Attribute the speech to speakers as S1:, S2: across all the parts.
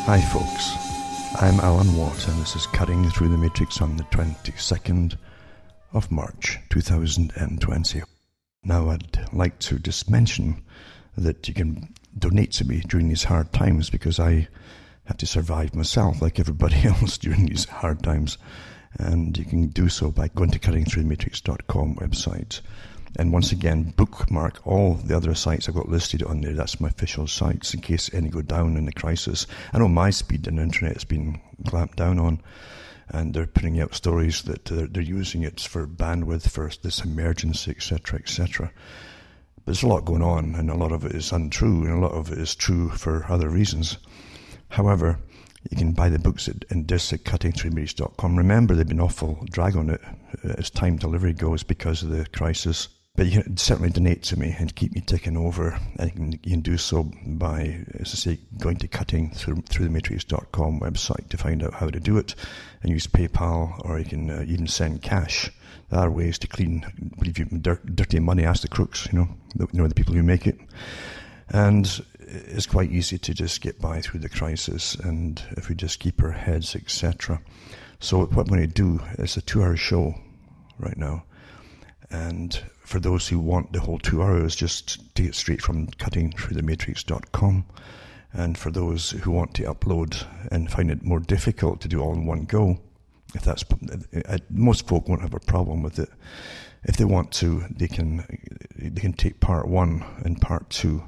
S1: Hi folks, I'm Alan Watt and this is Cutting Through the Matrix on the 22nd of March 2020. Now I'd like to just mention that you can donate to me during these hard times because I have to survive myself like everybody else during these hard times, and you can do so by going to cuttingthroughthematrix.com website. And once again, bookmark all the other sites I've got listed on there. That's my official sites in case any go down in the crisis. I know my speed on the internet has been clamped down on, and they're putting out stories that they're using it for bandwidth for this emergency, etc., etc. But there's a lot going on, and a lot of it is untrue, and a lot of it is true for other reasons. However, you can buy the books in discs at cuttingthroughmatrix.com. Remember, they've been awful drag on it as time delivery goes because of the crisis. But you can certainly donate to me and keep me ticking over. And you can do so by, as I say, going to cuttingthroughthematrix.com website to find out how to do it, and use PayPal, or you can even send cash. There are ways to clean, believe you, dirty money. Ask the crooks, the people who make it. And it's quite easy to just get by through the crisis, and if we just keep our heads, etc. So what I'm going to do is a 2-hour show right now. And for those who want the whole 2 hours, just take it straight from cuttingthroughthematrix.com. And for those who want to upload and find it more difficult to do all in one go, most folk won't have a problem with it. If they want to, they can take part 1 and part 2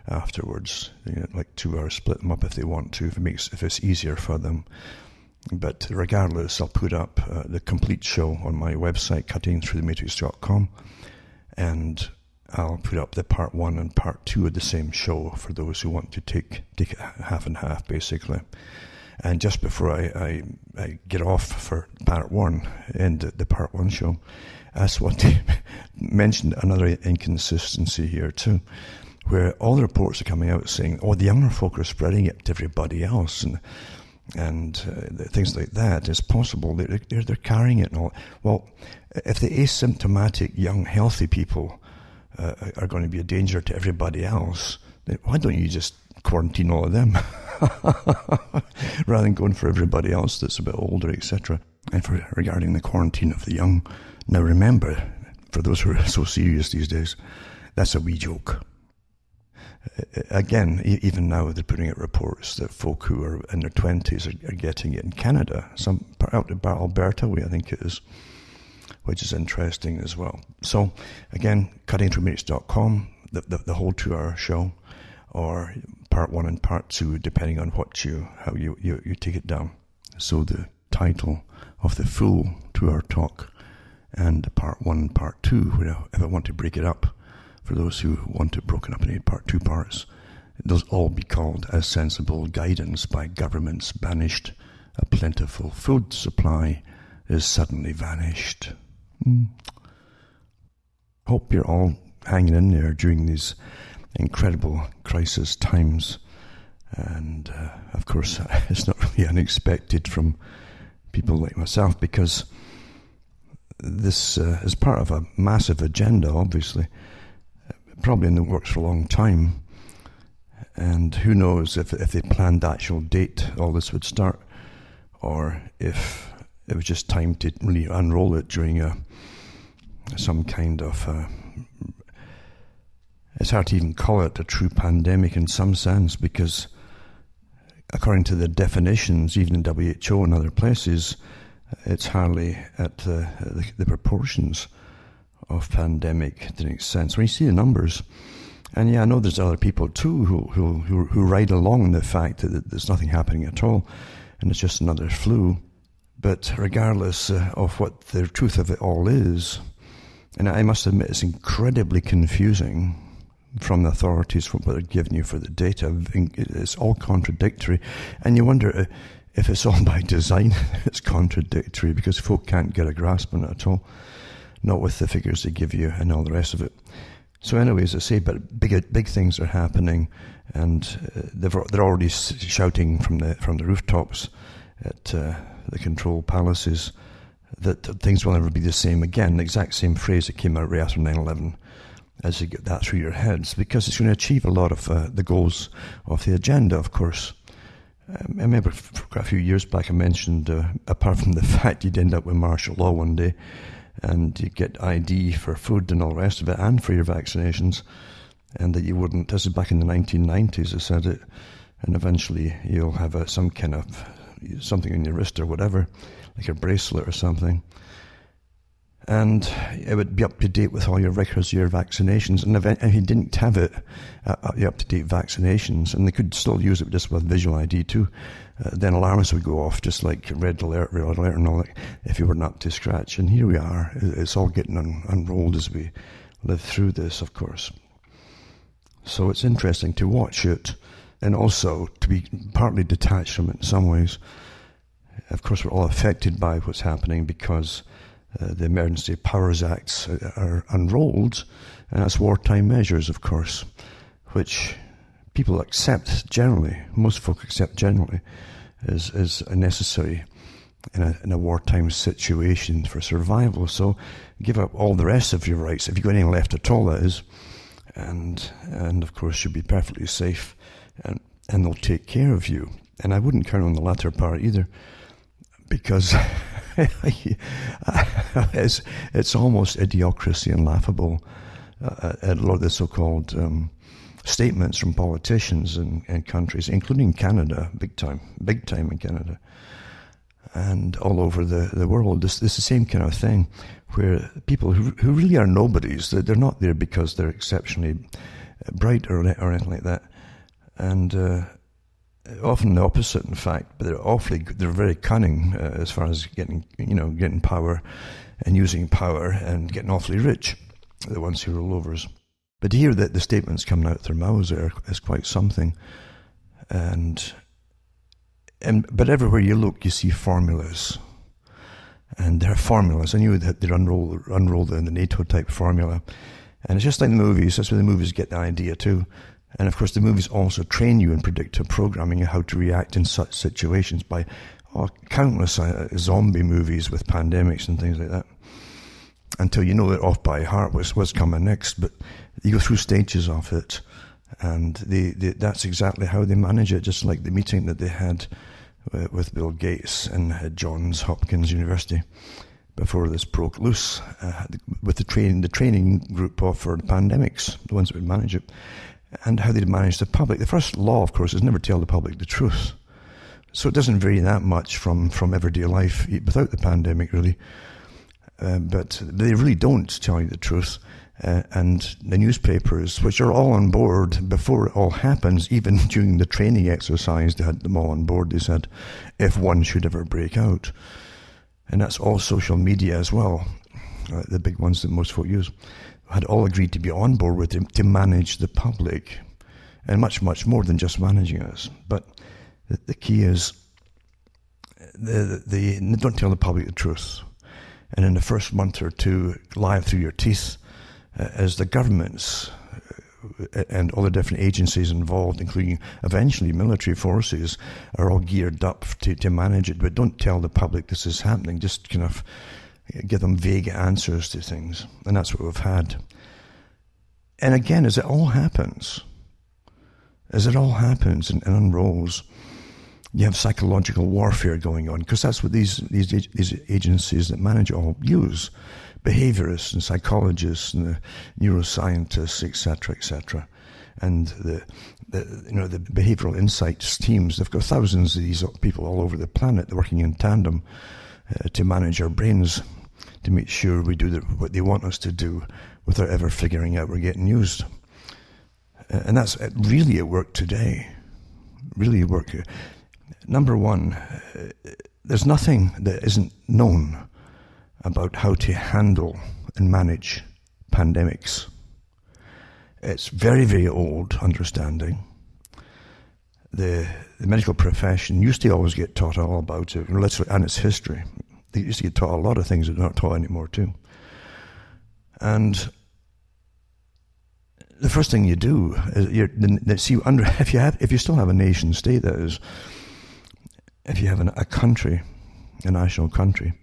S1: afterwards. Like 2 hours, split them up if they want to, if it's easier for them. But regardless, I'll put up the complete show on my website, cuttingthroughthematrix.com, and I'll put up the part 1 and part 2 of the same show for those who want to take it half and half, basically. And just before I get off for part 1, end the part 1 show, I just want to mention another inconsistency here too, where all the reports are coming out saying, the younger folk are spreading it to everybody else, and things like that. It's possible they're carrying it and all. Well, if the asymptomatic, young, healthy people are going to be a danger to everybody else, then why don't you just quarantine all of them rather than going for everybody else that's a bit older, etc. And regarding the quarantine of the young, now remember, for those who are so serious these days, that's a wee joke. Again, even now they're putting out reports that folk who are in their 20s are getting it in Canada, some out in Alberta way, I think it is, which is interesting as well. So again, cuttingthroughmatrix.com, the whole 2-hour show, or part 1 and part 2, depending on how you take it down. So the title of the full 2-hour talk and part 1 and part 2, if I want to break it up, for those who want it broken up into 2 parts, those all be called As Sensible Guidance by Governments Banished, a plentiful food supply is suddenly vanished. Hope you're all hanging in there during these incredible crisis times. And of course, it's not really unexpected from people like myself, because this is part of a massive agenda, obviously, probably in the works for a long time, and who knows if they planned the actual date all this would start, or if it was just time to really unroll it during some kind of it's hard to even call it a true pandemic in some sense, because according to the definitions, even in WHO and other places, it's hardly at the proportions of pandemic to make sense. When you see the numbers, and I know there's other people too who ride along in the fact that there's nothing happening at all, and it's just another flu. But regardless of what the truth of it all is, and I must admit it's incredibly confusing from the authorities from what they're giving you for the data. It's all contradictory, and you wonder if it's all by design. It's contradictory because folk can't get a grasp on it at all. Not with the figures they give you and all the rest of it. So anyway, as I say, but big things are happening, and they're already shouting from the rooftops at the control palaces that things will never be the same again. The exact same phrase that came out right after 9/11, as you get that through your heads, because it's going to achieve a lot of the goals of the agenda, of course. I remember a few years back I mentioned, apart from the fact you'd end up with martial law one day, and you get ID for food and all the rest of it, and for your vaccinations, and that you wouldn't, this is back in the 1990s, I said it, and eventually you'll have some kind of, something on your wrist or whatever, like a bracelet or something, and it would be up to date with all your records, your vaccinations, and if you didn't have it, the up-to-date vaccinations, and they could still use it just with visual ID too, then alarms would go off, just like red alert and all that, if you weren't up to scratch. And here we are, it's all getting unrolled as we live through this, of course. So it's interesting to watch it, and also to be partly detached from it in some ways. Of course, we're all affected by what's happening because the Emergency Powers Acts are unrolled, and that's wartime measures, of course, which people accept generally, most folk accept generally, is necessary in a wartime situation for survival. So give up all the rest of your rights, if you've got anything left at all, that is, and of course you'll be perfectly safe, and they'll take care of you. And I wouldn't count on the latter part either, because it's almost idiocracy and laughable, a lot of the so-called statements from politicians in countries, including Canada, big time in Canada, and all over the world. This is the same kind of thing, where people who really are nobodies, they're not there because they're exceptionally bright or anything like that, and often the opposite, in fact. But they're very cunning as far as getting power and using power and getting awfully rich. The ones who rule over us. But to hear that the statements coming out their mouths is quite something. But everywhere you look, you see formulas, and there are formulas. I knew that they'd unroll the NATO type formula, and it's just like the movies. That's where the movies get the idea too. And of course, the movies also train you in predictive programming and how to react in such situations by countless zombie movies with pandemics and things like that, until you know it off by heart what's coming next. But you go through stages of it, and that's exactly how they manage it, just like the meeting that they had with Bill Gates and Johns Hopkins University before this broke loose, with the training group for the pandemics, the ones that would manage it, and how they'd manage the public. The first law, of course, is never tell the public the truth. So it doesn't vary that much from everyday life without the pandemic, really. But they really don't tell you the truth. And the newspapers, which are all on board before it all happens, even during the training exercise, they had them all on board. They said, if one should ever break out. And that's all social media as well, the big ones that most folk use, had all agreed to be on board with him to manage the public, and much, much more than just managing us. But the key is they don't tell the public the truth. And in the first month or two, lie through your teeth, as the governments and all the different agencies involved, including eventually military forces, are all geared up to manage it. But don't tell the public this is happening. Just kind of give them vague answers to things. And that's what we've had. And again, as it all happens and unrolls, you have psychological warfare going on, because that's what these agencies that manage it all use. Behaviorists and psychologists and the neuroscientists, etc., and the behavioral insights teams. They've got thousands of these people all over the planet working in tandem to manage our brains, to make sure we do what they want us to do without ever figuring out we're getting used. And that's really at work today. Really at work. Number one, there's nothing that isn't known about how to handle and manage pandemics. It's very, very old understanding. The medical profession used to always get taught all about it, and its history. They used to get taught a lot of things that are not taught anymore too. And the first thing you do is if you still have a nation state, that is, if you have a country, a national country,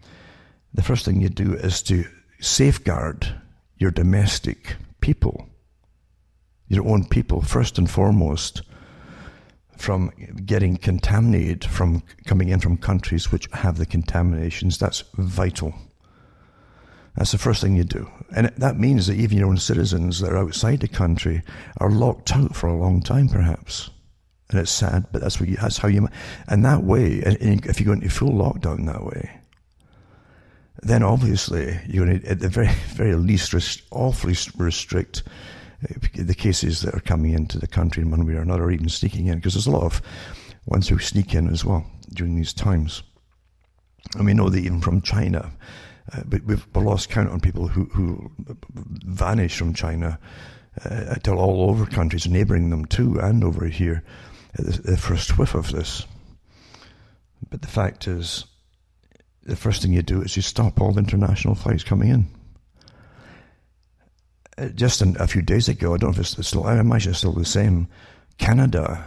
S1: the first thing you do is to safeguard your domestic people, your own people, first and foremost, from getting contaminated from coming in from countries which have the contaminations. That's vital. That's the first thing you do. And that means that even your own citizens that are outside the country are locked out for a long time, perhaps. And it's sad, but that's how you, and that way, if you go into full lockdown that way, then obviously you're going to, at the very, very least, awfully restrict the cases that are coming into the country in one way or another, or even sneaking in, because there's a lot of ones who sneak in as well during these times. And we know that even from China, but we've lost count on people who vanish from China till all over countries, neighbouring them too, and over here, the first whiff of this. But the fact is, the first thing you do is you stop all international flights coming in. Just a few days ago, I don't know if it's still, I imagine it's still the same, Canada,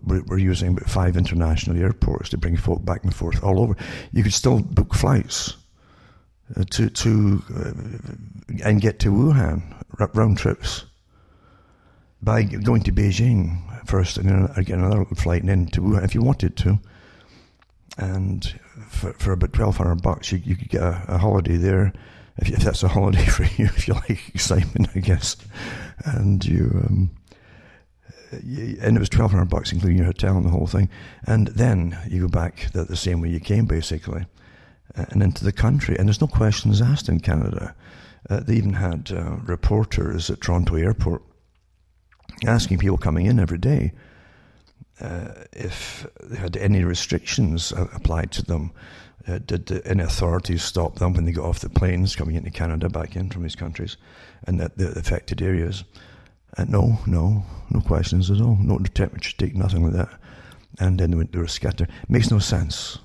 S1: we're using about 5 international airports to bring folk back and forth all over. You could still book flights to and get to Wuhan, round trips, by going to Beijing first and then get another flight and then to Wuhan if you wanted to. And for about $1,200, you could get a holiday there, if that's a holiday for you, if you like excitement, I guess. And and it was $1,200 including your hotel and the whole thing. And then you go back the same way you came, basically, and into the country. And there's no questions asked in Canada. They even had reporters at Toronto Airport asking people coming in every day if they had any restrictions applied to them. Did any authorities stop them when they got off the planes coming into Canada, back in from these countries, and the affected areas? No questions at all. No temperature take, nothing like that. And then they were scattered. Makes no sense.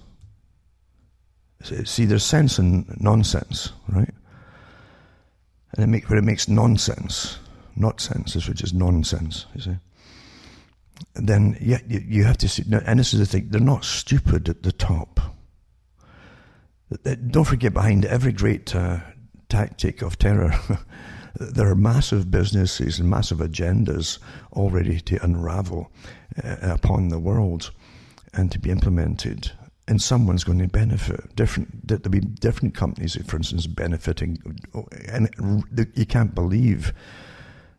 S1: See, there's sense in nonsense, right? And when it makes nonsense, not sense, which is nonsense, you see. And then you have to see, and this is the thing, they're not stupid at the top. Don't forget, behind every great tactic of terror, there are massive businesses and massive agendas all ready to unravel upon the world and to be implemented. And someone's going to benefit. There'll be different companies, for instance, benefiting. And you can't believe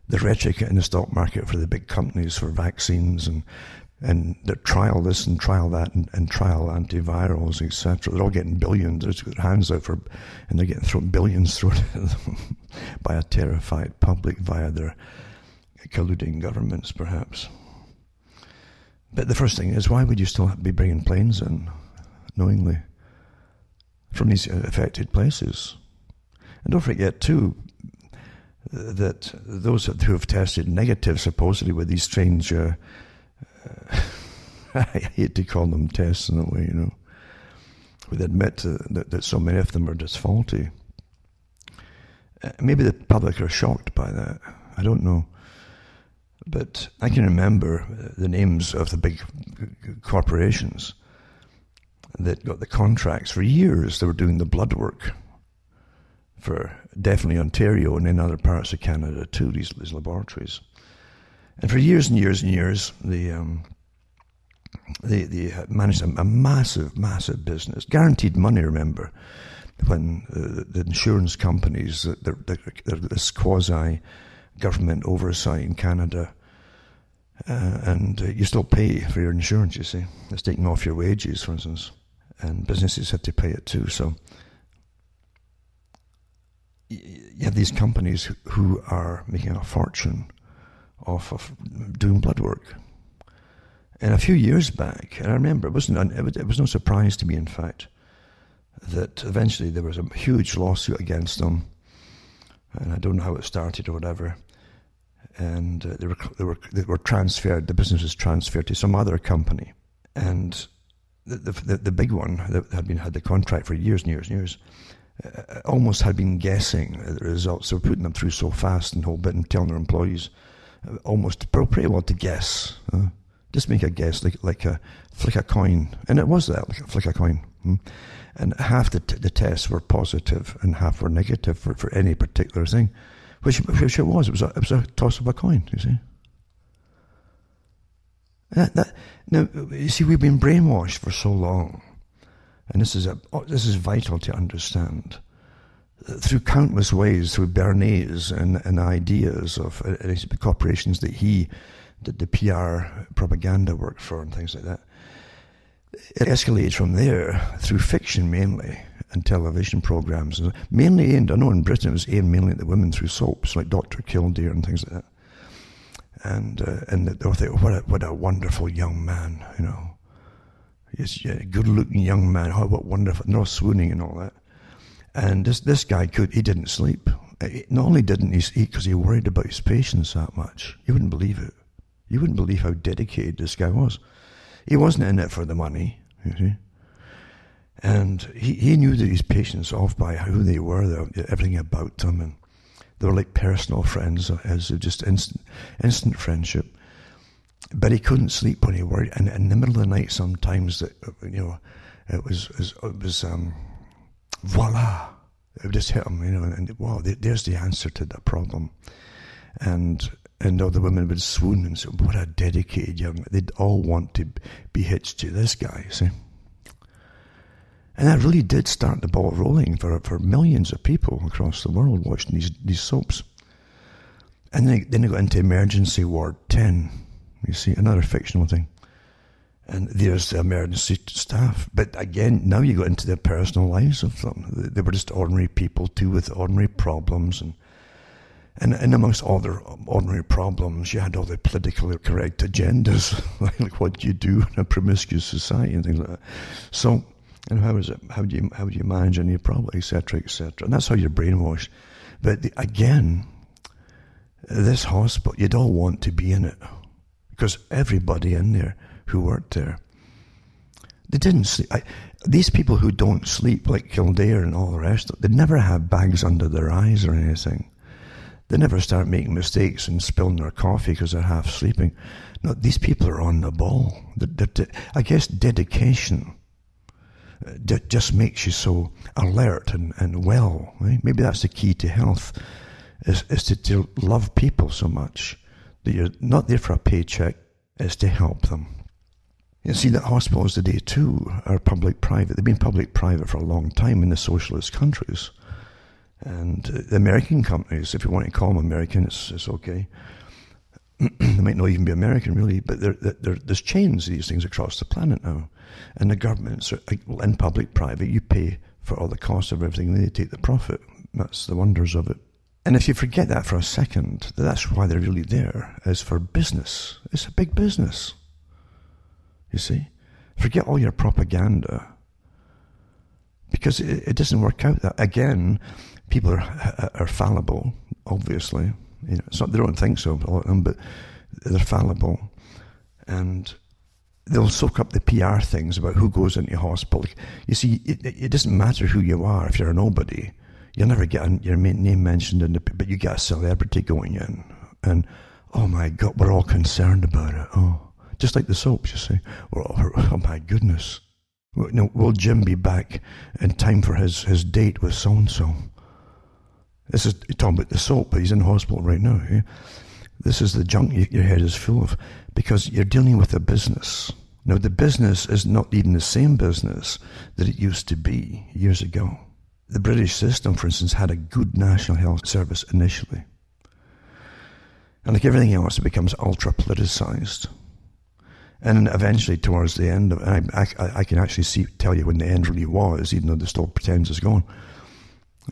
S1: the rhetoric in the stock market for the big companies for vaccines and they trial this and trial that and trial antivirals, etc. They're all getting billions. They're got their hands out and they're getting thrown billions thrown at them by a terrified public via their colluding governments, perhaps. But the first thing is, why would you still be bringing planes in, knowingly, from these affected places? And don't forget, too, that those who have tested negative, supposedly, with these strange, I hate to call them tests in a way, would admit that so many of them are just faulty. Maybe the public are shocked by that. I don't know. But I can remember the names of the big corporations that got the contracts for years. They were doing the blood work for definitely Ontario and in other parts of Canada too, these laboratories. And for years and years and years, they managed a massive business. Guaranteed money, remember, when the insurance companies, this quasi-government oversight in Canada, and you still pay for your insurance, you see. It's taken off your wages, for instance, and businesses have to pay it too. So you have these companies who are making a fortune off of doing blood work. And a few years back, and I remember, it was no surprise to me, in fact, that eventually there was a huge lawsuit against them, and I don't know how it started or whatever. And they were transferred. The business was transferred to some other company, and the big one that had the contract for years and years and years, almost had been guessing the results. They were putting them through so fast and whole bit, and telling their employees almost pretty well to guess. Just make a guess, like a flick a coin, and it was that, like a flick a coin. And half the tests were positive, and half were negative for any particular thing. Which it was. It was a toss of a coin, you see. Now, you see, we've been brainwashed for so long, and this is vital to understand. Through countless ways, through Bernays and ideas of corporations that he did the PR propaganda work for and things like that. It escalates from there through fiction mainly and television programs. Mainly aimed, I know in Britain it was aimed mainly at the women through soaps like Dr. Kildare and things like that. And they'll think, what a wonderful young man, you know. He's a good-looking young man. Oh, what wonderful! And they're all swooning and all that. And this guy he didn't sleep. Not only didn't he sleep because he worried about his patients that much. You wouldn't believe it. You wouldn't believe how dedicated this guy was. He wasn't in it for the money, you see. And he knew that his patients off by who they were, everything about them, and they were like personal friends, as just instant friendship. But he couldn't sleep when he worried. And in the middle of the night, sometimes it was voila, it would just hit him, you know. And wow, there's the answer to that problem. And all the women would swoon and say, what a dedicated young man. They'd all want to be hitched to this guy, see. And that really did start the ball rolling for millions of people across the world watching these soaps. And then they got into Emergency Ward 10, you see, another fictional thing. And there's the emergency staff. But again, now you go into the personal lives of them. They were just ordinary people too, with ordinary problems. And amongst all their ordinary problems, you had all the politically correct agendas, like what you do in a promiscuous society and things like that. So, and how is it? How do you manage any problem, etc., etc. And that's how you're brainwashed. But again, this hospital, you'd all want to be in it, because everybody in there who worked there, they didn't sleep. These people who don't sleep, like Kildare and all the rest, they never have bags under their eyes or anything. They never start making mistakes and spilling their coffee because they're half sleeping. No, these people are on the ball. I guess dedication just makes you so alert and well. Right? Maybe that's the key to health, is to love people so much that you're not there for a paycheck, it's to help them. You see that hospitals today too are public-private. They've been public-private for a long time in the socialist countries. And the American companies, if you want to call them American, it's okay. They might not even be American, really, but there's chains of these things across the planet now. And the governments are, in public-private, you pay for all the costs of everything, and they take the profit. That's the wonders of it. And if you forget that for a second, that's why they're really there, is for business. It's a big business. You see? Forget all your propaganda. Because it doesn't work out that. Again, people are fallible, obviously. You know, it's not, they don't think so, all of them, but they're fallible. And they'll soak up the PR things about who goes into hospital. You see, it doesn't matter who you are. If you're a nobody, you'll never get your name mentioned, but you get a celebrity going in. And, oh my God, we're all concerned about it. Oh, just like the soaps, you see. Oh my goodness. Will Jim be back in time for his date with so-and-so? This is, you're talking about the soap, but he's in hospital right now. Yeah? This is the junk your head is full of, because you're dealing with a business. Now, the business is not even the same business that it used to be years ago. The British system, for instance, had a good national health service initially. And like everything else, it becomes ultra-politicized. And eventually, towards the end, I can actually tell you when the end really was, even though the still pretends it's gone.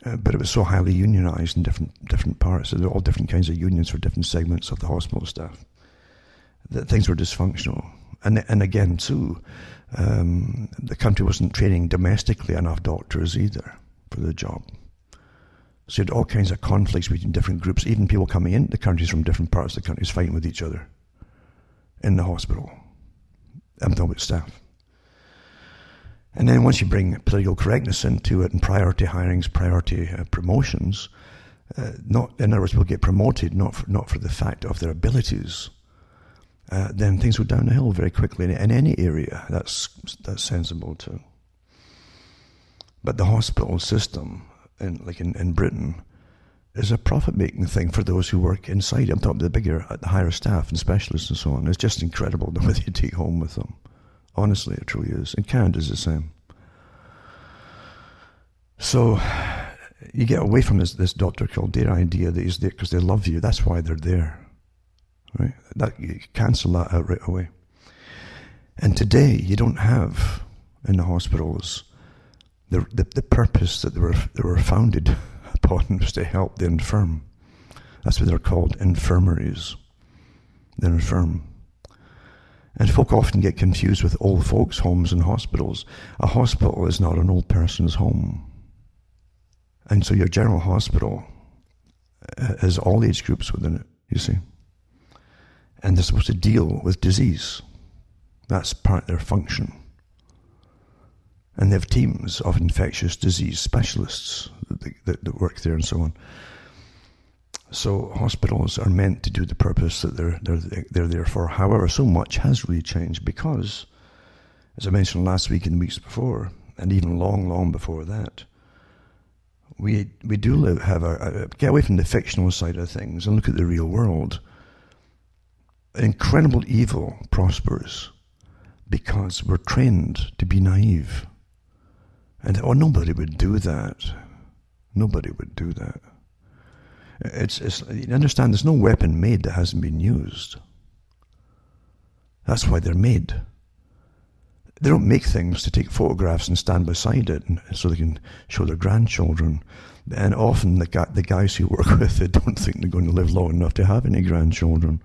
S1: But it was so highly unionized in different parts. There were all different kinds of unions for different segments of the hospital staff. That things were dysfunctional. And again, too, the country wasn't training domestically enough doctors either for the job. So you had all kinds of conflicts between different groups, even people coming into the countries from different parts of the countries fighting with each other in the hospital. I'm talking about staff. And then once you bring political correctness into it and priority hirings, priority promotions, in other words, people get promoted not for the fact of their abilities, then things go down the hill very quickly in any area. That's sensible too. But the hospital system, in Britain, is a profit-making thing for those who work inside. I'm talking about the higher staff and specialists and so on. It's just incredible what they take home with them. Honestly, it truly is. And Canada's the same. So you get away from this Dr. Kildare idea that he's there because they love you. That's why they're there. Right? You cancel that out right away. And today, you don't have in the hospitals the purpose that they were founded upon was to help the infirm. That's what they're called, infirmaries. They're infirm. And folk often get confused with old folks' homes and hospitals. A hospital is not an old person's home. And so your general hospital has all age groups within it, you see. And they're supposed to deal with disease. That's part of their function. And they have teams of infectious disease specialists that work there and so on. So hospitals are meant to do the purpose that they're there for. However, so much has really changed because, as I mentioned last week and the weeks before, and even long before that, we do get away from the fictional side of things and look at the real world. Incredible evil prospers because we're trained to be naive. And nobody would do that. Nobody would do that. You understand, there's no weapon made that hasn't been used. That's why they're made. They don't make things to take photographs and stand beside it so they can show their grandchildren. And often the guys who work with it don't think they're going to live long enough to have any grandchildren.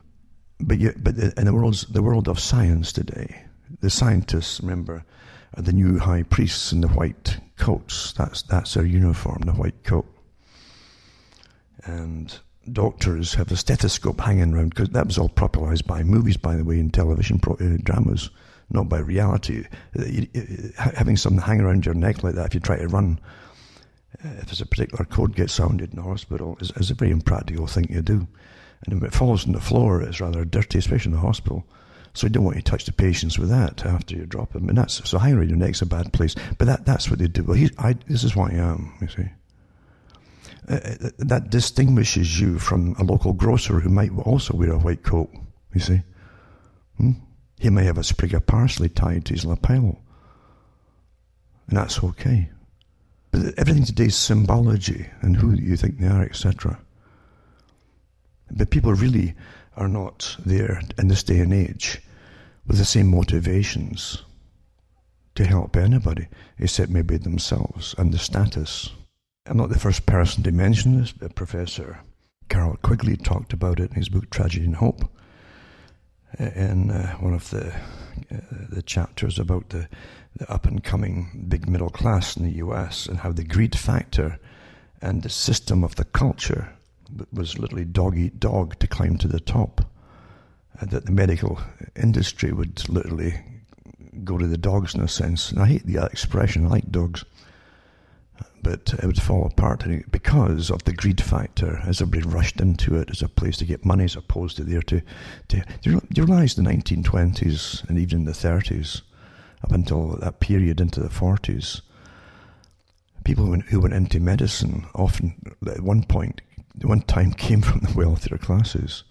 S1: But in the world of science today, the scientists, remember, are the new high priests in the white coats. That's their uniform, the white coat. And doctors have a stethoscope hanging around, because that was all popularized by movies, by the way, and television dramas, not by reality. Having something hang around your neck like that, if you try to run, if there's a particular code gets sounded in the hospital, is a very impractical thing to do. And if it falls on the floor, it's rather dirty, especially in the hospital. So you don't want to touch the patients with that after you drop them. And so hanging around your neck's a bad place. But that's what they do. Well, this is who I am, you see. That distinguishes you from a local grocer who might also wear a white coat, you see. He may have a sprig of parsley tied to his lapel. And that's okay. But everything today is symbology and who you think they are, etc. But people really are not there in this day and age with the same motivations to help anybody, except maybe themselves and the status. I'm not the first person to mention this, but Professor Carol Quigley talked about it in his book Tragedy and Hope, in one of the chapters about the up-and-coming big middle class in the US and how the greed factor and the system of the culture was literally dog eat dog to climb to the top. That the medical industry would literally go to the dogs in a sense. And I hate that expression, I like dogs. But it would fall apart because of the greed factor, as everybody rushed into it as a place to get money as opposed to there to you realise the 1920s and even the 30s, up until that period into the 40s, people who went into medicine often at one time came from the wealthier classes.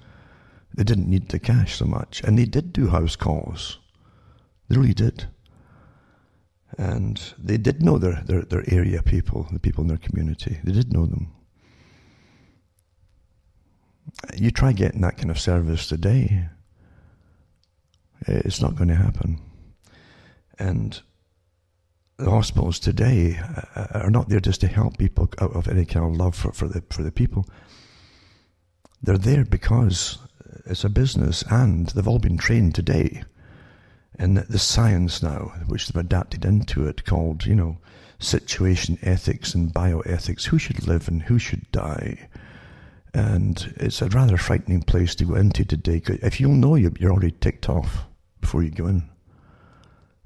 S1: They didn't need the cash so much. And they did do house calls. They really did. And they did know their area people, the people in their community. They did know them. You try getting that kind of service today, it's not going to happen. And the hospitals today are not there just to help people out of any kind of love for the people. They're there because it's a business, and they've all been trained today in the science now, which they've adapted into it, called, situation ethics and bioethics, who should live and who should die. And it's a rather frightening place to go into today. If you'll know you're already ticked off before you go in.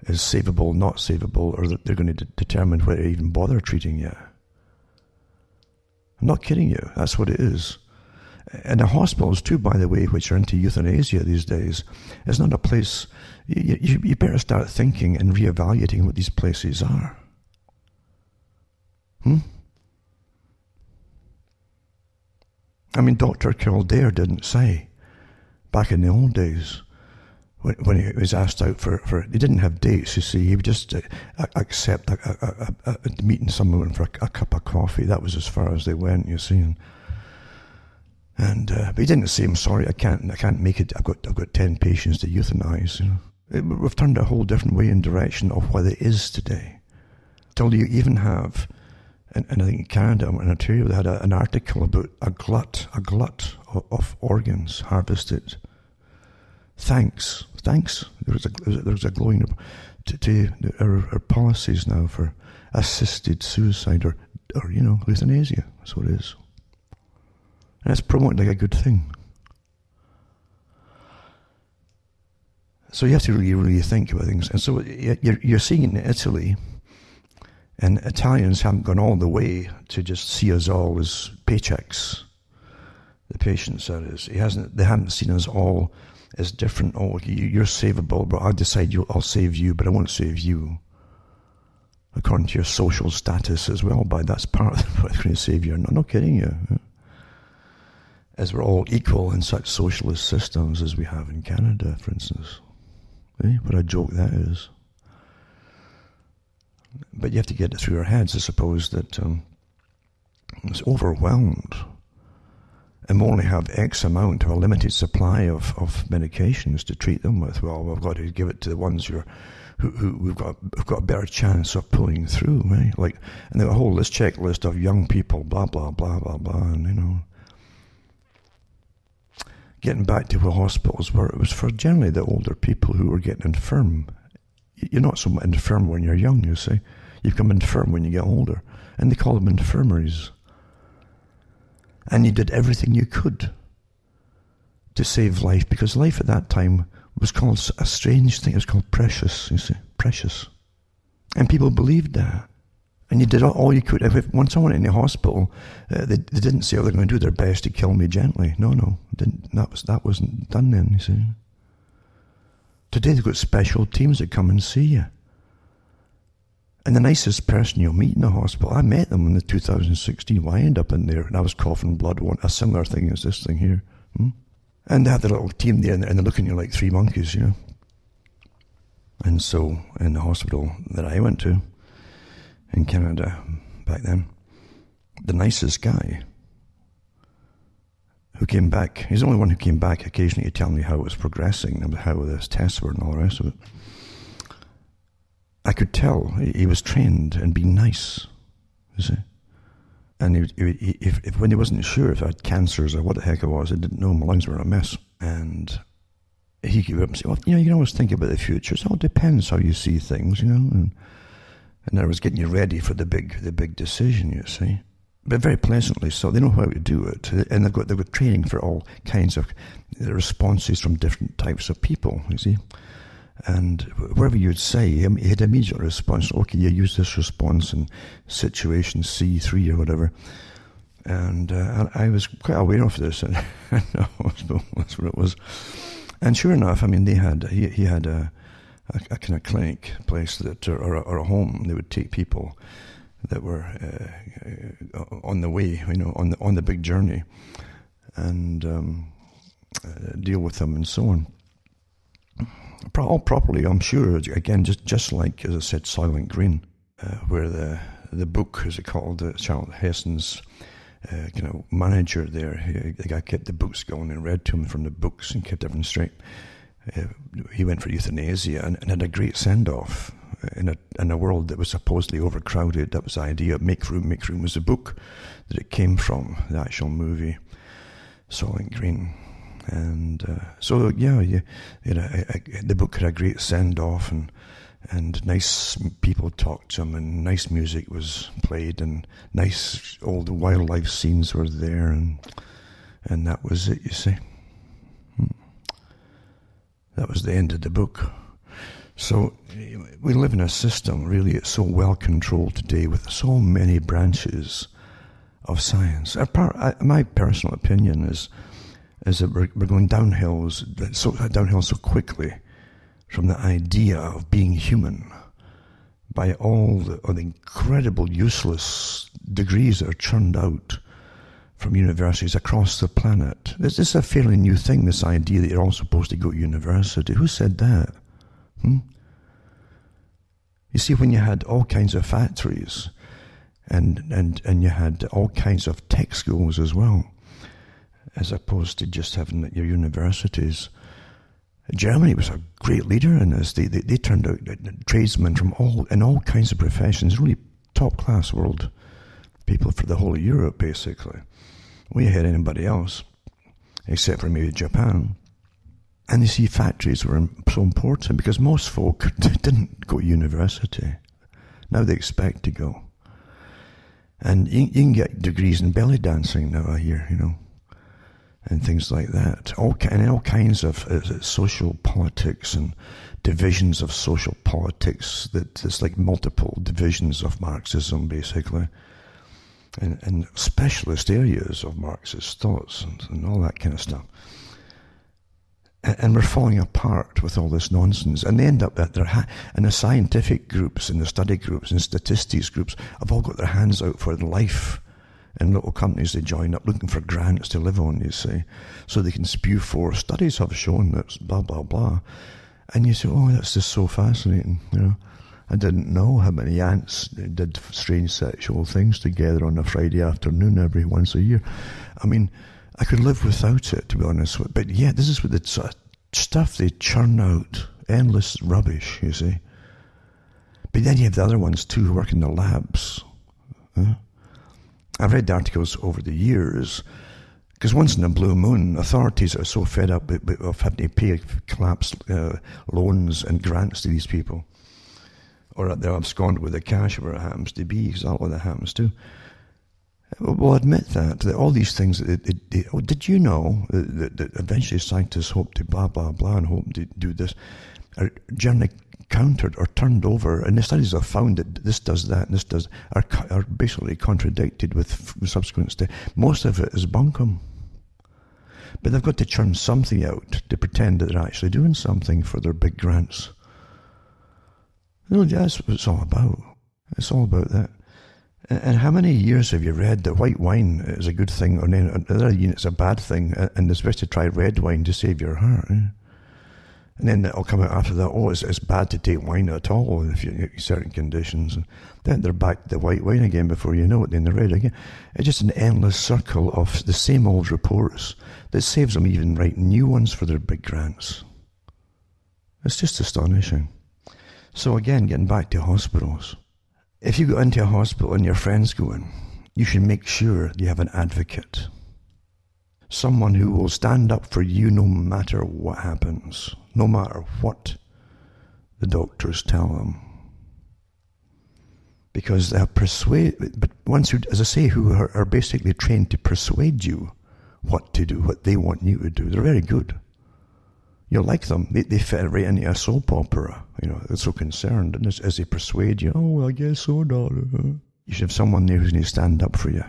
S1: Is savable, not savable, or they're going to determine whether to even bother treating you. I'm not kidding you, that's what it is. And the hospitals too, by the way, which are into euthanasia these days, is not a place. You better start thinking and reevaluating what these places are. I mean, Dr. Kildare didn't say, back in the old days, when he was asked out for he didn't have dates, you see. He would just accept meeting someone for a cup of coffee. That was as far as they went, you see. But he didn't say, "I'm sorry, I can't make it. I've got 10 patients to euthanize." You know, we've turned a whole different way in direction of what it is today. Till you even have, and I think in Canada and Ontario, they had an article about a glut of organs harvested. Thanks. There was a glowing to our policies now for assisted suicide or euthanasia. That's what it is. And it's promoted like a good thing. So you have to really think about things. And so you're seeing in Italy, and Italians haven't gone all the way to just see us all as paychecks. The patients, that is. They haven't seen us all as different. Oh, you're savable, but I decide I'll save you, but I won't save you. According to your social status as well, that's part of what's going to save you. I'm not kidding you. As we're all equal in such socialist systems as we have in Canada, for instance. What a joke that is. But you have to get it through our heads, I suppose, that it's overwhelmed. And we only have X amount of a limited supply of medications to treat them with. Well, we've got to give it to the ones who we've got a better chance of pulling through, right? Like, and the whole checklist of young people, blah blah blah blah blah, and getting back to the hospitals where it was for generally the older people who were getting infirm. You're not so infirm when you're young, you see. You become infirm when you get older, and they call them infirmaries. And you did everything you could to save life, because life at that time was called a strange thing. It was called precious, you see, precious. And people believed that. And you did all you could. When someone went in the hospital, they didn't say, "Oh, they're going to do their best to kill me gently." No, didn't. That wasn't done then, you see. Today they've got special teams that come and see you. And the nicest person you'll meet in the hospital, I met them in the 2016. Well, I ended up in there, and I was coughing blood, a similar thing as this thing here. And they had the little team there, and they're looking at you like three monkeys, And so, in the hospital that I went to, in Canada back then, the nicest guy who came back, he's the only one who came back occasionally to tell me how it was progressing and how the tests were and all the rest of it. I could tell he was trained in being nice, you see. And if when he wasn't sure if I had cancers or what the heck it was, I didn't know, my lungs were a mess. And he gave up and said, "Well, you can always think about the future. It all depends how you see things, And I was getting you ready for the big decision, you see. But very pleasantly so. They know how to do it. And they've got training for all kinds of responses from different types of people, you see. And whatever you'd say, he had immediate response. Okay, you use this response in situation C3 or whatever. And I was quite aware of this. And that's what it was. And sure enough, I mean, he had a kind of clinic place or a home. They would take people that were on the way, on the big journey, and deal with them and so on. All properly, I'm sure. Again, just like, as I said, Silent Green, where the book, as it called, Charles Heston's manager there, the guy kept the books going and read to him from the books and kept everything straight. He went for euthanasia and had a great send-off in a world that was supposedly overcrowded. That was the idea. Make Room was the book that it came from, the actual movie, Silent Green. And so, the book had a great send-off, and nice people talked to him, and nice music was played, and nice old wildlife scenes were there, and that was it, you see. That was the end of the book. So we live in a system, really, it's so well controlled today with so many branches of science. My personal opinion is that we're going downhill so quickly from the idea of being human by all the incredible useless degrees that are churned out from universities across the planet. This is a fairly new thing, this idea that you're all supposed to go to university. Who said that? You see, when you had all kinds of factories and you had all kinds of tech schools as well, as opposed to just having your universities, Germany was a great leader in this. They turned out tradesmen from all kinds of professions, really top-class world people for the whole of Europe, basically. Way ahead of anybody else, except for maybe Japan. And you see, factories were so important because most folk didn't go to university. Now they expect to go. And you can get degrees in belly dancing now, I hear, and things like that. All kinds of social politics and divisions of social politics. It's like multiple divisions of Marxism, basically. And specialist areas of Marxist thoughts and all that kind of stuff. And we're falling apart with all this nonsense. And they end up and the scientific groups and the study groups and statistics groups have all got their hands out for life. And little companies they join up looking for grants to live on, you see, so they can spew forth. Studies have shown that blah, blah, blah. And you say, oh, that's just so fascinating, I didn't know how many ants did strange sexual things together on a Friday afternoon every once a year. I mean, I could live without it, to be honest. But yeah, this is what the sort of stuff they churn out. Endless rubbish, you see. But then you have the other ones too who work in the labs. I've read articles over the years, because once in a blue moon, authorities are so fed up of having to pay collapsed loans and grants to these people, or they're absconded with the cash, where it happens to be, because that's what that happens too. We'll admit that all these things, did you know that eventually scientists hope to blah, blah, blah, and hope to do this, are generally countered or turned over, and the studies have found that this does that and this does, are basically contradicted with subsequent studies. Most of it is bunkum. But they've got to churn something out to pretend that they're actually doing something for their big grants. That's what it's all about. It's all about that. And how many years have you read that white wine is a good thing, or then another unit's a bad thing, and it's best to try red wine to save your heart? And then it'll come out after that, it's bad to take wine at all if you certain conditions. And then they're back to the white wine again before you know it, then they're red again. It's just an endless circle of the same old reports that saves them even writing new ones for their big grants. It's just astonishing. So again, getting back to hospitals. If you go into a hospital and your friends go in, you should make sure you have an advocate. Someone who will stand up for you no matter what happens, no matter what the doctors tell them. Because they'll but ones who, as I say, who are basically trained to persuade you what to do, what they want you to do. They're very good. You'll like them. They fit right into a soap opera. They're so concerned. And as they persuade you, oh, well, I guess so, darling. You should have someone there who's going to stand up for you.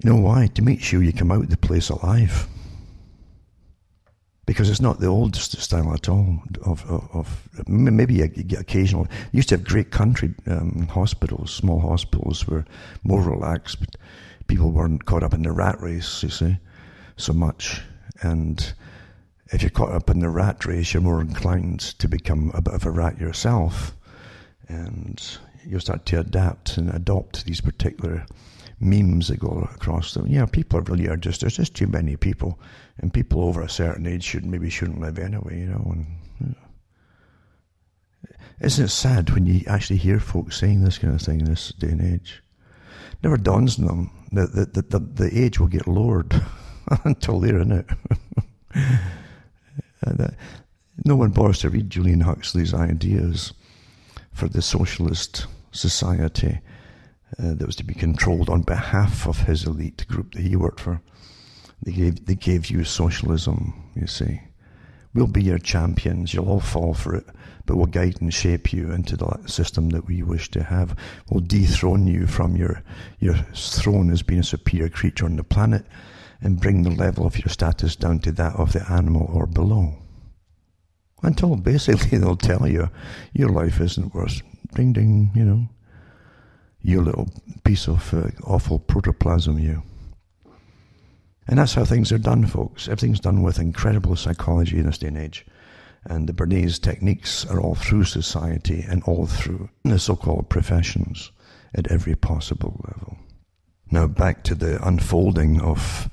S1: You know why? To make sure you come out of the place alive. Because it's not the old style at all of maybe occasional. You used to have great country hospitals, small hospitals were more relaxed, but people weren't caught up in the rat race, you see, so much. And if you're caught up in the rat race, you're more inclined to become a bit of a rat yourself, and you'll start to adapt and adopt these particular memes that go across them. People there's just too many people, and people over a certain age shouldn't live anyway, And isn't it sad when you actually hear folks saying this kind of thing in this day and age? Never dawns on them that the age will get lowered until they're in it. No one bothers to read Julian Huxley's ideas for the socialist society that was to be controlled on behalf of his elite group that he worked for. They gave you socialism, you see. We'll be your champions, you'll all fall for it, but we'll guide and shape you into the system that we wish to have. We'll dethrone you from your throne as being a superior creature on the planet, and bring the level of your status down to that of the animal or below. Until basically they'll tell you your life isn't worth ding ding, You little piece of awful protoplasm, you. And that's how things are done, folks. Everything's done with incredible psychology in this day and age. And the Bernays techniques are all through society and all through the so-called professions at every possible level. Now back to the unfolding of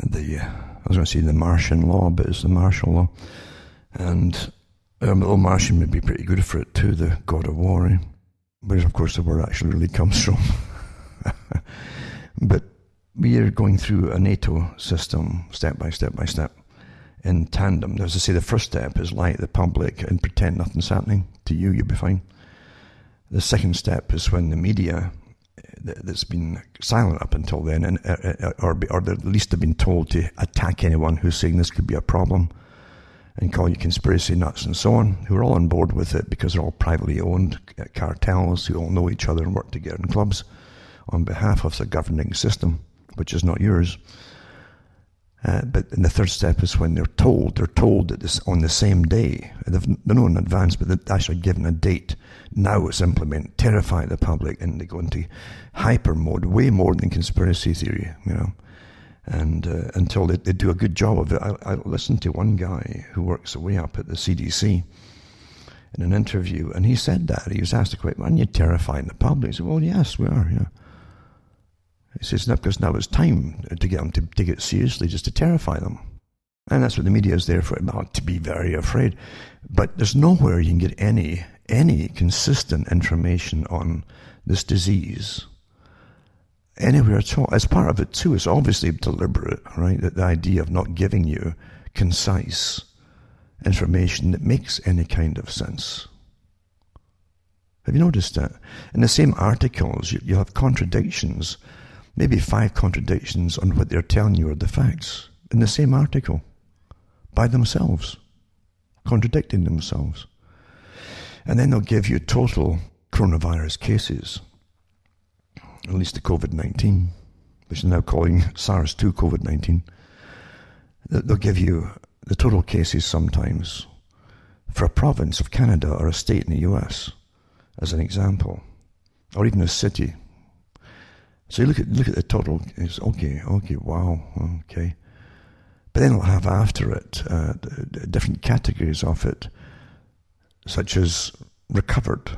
S1: I was going to say the Martian law, but it's the martial law. And the Martian would be pretty good for it too, the god of war, whereas of course the word actually really comes from. But we are going through a NATO system, step by step by step, in tandem. As I say, the first step is lie to the public and pretend nothing's happening to you, you'll be fine. The second step is when the media that's been silent up until then, and or at least have been told to attack anyone who's saying this could be a problem and call you conspiracy nuts and so on, who are all on board with it because they're all privately owned cartels who all know each other and work together in clubs on behalf of the governing system, which is not yours. But in the third step is when they're told that this on the same day, they know in advance, but they're actually given a date. Now it's implemented, terrify the public, and they go into hyper mode, way more than conspiracy theory, and until they do a good job of it. I listened to one guy who works way up at the CDC in an interview, and he said that. He was asked a question, aren't you terrifying the public? He said, well, yes, we are, yeah. He says, no, because now it's time to get them to take it seriously, just to terrify them. And that's what the media is there for, to be very afraid. But there's nowhere you can get any consistent information on this disease anywhere at all. As part of it too, it's obviously deliberate, right? That the idea of not giving you concise information that makes any kind of sense. Have you noticed that? In the same articles, you have contradictions, maybe 5 contradictions on what they're telling you are the facts in the same article by themselves, contradicting themselves. And then they'll give you total coronavirus cases, at least the COVID-19, which is now calling SARS-2 COVID-19. They'll give you the total cases sometimes for a province of Canada or a state in the US, as an example, or even a city. So you look at the total, it's okay, wow, okay. But then it'll have after it different categories of it, such as recovered.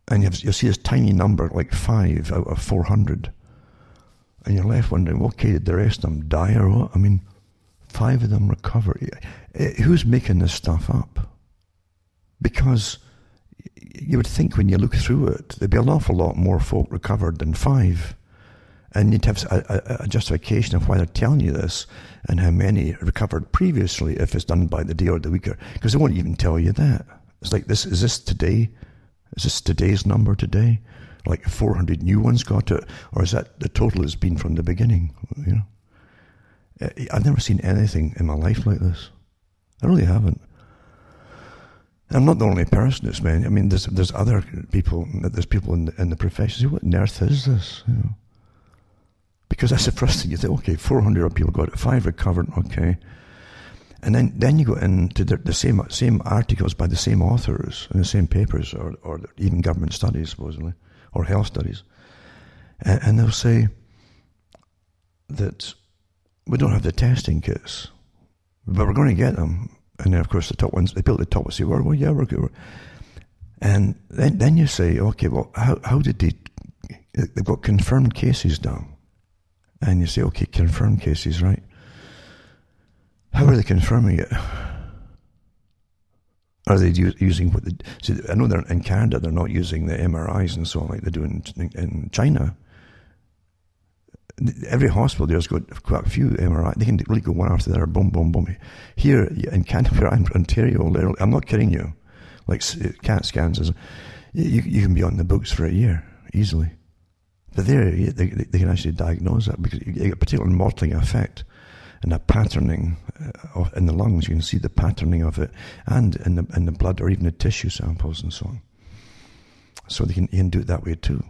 S1: And you'll see this tiny number, like 5 out of 400. And you're left wondering, okay, did the rest of them die or what? 5 of them recover. Who's making this stuff up? Because you would think when you look through it, there'd be an awful lot more folk recovered than 5. And you'd have a justification of why they're telling you this and how many recovered previously if it's done by the day or the week. Because they won't even tell you that. It's like, is this today? Is this today's number today? Like 400 new ones got it? Or is that the total has been from the beginning? I've never seen anything in my life like this. I really haven't. I'm not the only person that's man. There's other people. There's people in the profession. What on earth is this? Because that's the first thing you think. Okay, 400 people got it, 5 recovered. Okay, and then you go into the same articles by the same authors in the same papers, or even government studies supposedly, or health studies, and they'll say that we don't have the testing kits, but we're going to get them. And then, of course, the top ones, the people at the top will say, well, yeah, we're good. And then you say, okay, well, how did they've got confirmed cases now. And you say, okay, confirmed cases, right? How are they confirming it? Are they using what see, I know they're in Canada, they're not using the MRIs and so on like they do in China. Every hospital there's got quite a few MRI. They can really go one after the other, boom, boom, boom. Here in Canada, Ontario, literally, I'm not kidding you, like CAT scans, you can be on the books for a year, easily. But there, they can actually diagnose that because you get a particular mottling effect and a patterning in the lungs. You can see the patterning of it, and in the blood or even the tissue samples and so on. So you can do it that way too.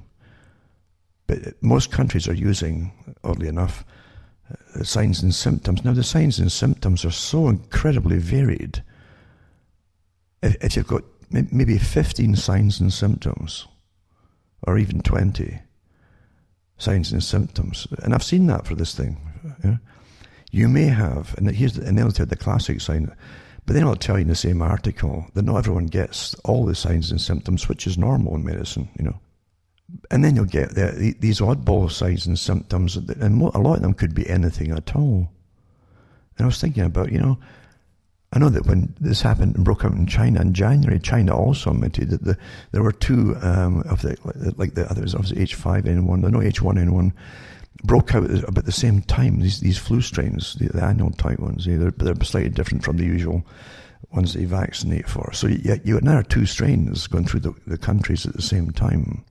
S1: But most countries are using, oddly enough, signs and symptoms. Now, the signs and symptoms are so incredibly varied. If you've got maybe 15 signs and symptoms, or even 20 signs and symptoms. And I've seen that for this thing. Yeah? You may have, and they'll tell the classic sign, but then I'll tell you in the same article that not everyone gets all the signs and symptoms, which is normal in medicine, And then you'll get these oddball signs and symptoms, and a lot of them could be anything at all. And I was thinking about, I know that when this happened and broke out in China in January, China also admitted that there were two of the others, obviously H5N1, no H1N1, broke out about the same time. These flu strains, the annual type ones, they're slightly different from the usual ones that you vaccinate for. So you had now two strains going through the countries at the same time,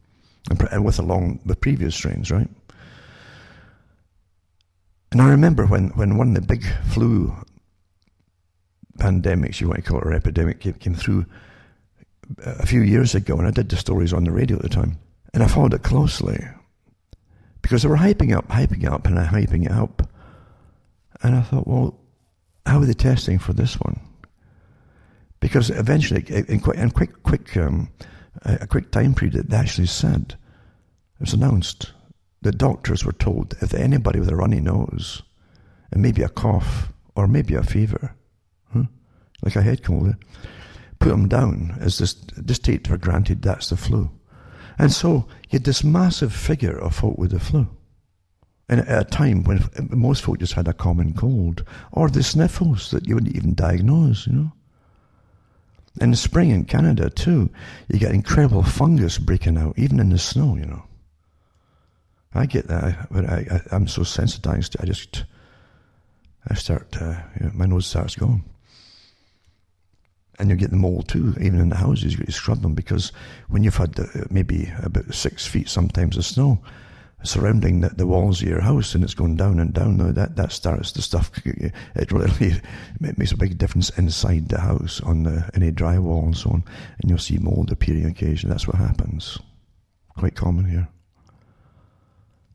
S1: and with previous strains, right? And I remember when one of the big flu pandemics, you want to call it, or epidemic, came through a few years ago, and I did the stories on the radio at the time, and I followed it closely because they were hyping up, and hyping it up, and I thought, well, how are they testing for this one? Because eventually, in a quick time period, they actually said, it was announced, the doctors were told if anybody with a runny nose and maybe a cough or maybe a fever, like a head cold, put them down as just take it for granted that's the flu. And so you had this massive figure of folk with the flu. And at a time when most folk just had a common cold or the sniffles that you wouldn't even diagnose, In the spring in Canada too, you get incredible fungus breaking out, even in the snow, I get that, but I'm so sensitized. I start, my nose starts going. And you get the mold too, even in the houses. You scrub them because when you've had maybe about 6 feet sometimes of snow surrounding the walls of your house, and it's going down and down, that starts the stuff. It really makes a big difference inside the house on any drywall and so on, and you'll see mold appearing occasionally. That's what happens. Quite common here.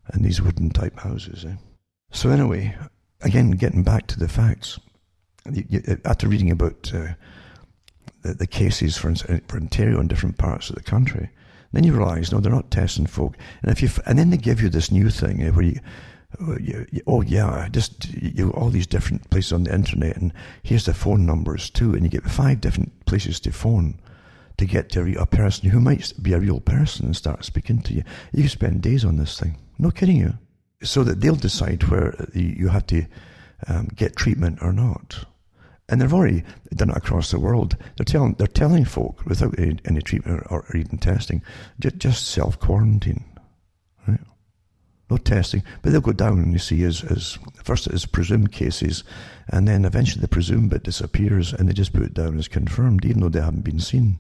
S1: And these wooden type houses. So anyway, again, getting back to the facts, after reading about the cases for Ontario in different parts of the country, then you realise, no, they're not testing folk. And then they give you this new thing where all these different places on the internet, and here's the phone numbers too, and you get 5 different places to phone to get to a person who might be a real person and start speaking to you. You can spend days on this thing. No kidding you. So that they'll decide where you have to get treatment or not. And they've already done it across the world. They're telling folk without any treatment or even testing, just self-quarantine. Right? No testing, but they'll go down and you see as first as presumed cases, and then eventually the presumed bit disappears and they just put it down as confirmed, even though they haven't been seen.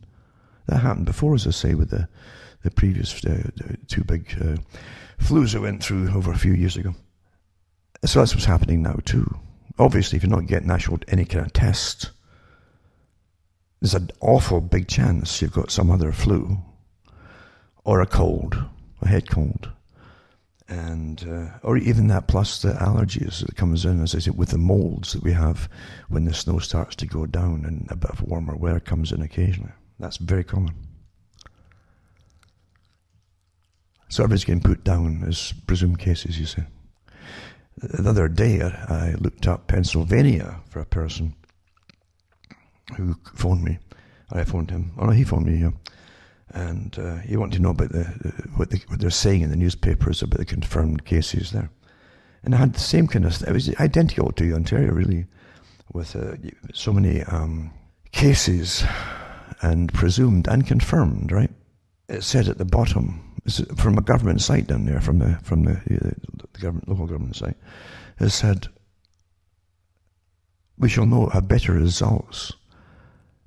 S1: That happened before, as I say, with the previous two big flus that went through over a few years ago. So that's what's happening now too. Obviously, if you're not getting any kind of test, there's an awful big chance you've got some other flu or a cold, a head cold, and or even that plus the allergies that comes in, as I said, with the molds that we have when the snow starts to go down and a bit of warmer weather comes in occasionally. That's very common. So everybody's getting put down as presumed cases, you see. The other day, I looked up Pennsylvania for a person who phoned me. I phoned him. Oh no, he phoned me, yeah. And he wanted to know about what they're saying in the newspapers about the confirmed cases there. And I had the same kind of, it was identical to Ontario, really, with so many cases and presumed and confirmed, right? It said at the bottom, from a government site down there, from the local government site, it said, we shall have better results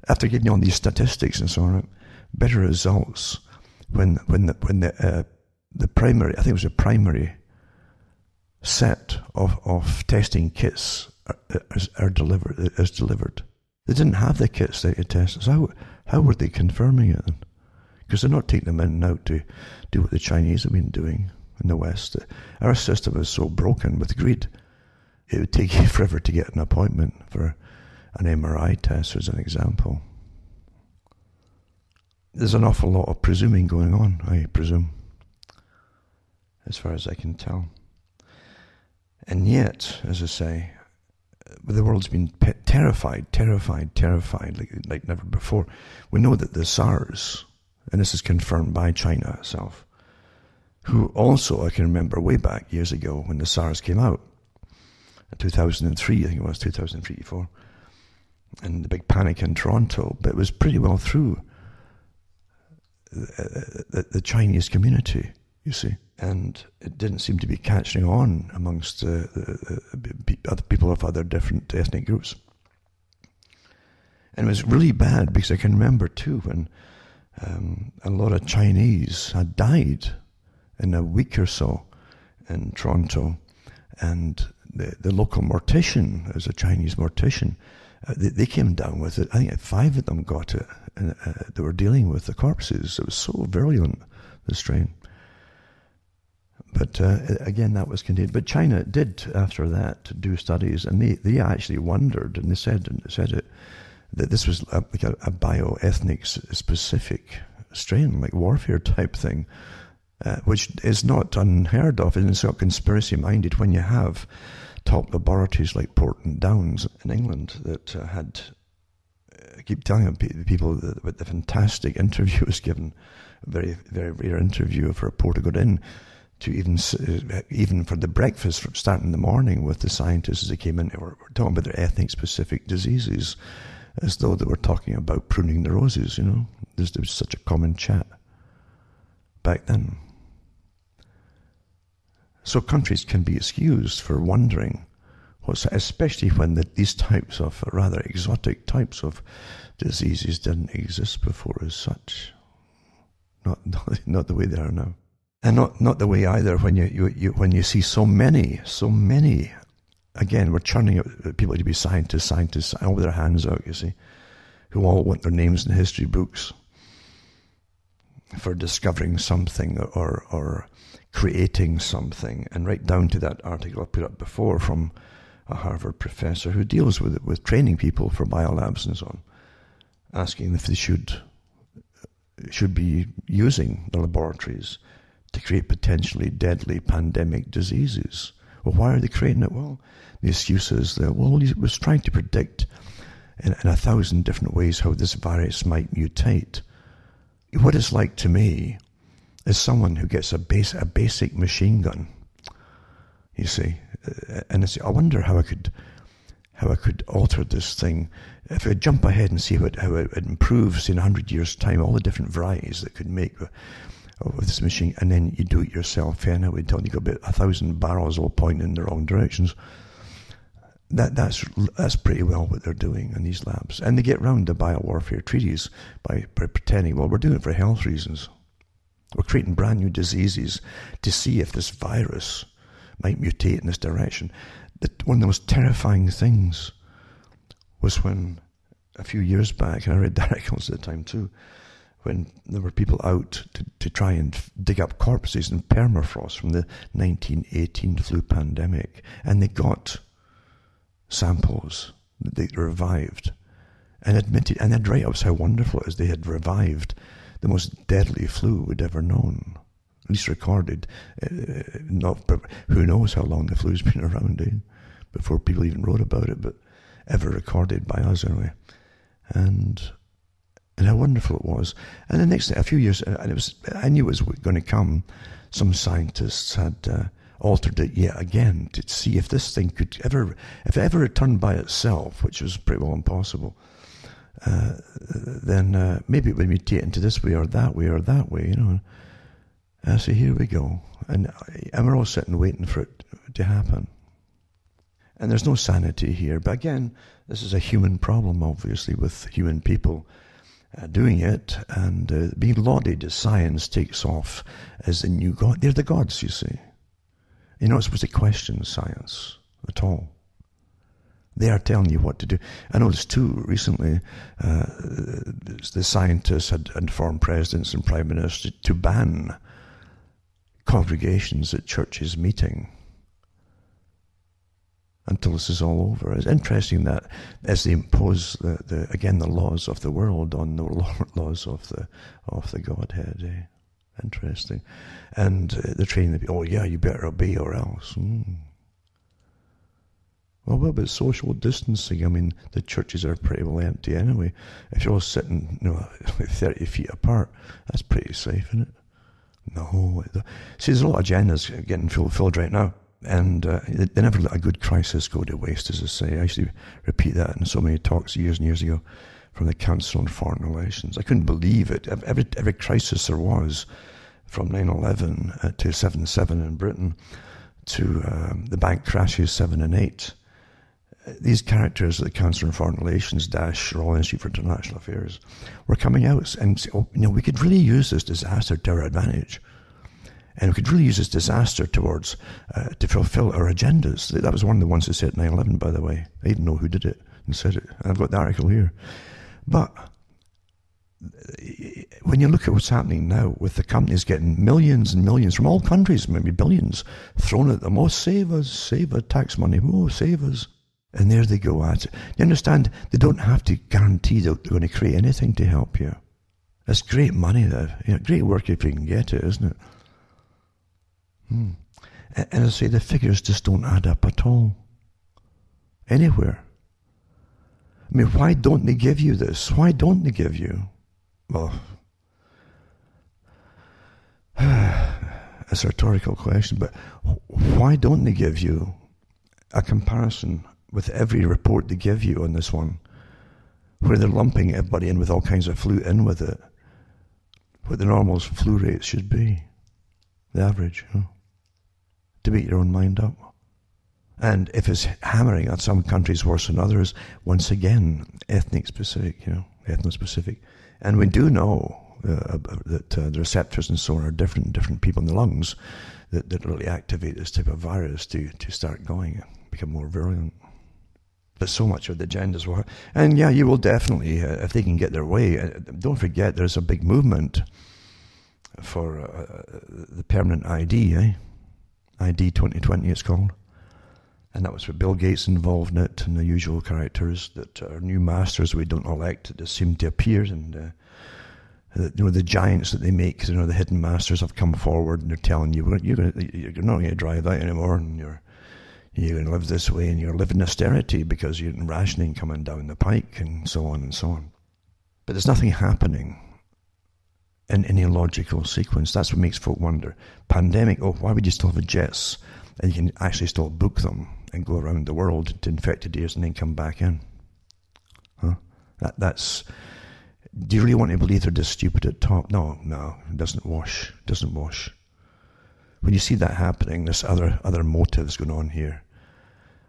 S1: after giving you all these statistics and so on. Better results when the primary, I think it was a primary set of testing kits is delivered. They didn't have the kits that you tested. So how were they confirming it then? Because they're not taking them in now to do what the Chinese have been doing in the West. Our system is so broken with greed, it would take you forever to get an appointment for an MRI test, as an example. there's an awful lot of presuming going on, I presume, as far as I can tell. And yet, as I say, the world's been terrified like never before. We know that the SARS, and this is confirmed by China itself, who also, I can remember way back years ago when the SARS came out, in 2003, I think it was 2003, 2004, and the big panic in Toronto, but it was pretty well through the Chinese community, you see, and it didn't seem to be catching on amongst other people of other different ethnic groups. And it was really bad because I can remember too when a lot of Chinese had died in a week or so in Toronto, and the local mortician, as a Chinese mortician, they came down with it. I think 5 of them got it, and they were dealing with the corpses. It was so virulent, the strain. But again, that was contained. But China did, after that, do studies, and they actually wondered, and they said it, that this was like a bioethnic specific strain, like warfare type thing, which is not unheard of, and it's not conspiracy minded when you have top laboratories like Porton Downs in England that had, I keep telling people that the fantastic interview was given, a very, very rare interview of a reporter got in to even for the breakfast, from starting in the morning with the scientists as they came in, they were talking about their ethnic specific diseases, as though they were talking about pruning the roses, you know. There was such a common chat back then. So countries can be excused for wondering, especially when these types of rather exotic types of diseases didn't exist before as such. Not the way they are now. And not the way either when you see so many. Again, we're churning out people to be scientists, all with their hands out, you see, who all want their names in history books for discovering something or creating something. And right down to that article I put up before from a Harvard professor who deals with training people for biolabs and so on, asking if they should be using the laboratories to create potentially deadly pandemic diseases. Well, why are they creating it? Well, the excuse is that, he was trying to predict in 1,000 different ways how this virus might mutate. What it's like to me is someone who gets a basic machine gun, you see, and I wonder how I could alter this thing. If I jump ahead and see how it improves in 100 years' time, all the different varieties that could make with this machine, and then you do it yourself until you got about 1,000 barrels all pointing in the wrong directions. That's pretty well what they're doing in these labs, and they get round the biowarfare treaties by pretending, well, we're doing it for health reasons. We're creating brand new diseases to see if this virus might mutate in this direction. One of the most terrifying things was when a few years back, and I read the articles at the time too, when there were people out to try and dig up corpses in permafrost from the 1918 flu pandemic, and they got samples that they revived and admitted, and they'd write up how wonderful it is they had revived the most deadly flu we'd ever known, at least recorded. Who knows how long the flu's been around, before people even wrote about it, but ever recorded by us anyway. And how wonderful it was. And the next thing, a few years, and I knew it was going to come, some scientists had altered it yet again to see if this thing could if it ever returned by itself, which was pretty well impossible, then maybe it would mutate into this way or that way, you know. So here we go. And we're all sitting waiting for it to happen. And there's no sanity here. But again, this is a human problem, obviously, with human people doing it and being lauded as science takes off as the new god. They're the gods, you see. You're not supposed to question science at all. They are telling you what to do. I noticed too recently, the scientists had informed presidents and prime ministers to ban congregations at churches meeting. until this is all over. It's interesting that as they impose the laws of the world on the laws of the Godhead. Interesting. And they're training the people, oh yeah, you better obey or else. Well, what about social distancing? I mean, the churches are pretty well empty anyway. If you're all sitting, 30 feet apart, that's pretty safe, isn't it? No. See, there's a lot of agendas getting fulfilled right now. And they never let a good crisis go to waste, as I say. I used to repeat that in so many talks years and years ago from the Council on Foreign Relations. I couldn't believe it. Every crisis there was, from 9/11 to 7/7 in Britain, to the bank crashes 7 and 8. These characters at the Council on Foreign Relations - Royal Institute for International Affairs were coming out and saying, we could really use this disaster to our advantage. And we could really use this disaster towards to fulfill our agendas. That was one of the ones that said 9/11, by the way. I didn't know who did it and said it. And I've got the article here. But when you look at what's happening now with the companies getting millions and millions from all countries, maybe billions, thrown at them, oh, save us, tax money, oh, save us. And there they go at it. You understand, they don't have to guarantee they're going to create anything to help you. That's great money, great work if you can get it, isn't it? And as I say, the figures just don't add up at all. Anywhere. I mean, why don't they give you this? Why don't they give you? Well, it's a rhetorical question, but why don't they give you a comparison with every report they give you on this one, where they're lumping everybody in with all kinds of flu in with it, what the normal flu rates should be, the average, to make your own mind up. And if it's hammering on some countries worse than others, once again, ethno-specific. And we do know that the receptors and so on are different people in the lungs that really activate this type of virus to start going, become more virulent. But so much of the agendas were, and yeah, you will definitely, if they can get their way. Don't forget, there's a big movement for the permanent ID, ID 2020 it's called. And that was with Bill Gates involved in it, and the usual characters that are new masters we don't elect that just seem to appear, and the giants that they make, the hidden masters have come forward and they're telling you you're not going to drive that anymore, and you're going to live this way, and you're living austerity because you're rationing coming down the pike, and so on and so on. But there's nothing happening in any logical sequence. That's what makes folk wonder. Pandemic, why would you still have jets and you can actually still book them and go around the world to infected areas and then come back in? That's. Do you really want to believe they're just stupid at top? No, it doesn't wash. When you see that happening, there's other motives going on here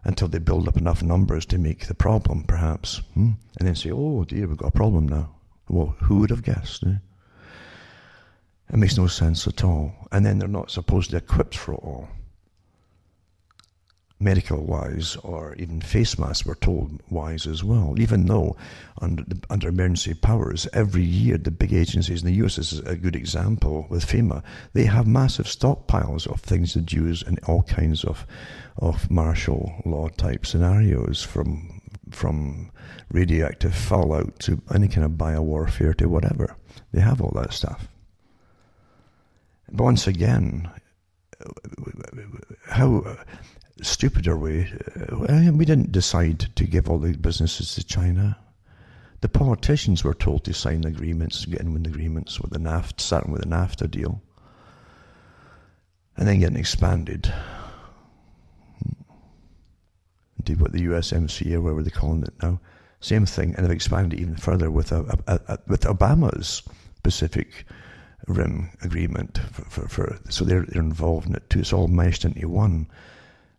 S1: until they build up enough numbers to make the problem, perhaps, and then say, oh dear, we've got a problem now. Well, who would have guessed? It makes no sense at all. And then they're not supposedly equipped for it all. Medical-wise, or even face masks, we're told wise as well. Even though under emergency powers, every year the big agencies in the US is a good example with FEMA. They have massive stockpiles of things to use in all kinds of martial law type scenarios, from radioactive fallout to any kind of biowarfare to whatever. They have all that stuff. But once again, how stupid are we? We didn't decide to give all the businesses to China. The politicians were told to sign agreements, get in with agreements with the NAFTA, starting with the NAFTA deal, and then getting expanded into what the USMCA, or whatever they're calling it now. Same thing, and they've expanded even further with Obama's Pacific Rim agreement. So they're involved in it too. It's all meshed into one,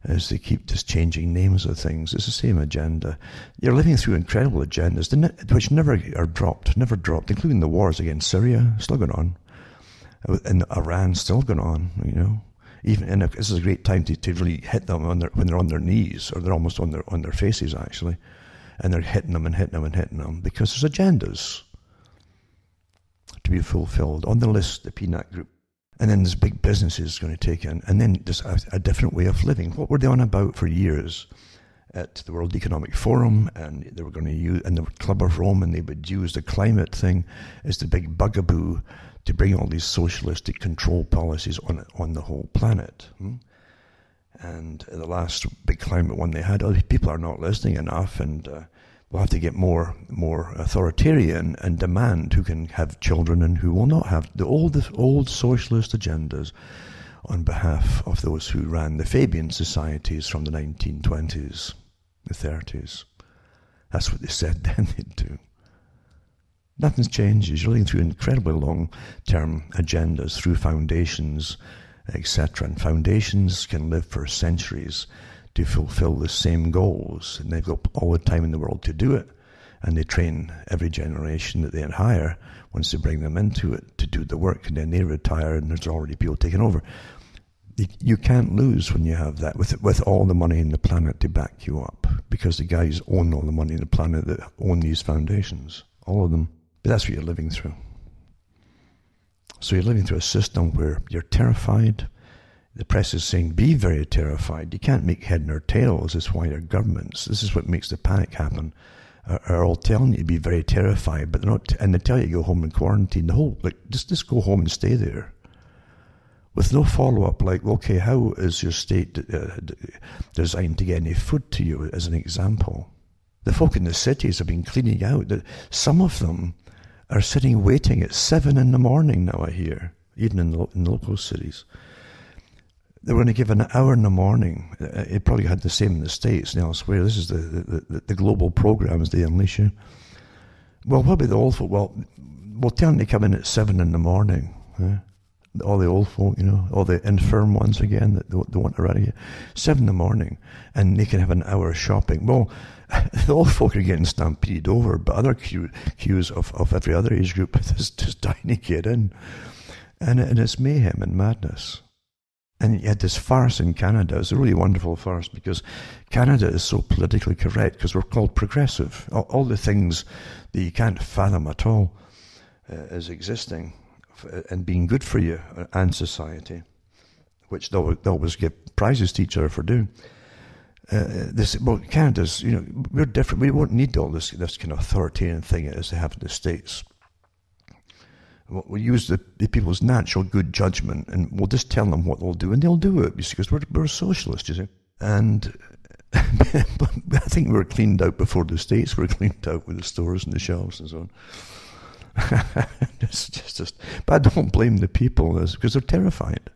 S1: as they keep just changing names of things. It's the same agenda. You're living through incredible agendas, which never dropped, including the wars against Syria, still going on, and Iran still going on, and this is a great time to really hit them when they're on their knees, or they're almost on their faces, actually, and they're hitting them, because there's agendas to be fulfilled on the list, the PNAC group. And then this big business is going to take in, and then just a different way of living. What were they on about for years? at the World Economic Forum, and they were going to use, in the Club of Rome, and they would use the climate thing as the big bugaboo to bring all these socialistic control policies on the whole planet. And the last big climate one they had, people are not listening enough, and we'll have to get more authoritarian and demand who can have children and who will not have the old socialist agendas on behalf of those who ran the Fabian societies from the 1920s, the 30s. That's what they said then they'd do. Nothing's changed. You're looking through incredibly long-term agendas, through foundations, etc. And foundations can live for centuries to fulfill the same goals, and they've got all the time in the world to do it. And they train every generation that they hire, once they bring them into it, to do the work, and then they retire, and there's already people taking over. You can't lose when you have that, with all the money in the planet to back you up, because the guys own all the money in the planet that own these foundations, all of them. But that's what you're living through. So you're living through a system where you're terrified. The press is saying, be very terrified. You can't make head nor tails. That's why your governments, this is what makes the panic happen, are all telling you to be very terrified, but they're not, and they tell you to go home and quarantine. The whole, just go home and stay there. With no follow-up, like, okay, how is your state designed to get any food to you, as an example? The folk in the cities have been cleaning out. Some of them are sitting waiting at 7 a.m. now, I hear, even in the local cities. They were going to give an hour in the morning. It probably had the same in the States and elsewhere. This is the global programs they unleash you. Well, what about the old folk? Well, we'll tell them to come in at 7 a.m. All the old folk, all the infirm ones again that they want to run here. 7 a.m, and they can have an hour of shopping. Well, the old folk are getting stampeded over, but other queues of every other age group is just dying to get in. And it's mayhem and madness. And you had this farce in Canada. It's a really wonderful farce, because Canada is so politically correct, because we're called progressive. All the things that you can't fathom at all as existing and being good for you and society, which they'll always give prizes to each other for doing. Canada's, we're different. We won't need all this kind of authoritarian thing as they have in the States. We'll use the people's natural good judgment, and we'll just tell them what they'll do, and they'll do it, because we're socialists, you see. And I think we were cleaned out before the States were cleaned out with the stores and the shelves and so on. But I don't blame the people, because they're terrified.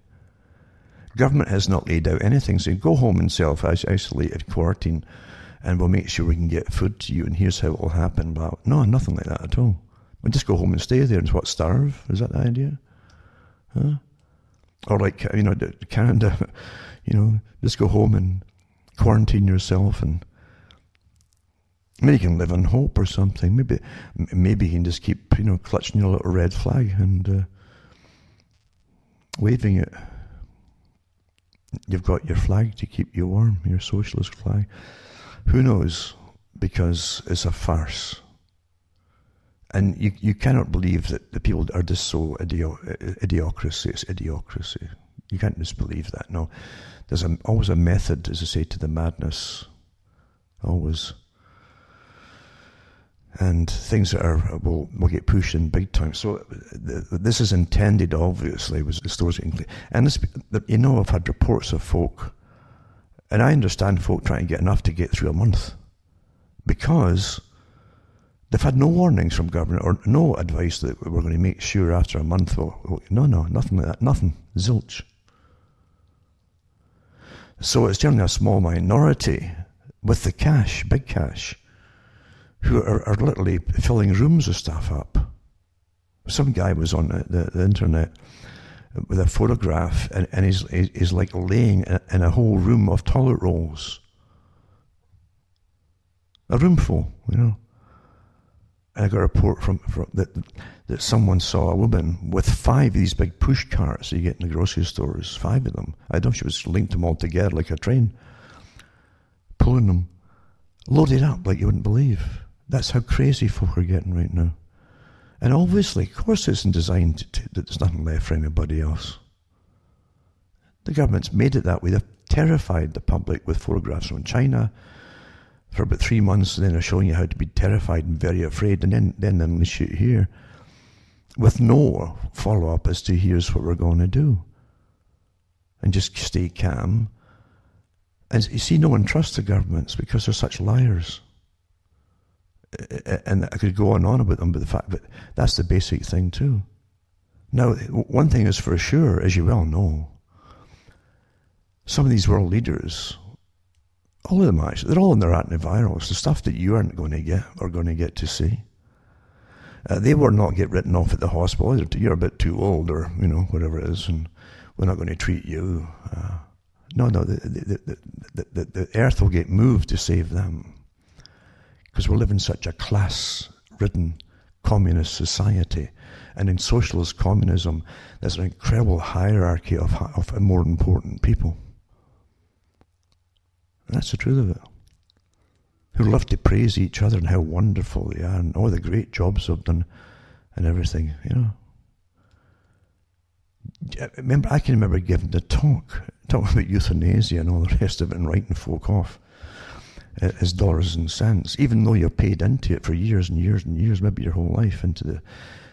S1: Government has not laid out anything, saying go home and self-isolate and quarantine, and we'll make sure we can get food to you, and here's how it will happen. But no, nothing like that at all. We'll just go home and stay there and starve? Is that the idea? Huh? Or like, Canada, just go home and quarantine yourself, and maybe you can live on hope or something. Maybe you can just keep, clutching your little red flag and waving it. You've got your flag to keep you warm, your socialist flag. Who knows? Because it's a farce. And you cannot believe that the people are just so idiocracy. It's idiocracy. You can't just believe that. No, there's always a method, as I say, to the madness. Always. And things that will get pushed in big time. So this is intended, obviously, was the stores getting clean. And I've had reports of folk, and I understand folk trying to get enough to get through a month, because they've had no warnings from government or no advice that we're going to make sure after a month. No, nothing like that. Nothing. Zilch. So it's generally a small minority with the cash, big cash, who are literally filling rooms of stuff up. Some guy was on the internet with a photograph, and he's like laying in a whole room of toilet rolls. A room full, And I got a report from that someone saw a woman with 5 of these big push carts that you get in the grocery stores, 5 of them. I don't know if she was linked them all together like a train, pulling them, loaded up like you wouldn't believe. That's how crazy folk are getting right now. And obviously, of course, it's designed that there's nothing left for anybody else. The government's made it that way. They've terrified the public with photographs from China, for about 3 months, and then they're showing you how to be terrified and very afraid, and then they unleash you here with no follow-up as to here's what we're going to do. And just stay calm. And you see, no one trusts the governments because they're such liars. And I could go on about them, but the fact that that's the basic thing too. Now, one thing is for sure, as you well know, some of these world leaders, all of them actually, they're all in their antivirals, the stuff that you aren't going to get or going to get to see. They will not get written off at the hospital. You're a bit too old, or whatever it is, and we're not going to treat you. No, the earth will get moved to save them, because we live in such a class-ridden communist society, and in socialist communism, there's an incredible hierarchy of more important people. And that's the truth of it. Who love to praise each other and how wonderful they are and all the great jobs they've done and everything, I can remember giving the talking about euthanasia and all the rest of it and writing folk off as dollars and cents, even though you're paid into it for years and years and years, maybe your whole life, into the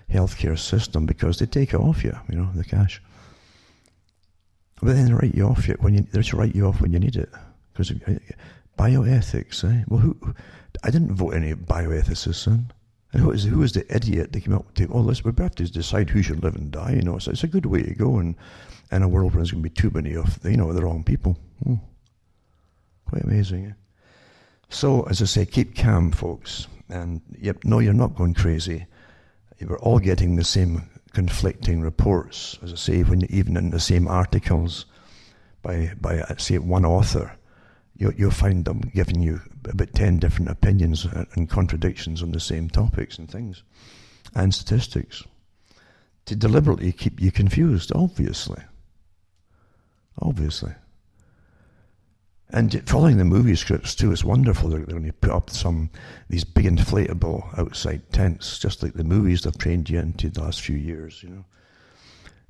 S1: healthcare system, because they take it off you, the cash. But then they write you off they just write you off when you need it. Because bioethics, eh? Well, I didn't vote any bioethicists in. And who was the idiot that came up with, we have to decide who should live and die, So it's a good way to go in a world where there's going to be too many of, the wrong people. Quite amazing, eh? So, as I say, keep calm, folks. And, no, you're not going crazy. We're all getting the same conflicting reports, as I say, even in the same articles by say, one author. You'll find them giving you about 10 different opinions and contradictions on the same topics and things, and statistics, to deliberately keep you confused, obviously. And following the movie scripts too is wonderful. They're going to put up these big inflatable outside tents, just like the movies they've trained you into the last few years,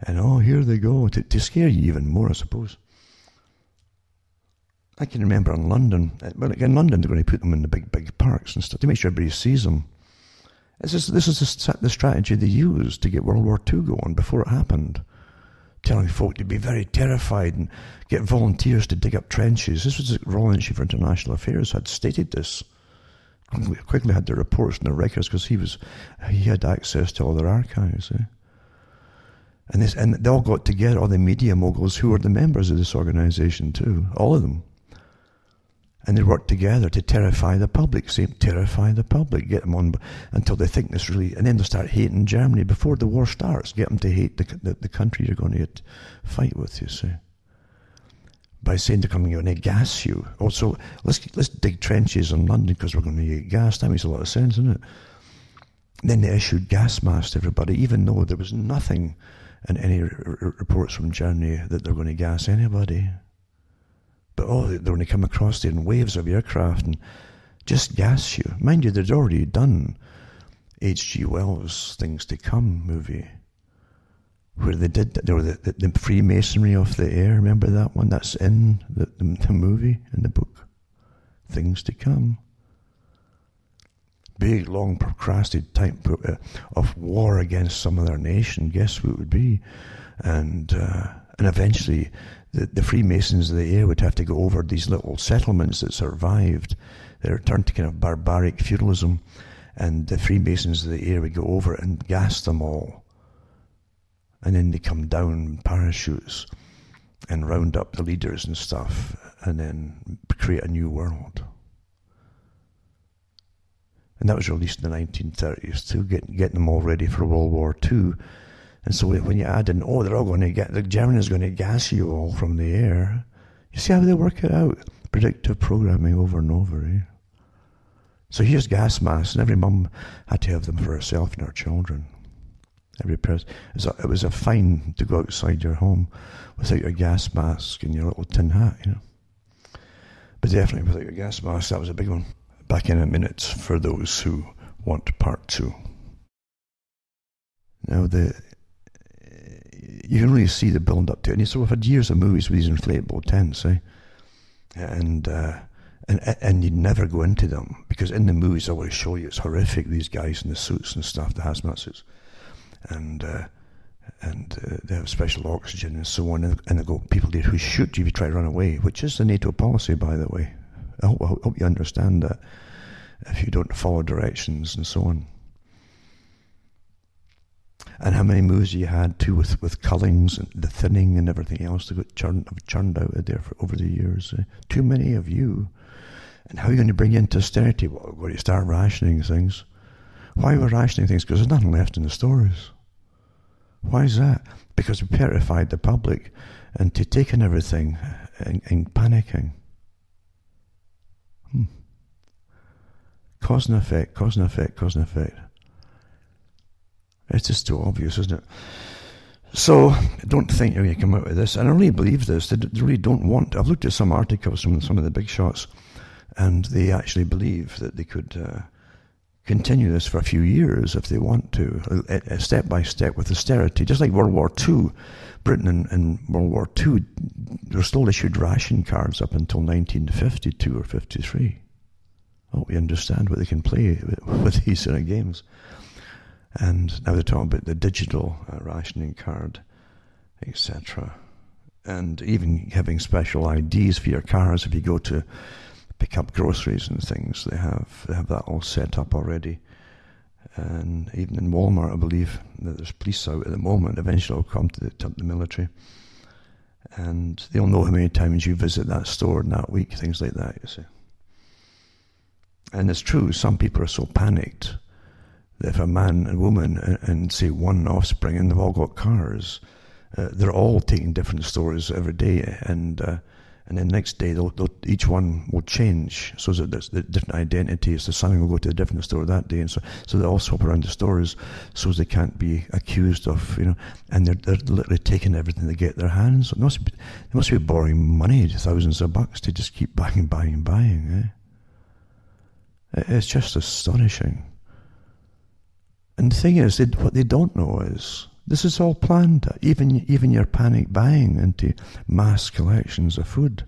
S1: And here they go, to scare you even more, I suppose. I can remember in London, in London they're going to put them in the big parks and stuff to make sure everybody sees them. This is the strategy they used to get World War II going before it happened, telling folk to be very terrified and get volunteers to dig up trenches. This was the Royal Institute for International Affairs had stated this. Quickly had their reports and their records because he had access to all their archives. Eh? And they all got together, all the media moguls who were the members of this organisation too, all of them. And they work together to terrify the public, terrify the public, get them on until they think this really, and then they start hating Germany before the war starts, get them to hate the country you're going to fight with, you see. By saying they're going to gas you. Also, let's dig trenches in London because we're going to get gas. That makes a lot of sense, doesn't it? Then they issued gas masks to everybody, even though there was nothing in any reports from Germany that they're going to gas anybody. But they're going to come across there in waves of aircraft and just gas you. Mind you, they'd already done H.G. Wells' Things to Come movie, where there were the Freemasonry of the air. Remember that one? That's in the movie, in the book. Things to Come. Big, long, procrastinated type of war against some other nation. Guess who it would be? And eventually the Freemasons of the air would have to go over these little settlements that survived. They returned to kind of barbaric feudalism, and the Freemasons of the air would go over and gas them all. And then they come down in parachutes and round up the leaders and stuff, and then create a new world. And that was released in the 1930s too, getting them all ready for World War II. And so when you add in, they're all going to the Germans are going to gas you all from the air. You see how they work it out? Predictive programming over and over, eh? So here's gas masks, and every mum had to have them for herself and her children. Every person. It was a fine to go outside your home without your gas mask and your little tin hat, But definitely without your gas mask, that was a big one. Back in a minute for those who want part 2. Now you can really see the build up to it. And so we've had years of movies with these inflatable tents, eh? And And you'd never go into them, because in the movies I always show you it's horrific, these guys in the suits and stuff, the hazmat suits, and they have special oxygen and so on, and they go, people there who shoot you if you try to run away, which is the NATO policy, by the way. I hope you understand that, if you don't follow directions and so on. And how many movies you had too with cullings and the thinning and everything else that got churned out of there over the years. Too many of you. And how are you going to bring into austerity? Well, we're going to start rationing things. Why are we rationing things? Because there's nothing left in the stores. Why is that? Because we petrified the public into taking everything and panicking. Cause and effect, cause and effect, cause and effect. It's just too obvious, isn't it? So, I don't think you're going to come out with this. And I really believe this. They really don't want. I've looked at some articles from some of the big shots, and they actually believe that they could continue this for a few years if they want to, step by step with austerity. Just like World War II. Britain in World War II, they were still issued ration cards up until 1952 or 53. Oh, we understand what they can play with these sort of games. And now they're talking about the digital rationing card, etc. And even having special IDs for your cars if you go to pick up groceries and things. They have that all set up already. And even in Walmart, I believe that there's police out at the moment. Eventually it'll come to the military. And they'll know how many times you visit that store in that week, things like that, you see. And it's true, some people are so panicked that if a man and woman and say one offspring and they've all got cars, they're all taking different stores every day, and then next day each one will change so that there's the different identities. The son will go to a different store that day, and so they all swap around the stores so they can't be accused of, and they're literally taking everything they get their hands. They must be borrowing money, thousands of bucks, to just keep buying. It's just astonishing. And the thing is, what they don't know is this is all planned. Even your panic buying into mass collections of food.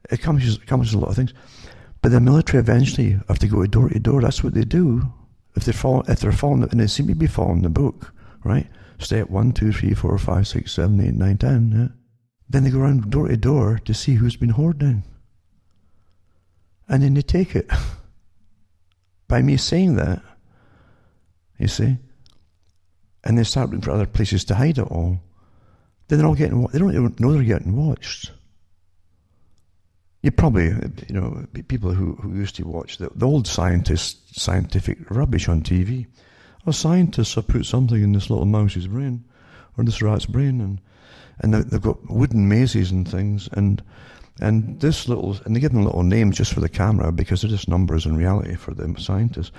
S1: It comes with a lot of things. But the military eventually have to go door to door. That's what they do. If they're following, and they seem to be following the book, right? Step 1, 2, 3, 4, 5, 6, 7, 8, 9, 10. Yeah? Then they go around door to door to see who's been hoarding. And then they take it. By me saying that, you see, and they start looking for other places to hide it all, then they're all getting, they don't even know they're getting watched. You probably, people who used to watch the old scientific rubbish on TV. Oh, scientists have put something in this little mouse's brain, or this rat's brain, and they've got wooden mazes and things, and they give them little names just for the camera, because they're just numbers in reality for the scientists.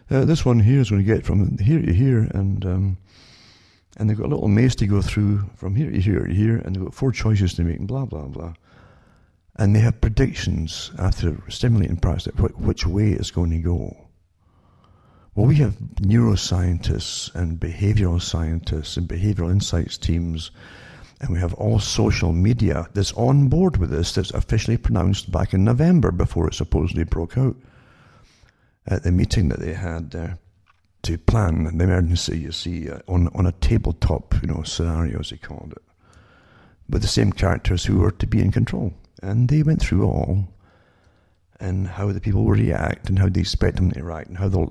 S1: This one here is going to get from here to here, and they've got a little maze to go through from here to here to here, and they've got 4 choices to make, and blah, blah, blah. And they have predictions after stimulating practice which way it's going to go. Well, we have neuroscientists and behavioral scientists and behavioral insights teams, and we have all social media that's on board with this, that's officially pronounced back in November before it supposedly broke out at the meeting that they had there to plan the emergency, you see, on a tabletop, scenario, as they called it, with the same characters who were to be in control. And they went through all, and how the people will react, and how they expect them to react, and how they'll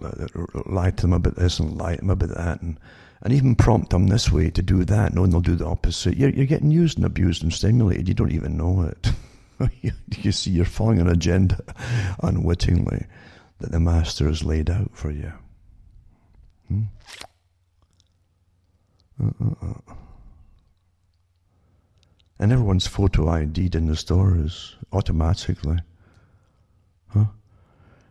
S1: lie to them about this and lie to them about that, and even prompt them this way to do that, knowing they'll do the opposite. You're getting used and abused and stimulated. You don't even know it. You see, you're following an agenda unwittingly that the master has laid out for you. And everyone's photo ID'd in the stores automatically.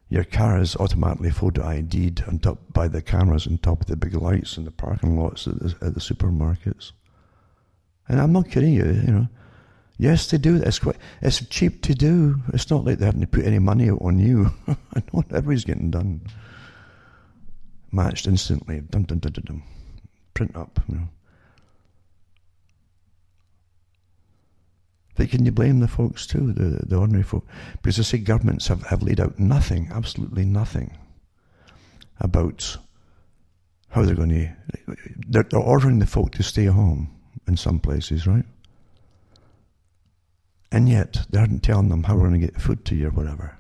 S1: Your car is automatically photo ID'd on top by the cameras on top of the big lights in the parking lots at the supermarkets. And I'm not kidding you, Yes, they do. It's cheap to do. It's not like they're having to put any money out on you. I know everybody's getting done. Matched instantly. Dum, dum, dum, dum, dum. Print up, But can you blame the folks too, the ordinary folk? Because I say governments have laid out nothing, absolutely nothing, about how they're going to... They're ordering the folk to stay home in some places, right? And yet, they aren't telling them how we're going to get food to you or whatever.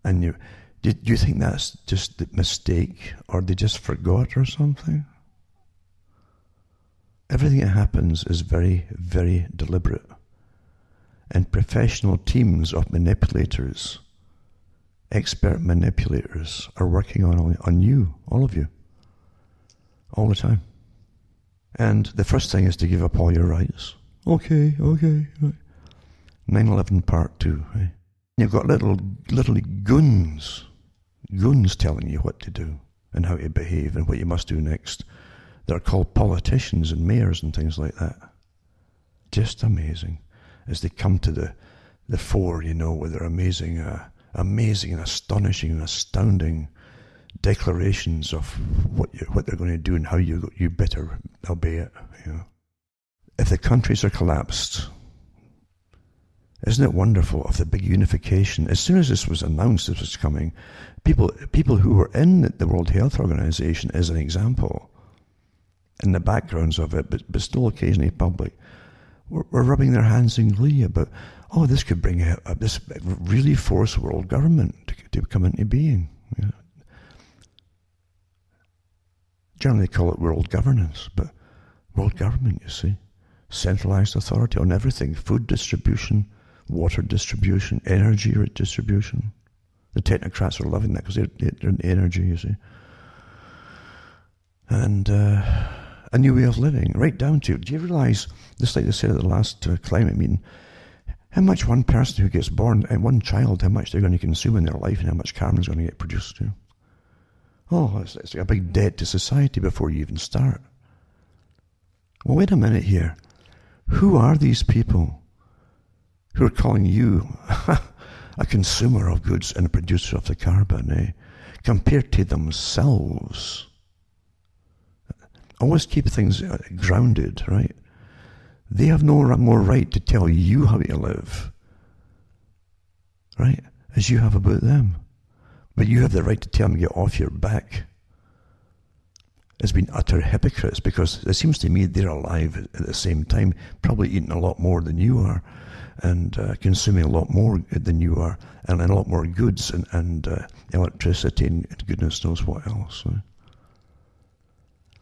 S1: And do you think that's just a mistake, or they just forgot or something? Everything that happens is very, very deliberate. And professional teams of manipulators, expert manipulators, are working on you, all of you, all the time. And the first thing is to give up all your rights. Okay. 9/11 Part 2, right? You've got literally goons telling you what to do and how to behave and what you must do next. They're called politicians and mayors and things like that. Just amazing as they come to the fore, with their amazing and astonishing and astounding declarations of what they're going to do and how you better obey it. If the countries are collapsed, isn't it wonderful of the big unification? As soon as this was announced, this was coming, people who were in the World Health Organization, as an example, in the backgrounds of it, but still occasionally public, were rubbing their hands in glee about, this could bring this really force world government to come into being. Generally they call it world governance, but world government, you see. Centralized authority on everything: food distribution, water distribution, energy distribution. The technocrats are loving that because they're in energy, you see. And a new way of living, right down to, do you realize, just like they said at the last climate meeting, how much one person who gets born, and one child, how much they're going to consume in their life and how much carbon's going to get produced? It's like a big debt to society before you even start. Well, wait a minute here. Who are these people who are calling you a consumer of goods and a producer of the carbon, compared to themselves? Always keep things grounded, right? They have no more right to tell you how to live, right, as you have about them. But you have the right to tell them to get off your back. As being utter hypocrites, because it seems to me they're alive at the same time, probably eating a lot more than you are, and consuming a lot more than you are, and a lot more goods and electricity and goodness knows what else.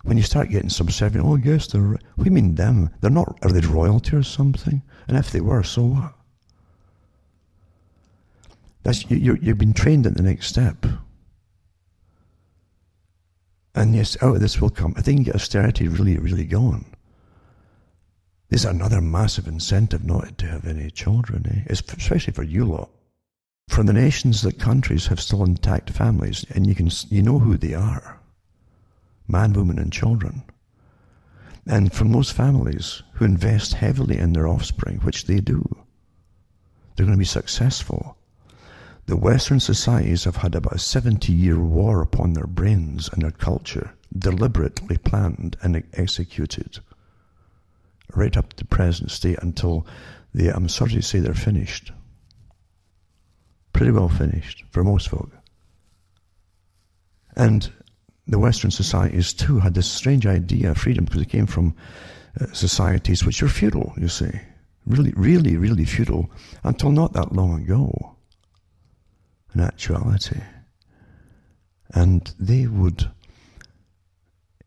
S1: When you start getting subservient, yes, they're... What do you mean them? They're not... Are they royalty or something? And if they were, so what? You've been trained at the next step. And yes, out of this will come. I think austerity really, really going. There's another massive incentive not to have any children, especially for you lot. For the nations, the countries have still intact families, and you know who they are. Man, woman, and children. And from those families who invest heavily in their offspring, which they do, they're going to be successful. The Western societies have had about a 70-year war upon their brains and their culture, deliberately planned and executed, right up to the present state until I'm sorry to say, they're finished. Pretty well finished for most folk. And the Western societies too had this strange idea of freedom, because it came from societies which are feudal, you see. Really, really, really feudal, until not that long ago, in actuality. And they would...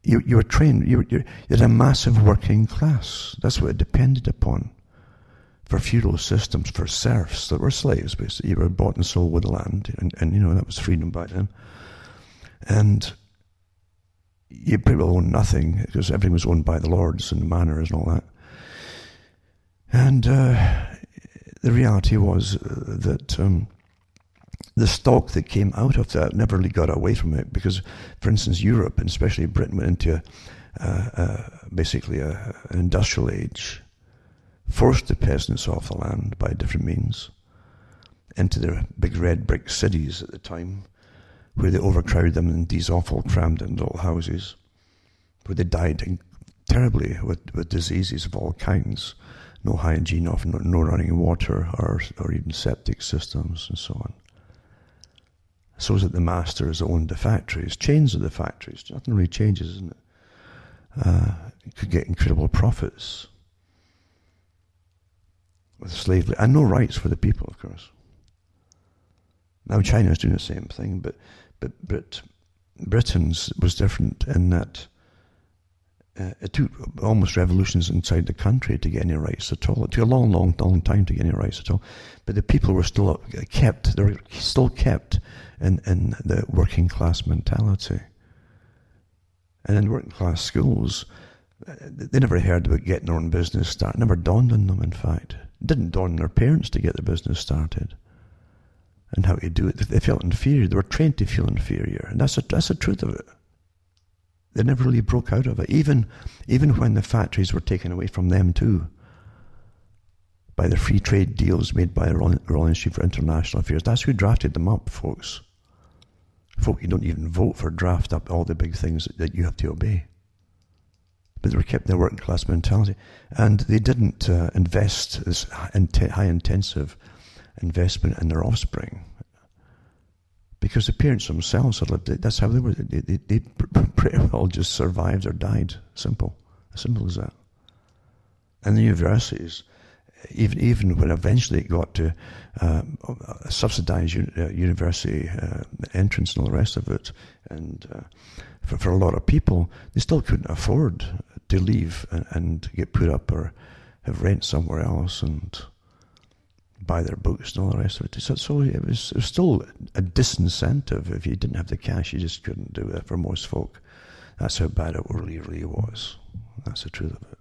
S1: You were trained, you had a massive working class. That's what it depended upon. For feudal systems, for serfs that were slaves, basically. You were bought and sold with the land, and that was freedom back then. And you pretty well owned nothing, because everything was owned by the lords and the manors and all that. And the reality was that the stock that came out of that never really got away from it, because, for instance, Europe, and especially Britain, went into basically an industrial age, forced the peasants off the land by different means into their big red brick cities at the time, where they overcrowded them in these awful crammed in little houses, where they died in terribly with diseases of all kinds, no hygiene, often no running water or even septic systems and so on. So that the masters owned the factories, chains of the factories. Nothing really changes, isn't it? Could get incredible profits with slavery and no rights for the people, of course. Now China's doing the same thing, but Britain's was different in that it took almost revolutions inside the country to get any rights at all. It took a long, long, long time to get any rights at all. But the people were still kept. They were still kept in the working class mentality. And in working class schools, they never heard about getting their own business started. It never dawned on them, in fact. It didn't dawn on their parents to get their business started and how to do it. They felt inferior. They were trained to feel inferior. And that's the truth of it. They never really broke out of it, even when the factories were taken away from them too, by the free trade deals made by the Royal Institute for International Affairs. That's who drafted them up, folks. Folk, you don't even vote for draft up all the big things that you have to obey. But they were kept in their working class mentality. And they didn't invest this high intensive investment in their offspring. Because the parents themselves, that's how they were. They pretty well just survived or died. Simple. As simple as that. And the universities, even when eventually it got to subsidized university entrance and all the rest of it, and for a lot of people, they still couldn't afford to leave and get put up or have rent somewhere else and buy their books and all the rest of it. So it was still a disincentive. If you didn't have the cash, you just couldn't do it for most folk. That's how bad it really, really was. That's the truth of it.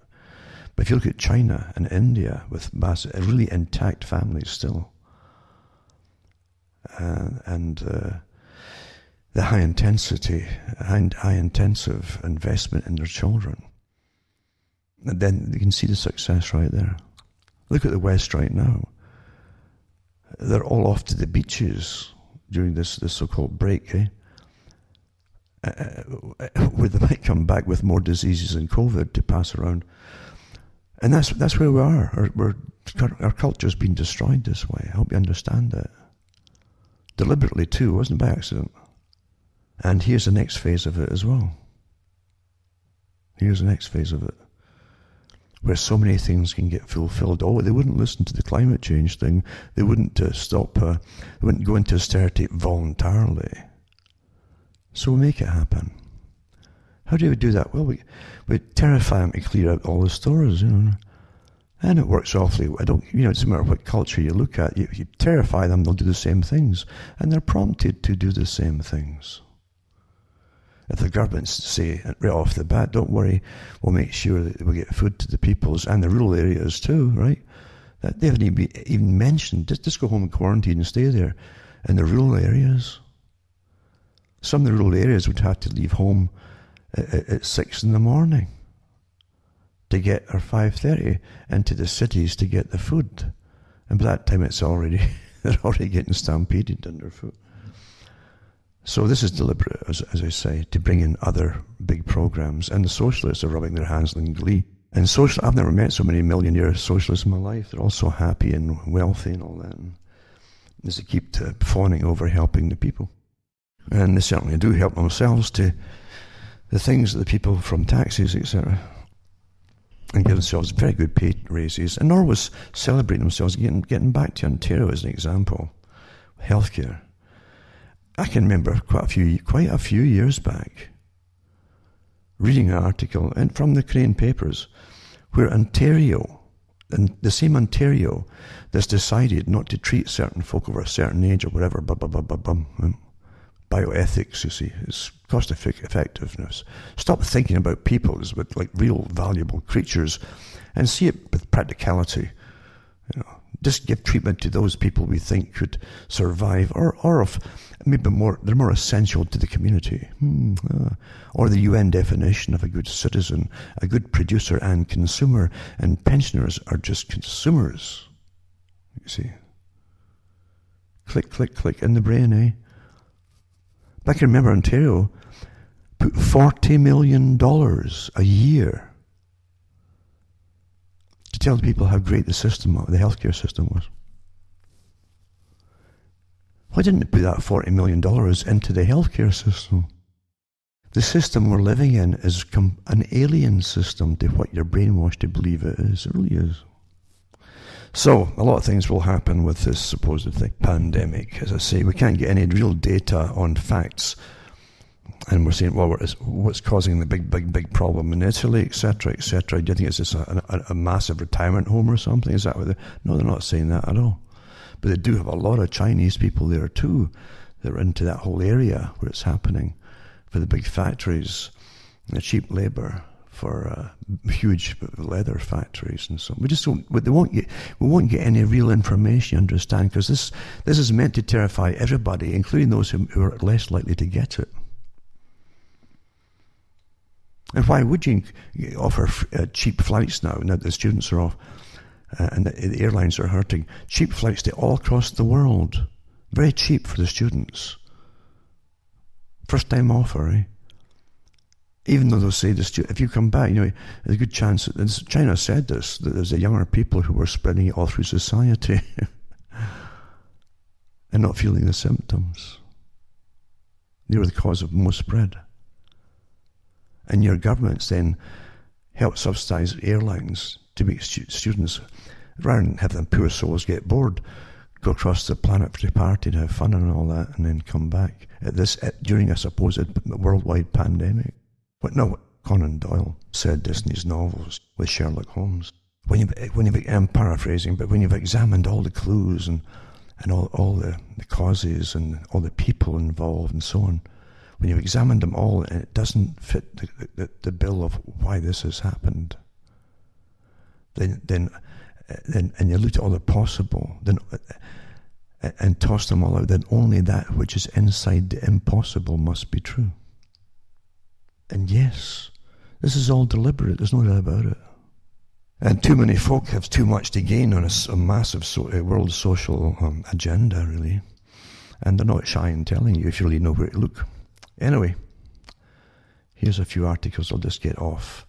S1: But if you look at China and India with really intact families still, and the high intensive investment in their children, and then you can see the success right there. Look at the West right now. They're all off to the beaches during this so-called break, where they might come back with more diseases than COVID to pass around. And that's where we are. Our culture's been destroyed this way. I hope you understand that. Deliberately too, it wasn't by accident. And here's the next phase of it as well. Here's the next phase of it, where so many things can get fulfilled. Oh, they wouldn't listen to the climate change thing. They wouldn't they wouldn't go into austerity voluntarily. So we make it happen. How do we do that? Well, we terrify them to clear out all the stores, and it works awfully. It doesn't matter what culture you look at. You terrify them, they'll do the same things, and they're prompted to do the same things. If the governments say right off the bat, don't worry, we'll make sure that we get food to the peoples and the rural areas too, right? That they haven't even mentioned. Just go home and quarantine and stay there. In the rural areas, some of the rural areas would have to leave home at 6 a.m. to get, or 5:30, into the cities to get the food. And by that time they're already getting stampeded underfoot. So this is deliberate, as I say, to bring in other big programs. And the socialists are rubbing their hands in glee. And I've never met so many millionaire socialists in my life. They're all so happy and wealthy and all that. And they keep fawning over helping the people. And they certainly do help themselves to the things that the people from taxes, etc., and give themselves very good pay raises, and always celebrating themselves, getting back to Ontario as an example. Healthcare. I can remember quite a few years back reading an article and from the Canadian papers where Ontario, and the same Ontario that's decided not to treat certain folk over a certain age or whatever, bioethics, you see, it's cost effectiveness. Stop thinking about people as with like real valuable creatures and see it with practicality. Just give treatment to those people we think could survive, or if maybe they're more essential to the community, or the UN definition of a good citizen, a good producer and consumer, and pensioners are just consumers. You see, click, click, click in the brain, eh? But I can remember Ontario put $40 million a year to tell the people how great the healthcare system was. Why didn't they put that $40 million into the healthcare system? The system we're living in is an alien system to what you're brainwashed to believe it is. It really is. So, a lot of things will happen with this supposed pandemic. As I say, we can't get any real data on facts. And we're saying, well, what's causing the big problem in Italy, etc., etc. Do you think it's just a massive retirement home or something? Is that what they're... No, they're not saying that at all. But they do have a lot of Chinese people there too that are into that whole area where it's happening, for the big factories, and the cheap labour for huge leather factories and so on. We just don't. We won't get any real information. You understand? Because this is meant to terrify everybody, including those who are less likely to get it. And why would you offer cheap flights now that the students are off and the airlines are hurting? Cheap flights to all across the world. Very cheap for the students. First time offer, eh? Even though they'll say, if you come back, there's a good chance, China said this, that there's younger people who were spreading it all through society and not feeling the symptoms. They were the cause of most spread. And your governments then help subsidize airlines to make students, rather than have them poor souls get bored, go across the planet for a party and have fun and all that, and then come back during a supposed worldwide pandemic. But no, Conan Doyle said this in his novels with Sherlock Holmes. I'm paraphrasing, but when you've examined all the clues and all the causes and all the people involved and so on, when you've examined them all and it doesn't fit the bill of why this has happened, then and you look at all the possible, then and toss them all out, then only that which is inside the impossible must be true. And yes, this is all deliberate, there's no doubt about it. And too many folk have too much to gain on a massive world social agenda, really. And they're not shy in telling you if you really know where to look. Anyway, here's a few articles I'll just get off.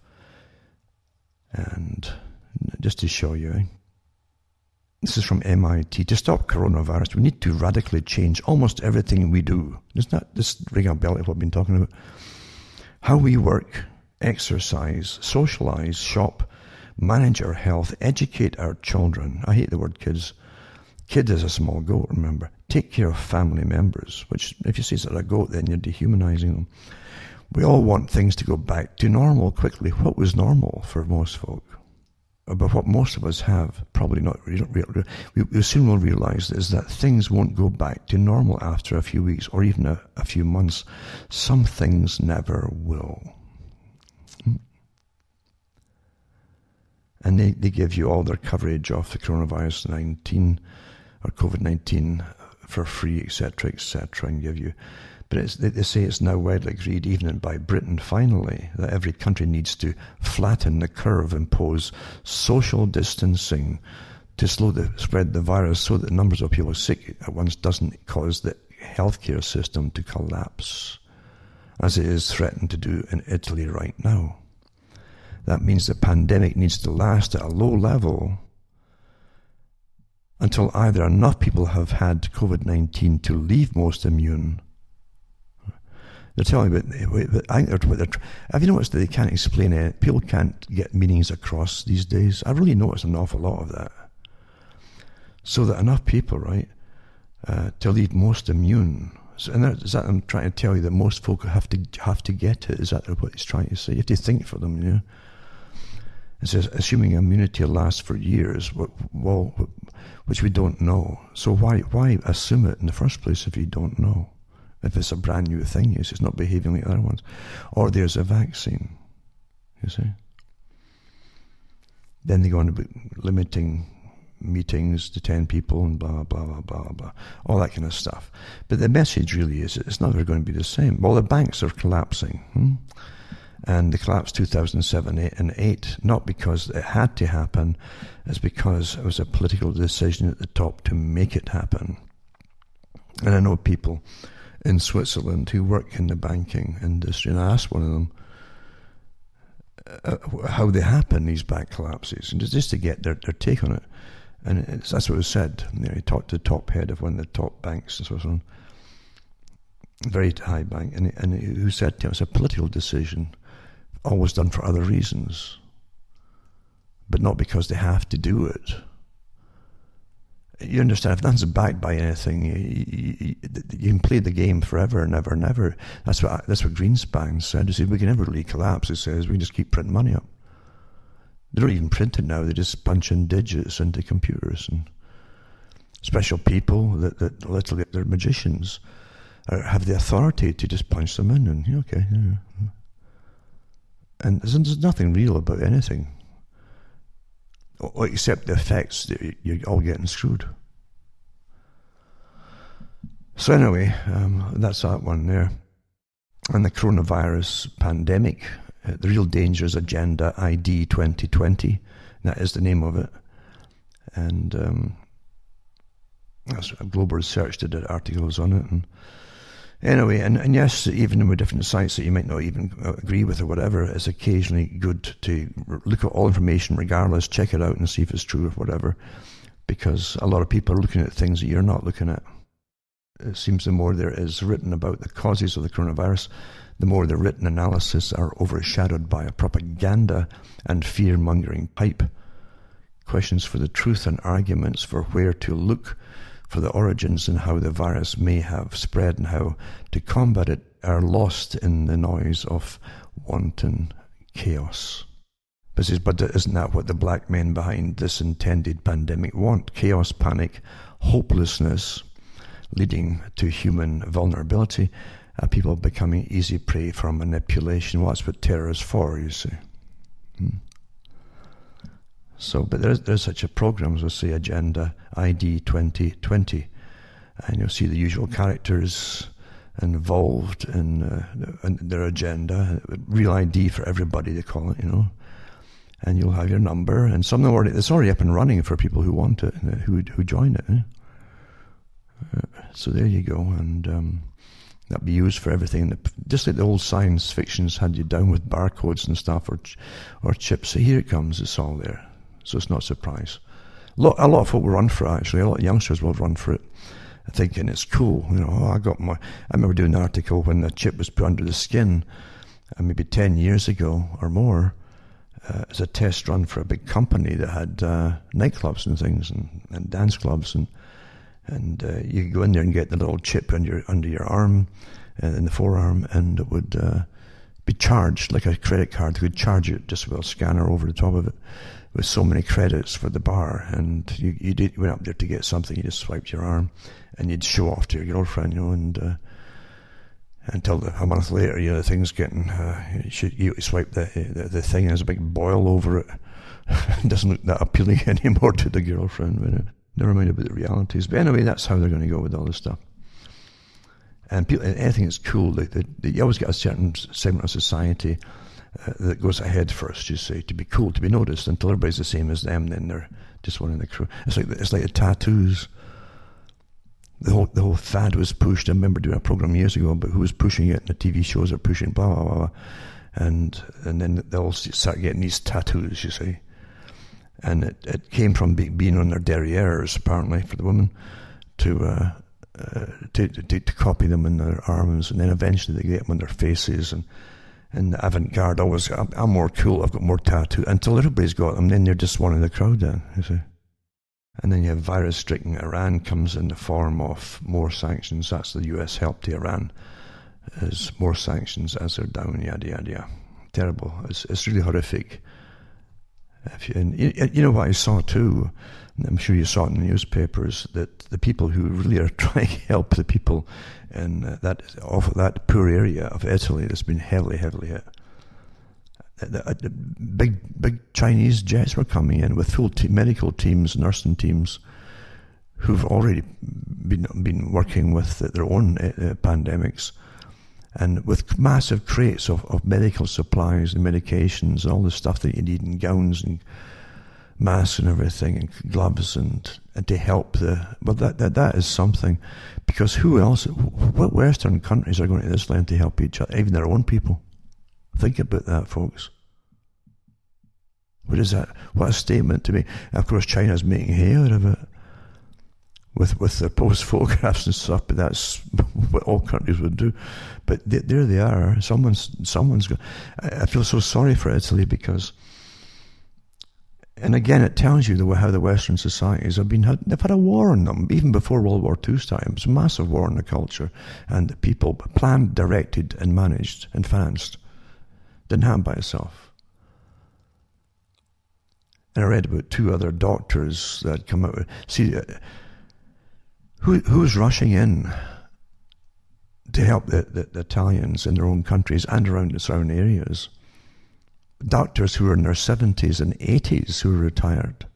S1: And just to show you, this is from MIT. To stop coronavirus, we need to radically change almost everything we do. Doesn't that just ring a bell with what I've been talking about? How we work, exercise, socialize, shop, manage our health, educate our children. I hate the word kids. Kid is a small goat, remember. Take care of family members, which if you say it's a goat, then you're dehumanizing them. We all want things to go back to normal quickly. What was normal for most folk? But what most of us have, probably not, we soon will realize is that things won't go back to normal after a few weeks or even a few months. Some things never will. And they give you all their coverage of the coronavirus 19 or COVID-19 for free, etc., and give you. But they say it's now widely agreed, even by Britain finally, that every country needs to flatten the curve, impose social distancing to slow the spread of the virus so that the numbers of people sick at once doesn't cause the healthcare system to collapse, as it is threatened to do in Italy right now. That means the pandemic needs to last at a low level until either enough people have had COVID-19 to leave most immune. They're telling me, have you noticed that they can't explain it? People can't get meanings across these days. I've really noticed an awful lot of that. So that enough people, right, to leave most immune. So, and is that I'm trying to tell you that most folk have to get it? Is that what he's trying to say? You have to think for them, you know. It says, assuming immunity lasts for years, well, which we don't know. So why assume it in the first place if you don't know? If it's a brand new thing, it's not behaving like other ones. Or there's a vaccine, you see. Then they go on about limiting meetings to 10 people and blah, blah, blah, blah, blah. All that kind of stuff. But the message really is it's never going to be the same. Well, the banks are collapsing. And they collapsed 2007 and 2008, not because it had to happen, it's because it was a political decision at the top to make it happen. And I know people in Switzerland who work in the banking industry, and I asked one of them, how they happen, these bank collapses, and just to get their take on it. And that's what was said. He talked to the top head of one of the top banks and so on, very high bank, and who said to him, it's a political decision, always done for other reasons, but not because they have to do it. You understand, if nothing's backed by anything, you can play the game forever and ever and ever. That's what Greenspan said. He said, we can never really collapse, he says, we can just keep printing money up. They don't even print it now, they just punch in digits into computers, and special people that literally, they're magicians, have the authority to just punch them in, and okay. Yeah. And there's nothing real about anything, except the effects that you're all getting screwed. So anyway, that's that one there. And the coronavirus pandemic, the real danger is Agenda ID 2020. That is the name of it. And that's Global Research did articles on it. And anyway, and yes, even with different sites that you might not even agree with or whatever, it's occasionally good to look at all information regardless, check it out and see if it's true or whatever, because a lot of people are looking at things that you're not looking at. It seems the more there is written about the causes of the coronavirus, the more the written analysis are overshadowed by a propaganda and fear-mongering pipe. Questions for the truth and arguments for where to look for the origins and how the virus may have spread and how to combat it are lost in the noise of wanton chaos. But isn't that what the black men behind this intended pandemic want? Chaos, panic, hopelessness, leading to human vulnerability, people becoming easy prey for manipulation. Well, that's what terror is for, you see. So, but there's such a program, as I say, Agenda ID 2020, and you'll see the usual characters involved in their agenda, real ID for everybody, they call it, and you'll have your number, and some of them it's already up and running for people who want it, who join it. So there you go, and that'll be used for everything. Just like the old science fictions had you down with barcodes and stuff, or chips. So here it comes, it's all there. So it's not a surprise. A lot of folk will run for it, actually. A lot of youngsters will run for it, thinking it's cool. I remember doing an article when the chip was put under the skin, maybe 10 years ago or more, as a test run for a big company that had nightclubs and things and dance clubs, and you could go in there and get the little chip under your arm, in the forearm, and it would be charged like a credit card. They could charge it just with a scanner over the top of it with so many credits for the bar, and you went up there to get something, you just swiped your arm, and you'd show off to your girlfriend, and until a month later, the thing's getting, you swipe the thing and there's a big boil over it. It doesn't look that appealing anymore to the girlfriend, but never mind about the realities. But anyway, that's how they're going to go with all this stuff. And people, anything that's cool, you always get a certain segment of society that goes ahead first, you say, to be cool, to be noticed, until everybody's the same as them, then they're just one in the crew. It's like the tattoos. The whole fad was pushed. I remember doing a program years ago about who was pushing it, and the TV shows are pushing blah blah blah, and then they all start getting these tattoos, you see. And it came from being on their derrieres, apparently, for the women, to copy them in their arms, and then eventually they get them on their faces, and the avant-garde always, I'm more cool, I've got more tattoo, until everybody's got them, then they're just one of the crowd then, you see. And then you have virus-stricken Iran comes in the form of more sanctions. That's the US help to Iran, is more sanctions as they're down, yada yada yada. Terrible. It's really horrific. You know what I saw too, I'm sure you saw it in the newspapers, that the people who really are trying to help the people in that poor area of Italy that's been heavily hit. The big Chinese jets were coming in with full medical teams, nursing teams, who've already been working with their own pandemics, and with massive crates of medical supplies and medications and all the stuff that you need, and gowns and masks and everything, and gloves, and to help that is something, because who else? What Western countries are going to this length to help each other, even their own people? Think about that, folks. What is that? What a statement to me. And of course, China's making hay out of it with their post photographs and stuff, but that's what all countries would do. But there they are. Someone's got. I feel so sorry for Italy because, and again, it tells you how the Western societies they've had a war on them even before World War II started. It was a massive war on the culture, and the people planned, directed, and managed and financed. Didn't happen by itself. And I read about 2 other doctors that had come out with... See, who's rushing in to help the Italians in their own countries and around the surrounding areas? Doctors who are in their 70s and 80s who are retired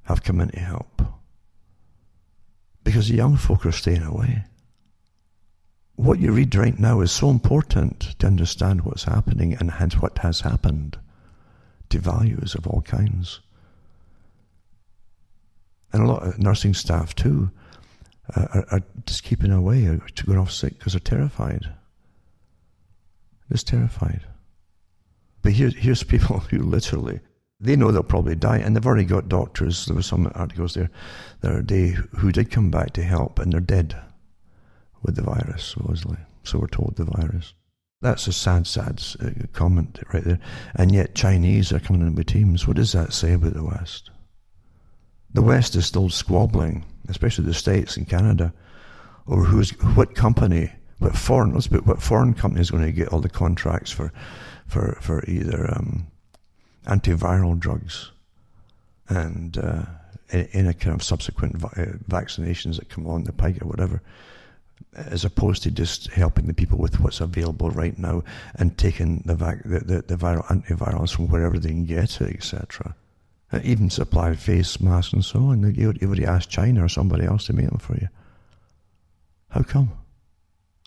S1: have come in to help. Because the young folk are staying away. What you read right now is so important to understand what's happening and hence what has happened to values of all kinds. And a lot of nursing staff too are just keeping away, to going off sick because they're terrified. Just terrified. But here's people who literally, they know they'll probably die, and they've already got doctors. There were some articles there the other day who did come back to help, and they're dead with the virus, supposedly. So we're told, the virus. That's a sad comment right there. And yet Chinese are coming in with teams. What does that say about the West? The West is still squabbling, especially the States and Canada, over what foreign company is going to get all the contracts for either antiviral drugs and any kind of subsequent vaccinations that come along the pike or whatever, as opposed to just helping the people with what's available right now and taking the viral antivirals from wherever they can get it, etc. Even supply face masks and so on. You've already asked China or somebody else to make them for you. How come?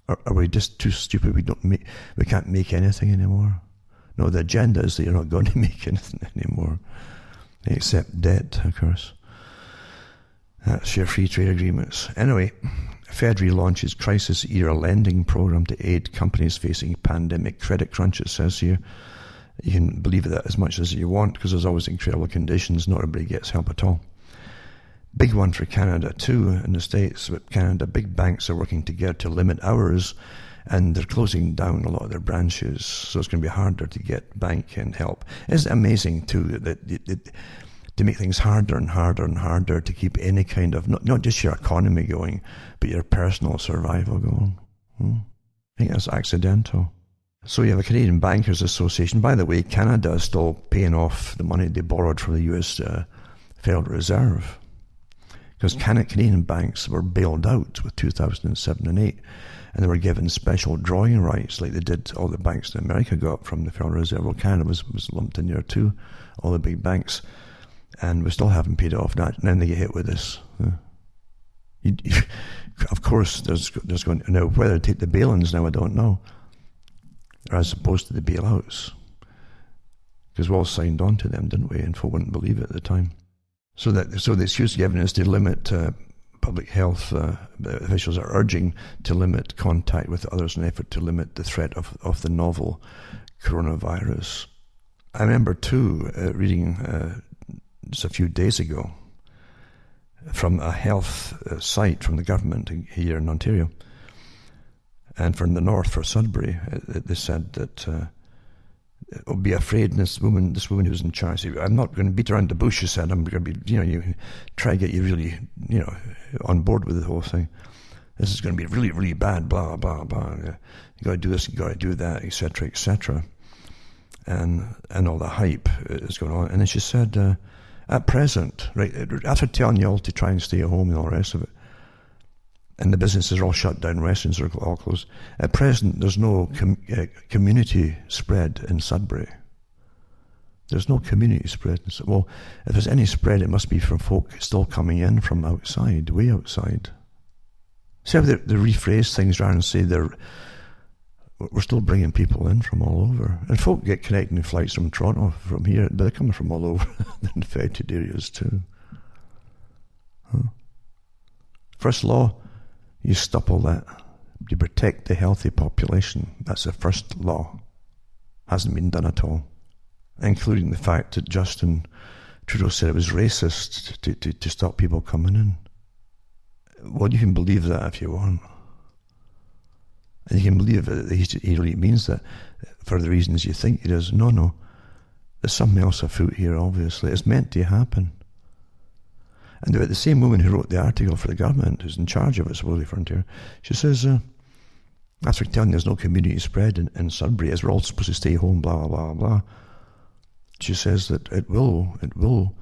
S1: Are we just too stupid? We can't make anything anymore? No, the agenda is that you're not going to make anything anymore, except debt, of course. That's your free trade agreements. Anyway, Fed relaunches crisis-era lending program to aid companies facing pandemic credit crunch, it says here. You can believe that as much as you want, because there's always incredible conditions. Not everybody gets help at all. Big one for Canada too, in the States. But Canada, big banks are working together to limit hours, and they're closing down a lot of their branches, so it's going to be harder to get bank and help. It's amazing too that to make things harder and harder and harder to keep any kind of, not just your economy going, but your personal survival going. I think that's accidental. So you have a Canadian Bankers Association. By the way, Canada is still paying off the money they borrowed from the US Federal Reserve, because Canadian banks were bailed out with 2007 and 8, and they were given special drawing rights like they did all the banks in America got from the Federal Reserve. Well, Canada was lumped in there too, all the big banks, and we still haven't paid off that, and then they get hit with this. Of course, there's going to, now whether to take the bail-ins now, I don't know, or as opposed to the bailouts, because we all signed on to them, didn't we? And folk wouldn't believe it at the time. So the excuse given is to limit public health officials are urging to limit contact with others in an effort to limit the threat of the novel coronavirus. I remember too reading just a few days ago from a health site from the government here in Ontario, and from the north for Sudbury, they said that would be afraid. And this woman who's in charge said, I'm not going to beat around the bush, she said. I'm going to be, you try to get you really, on board with the whole thing. This is going to be really, really bad, blah, blah, blah. You got to do this, you got to do that, etc., etc. And all the hype is going on. And then she said, at present, right, after telling you all to try and stay at home and all the rest of it, and the businesses are all shut down, restaurants are all closed. At present, there's no community spread in Sudbury. There's no community spread. Well, if there's any spread, it must be from folk still coming in from outside, way outside. See how they rephrase things rather than say we're still bringing people in from all over. And folk get connecting flights from Toronto, from here, but they're coming from all over the infected areas too. First law, you stop all that. You protect the healthy population. That's the first law. Hasn't been done at all. including the fact that Justin Trudeau said it was racist to stop people coming in. Well, you can believe that if you want. And you can believe that he really means that for the reasons you think he does. No. There's something else afoot here, obviously. It's meant to happen. And the same woman who wrote the article for the government, who's in charge of it, supposedly Frontier, she says, after telling there's no community spread in Sudbury, as we're all supposed to stay home, blah, blah, blah, blah, she says that it will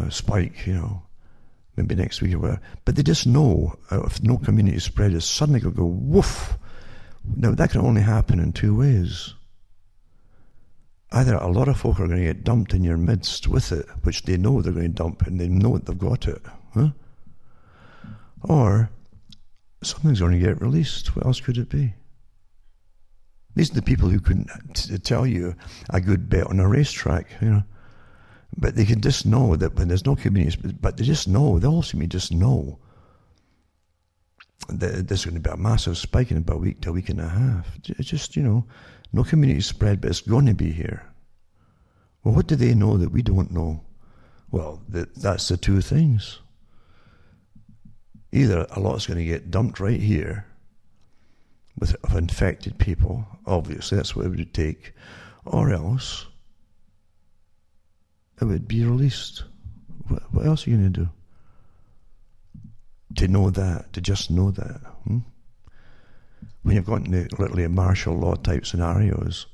S1: spike, maybe next week or whatever. But they just know if no community spread is suddenly going to go woof. Now, that can only happen in two ways. Either a lot of folk are going to get dumped in your midst with it, which they know they're going to dump, and they know that they've got it. Or something's going to get released. What else could it be? These are the people who couldn't tell you a good bet on a racetrack, But they can just know that when there's no communities, but they just know, they all seem to just know that there's going to be a massive spike in about a week to a week and a half. It's just, no community spread, but it's going to be here. Well, what do they know that we don't know? Well, that's the two things. Either a lot's going to get dumped right here of infected people, obviously, that's what it would take, or else it would be released. What else are you going to do? To know that, to just know that. When you've got into literally martial law type scenarios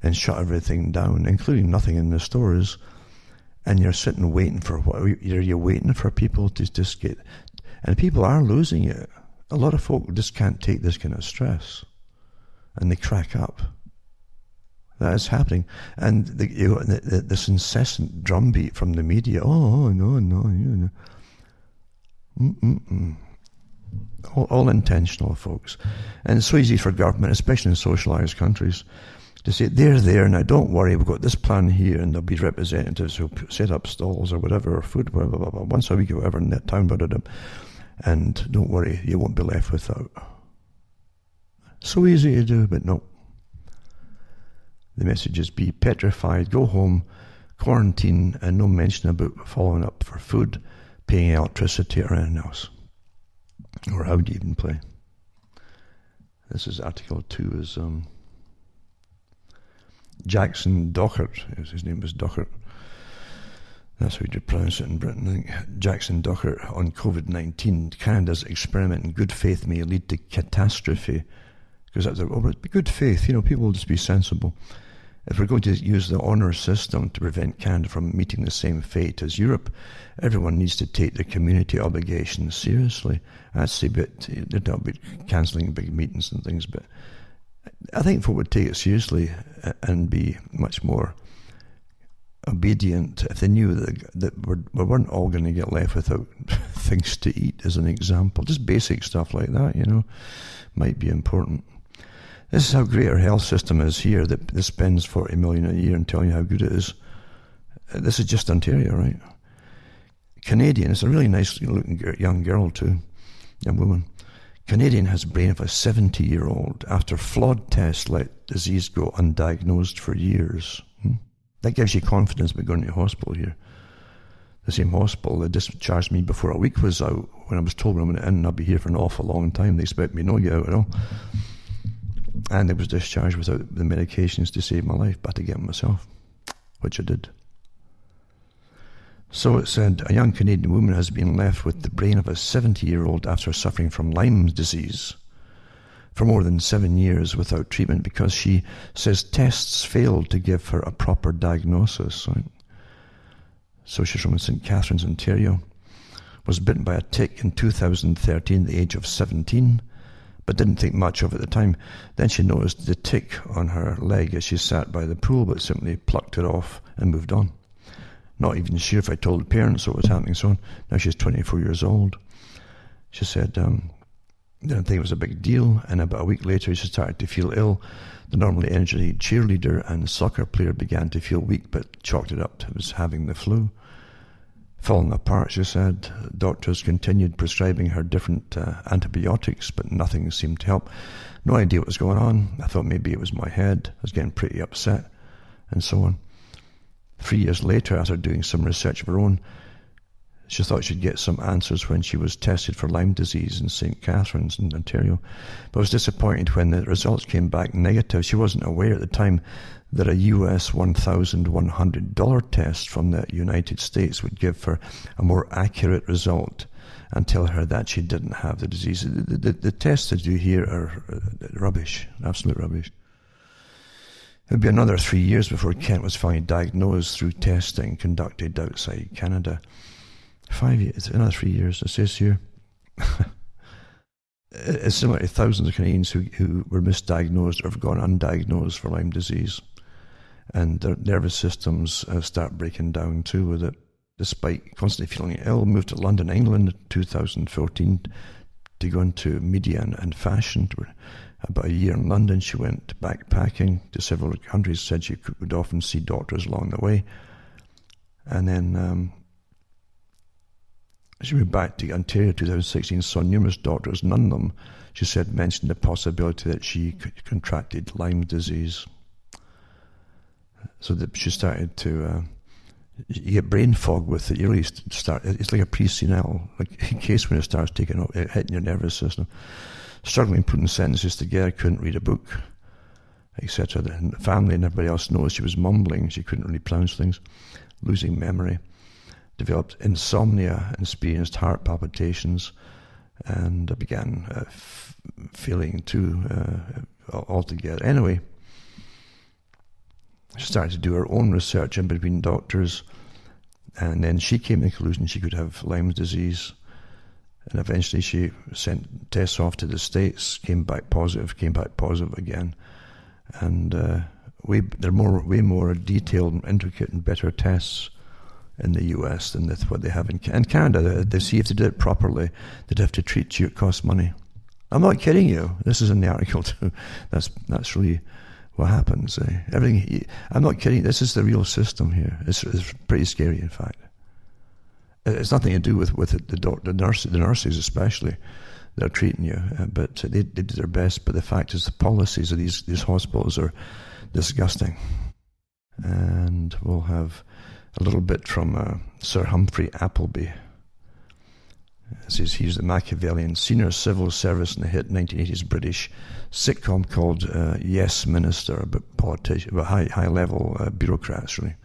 S1: and shut everything down, including nothing in the stores, and you're sitting waiting for you're waiting for people to just get, and people are losing it. A lot of folk just can't take this kind of stress, and they crack up. That is happening, and this incessant drumbeat from the media. Oh no. All intentional, folks. And it's so easy for government, especially in socialised countries, to say, they're there now, don't worry, we've got this plan here, and there'll be representatives who'll set up stalls or whatever, or food, blah, blah, blah, blah, once a week or whatever in that town, blah, blah, blah, and don't worry, you won't be left without. So easy to do, but no. The message is be petrified, go home, quarantine, and no mention about following up for food, paying electricity, or anything else. Or how do you even play? This is Article 2 is Jackson Dockert. His name was Dockert. That's how you pronounce it in Britain, I think. Jackson Dockert on COVID-19. Canada's experiment in good faith may lead to catastrophe. Because that's good faith, people will just be sensible. If we're going to use the honour system to prevent Canada from meeting the same fate as Europe, everyone needs to take their community obligations seriously. That's a bit, they're talking about cancelling big meetings and things, but I think folk would take it seriously and be much more obedient if they knew that we weren't all going to get left without things to eat, as an example. Just basic stuff like that, might be important. This is how great our health system is here, that this spends $40 million a year and telling you how good it is. This is just Ontario, right? Canadian, it's a really nice looking young girl too, young woman. Canadian has brain of a 70-year-old after flawed tests let disease go undiagnosed for years. That gives you confidence about going to the hospital here. The same hospital that discharged me before a week was out, when I was told when I went in I'll be here for an awful long time. They expect me not to get out at all. And I was discharged without the medications to save my life, but to get them myself, which I did. So it said, a young Canadian woman has been left with the brain of a 70-year-old after suffering from Lyme's disease for more than 7 years without treatment because she says tests failed to give her a proper diagnosis. Right? So she's from St. Catharines, Ontario, was bitten by a tick in 2013 at the age of 17, but didn't think much of it at the time. Then she noticed the tick on her leg as she sat by the pool, but simply plucked it off and moved on. Not even sure if I told the parents what was happening, so on. Now she's 24 years old. She said, didn't think it was a big deal, and about a week later she started to feel ill. The normally energetic cheerleader and soccer player began to feel weak, but chalked it up to was having the flu. Falling apart, she said. Doctors continued prescribing her different antibiotics, but nothing seemed to help. No idea what was going on. I thought maybe it was my head. I was getting pretty upset, and so on. 3 years later, after doing some research of her own, she thought she'd get some answers when she was tested for Lyme disease in St. Catharines in Ontario, but was disappointed when the results came back negative. She wasn't aware at the time that a US $1,100 test from the United States would give her a more accurate result and tell her that she didn't have the disease. The tests that you hear are rubbish, absolute rubbish. It would be another 3 years before Kent was finally diagnosed through testing conducted outside Canada. 5 years, another 3 years, it says here. It's similar to thousands of Canadians who were misdiagnosed or have gone undiagnosed for Lyme disease. And their nervous systems start breaking down too with it. Despite constantly feeling ill, moved to London, England in 2014 to go into media and fashion. About a year in London, she went backpacking to several countries, said she would often see doctors along the way. And then she moved back to Ontario in 2016, saw numerous doctors. None of them, she said, mentioned the possibility that she contracted Lyme disease. So that she started to, you get brain fog with it. You really start, it's like a pre-senile, like in case when it starts taking up, hitting your nervous system. Struggling putting sentences together, couldn't read a book, etc. The family and everybody else knows she was mumbling, she couldn't really pronounce things, losing memory. Developed insomnia, experienced heart palpitations, and began feeling too altogether. Anyway, she started to do her own research in between doctors, and then she came to the conclusion she could have Lyme disease. And eventually she sent tests off to the States, came back positive again. And they're way more detailed, intricate, and better tests in the US than what they have in Canada. They see if they did it properly, they'd have to treat you, it costs money. I'm not kidding you. This is in the article too. That's really what happens. Everything. I'm not kidding. This is the real system here. It's pretty scary, in fact. It's nothing to do with the nurses especially that are treating you, but they did their best. But the fact is, the policies of these hospitals are disgusting. And we'll have a little bit from Sir Humphrey Appleby. It says he's the Machiavellian senior civil service in the hit 1980s British sitcom called Yes Minister, about politicians, about high-level bureaucrats, really.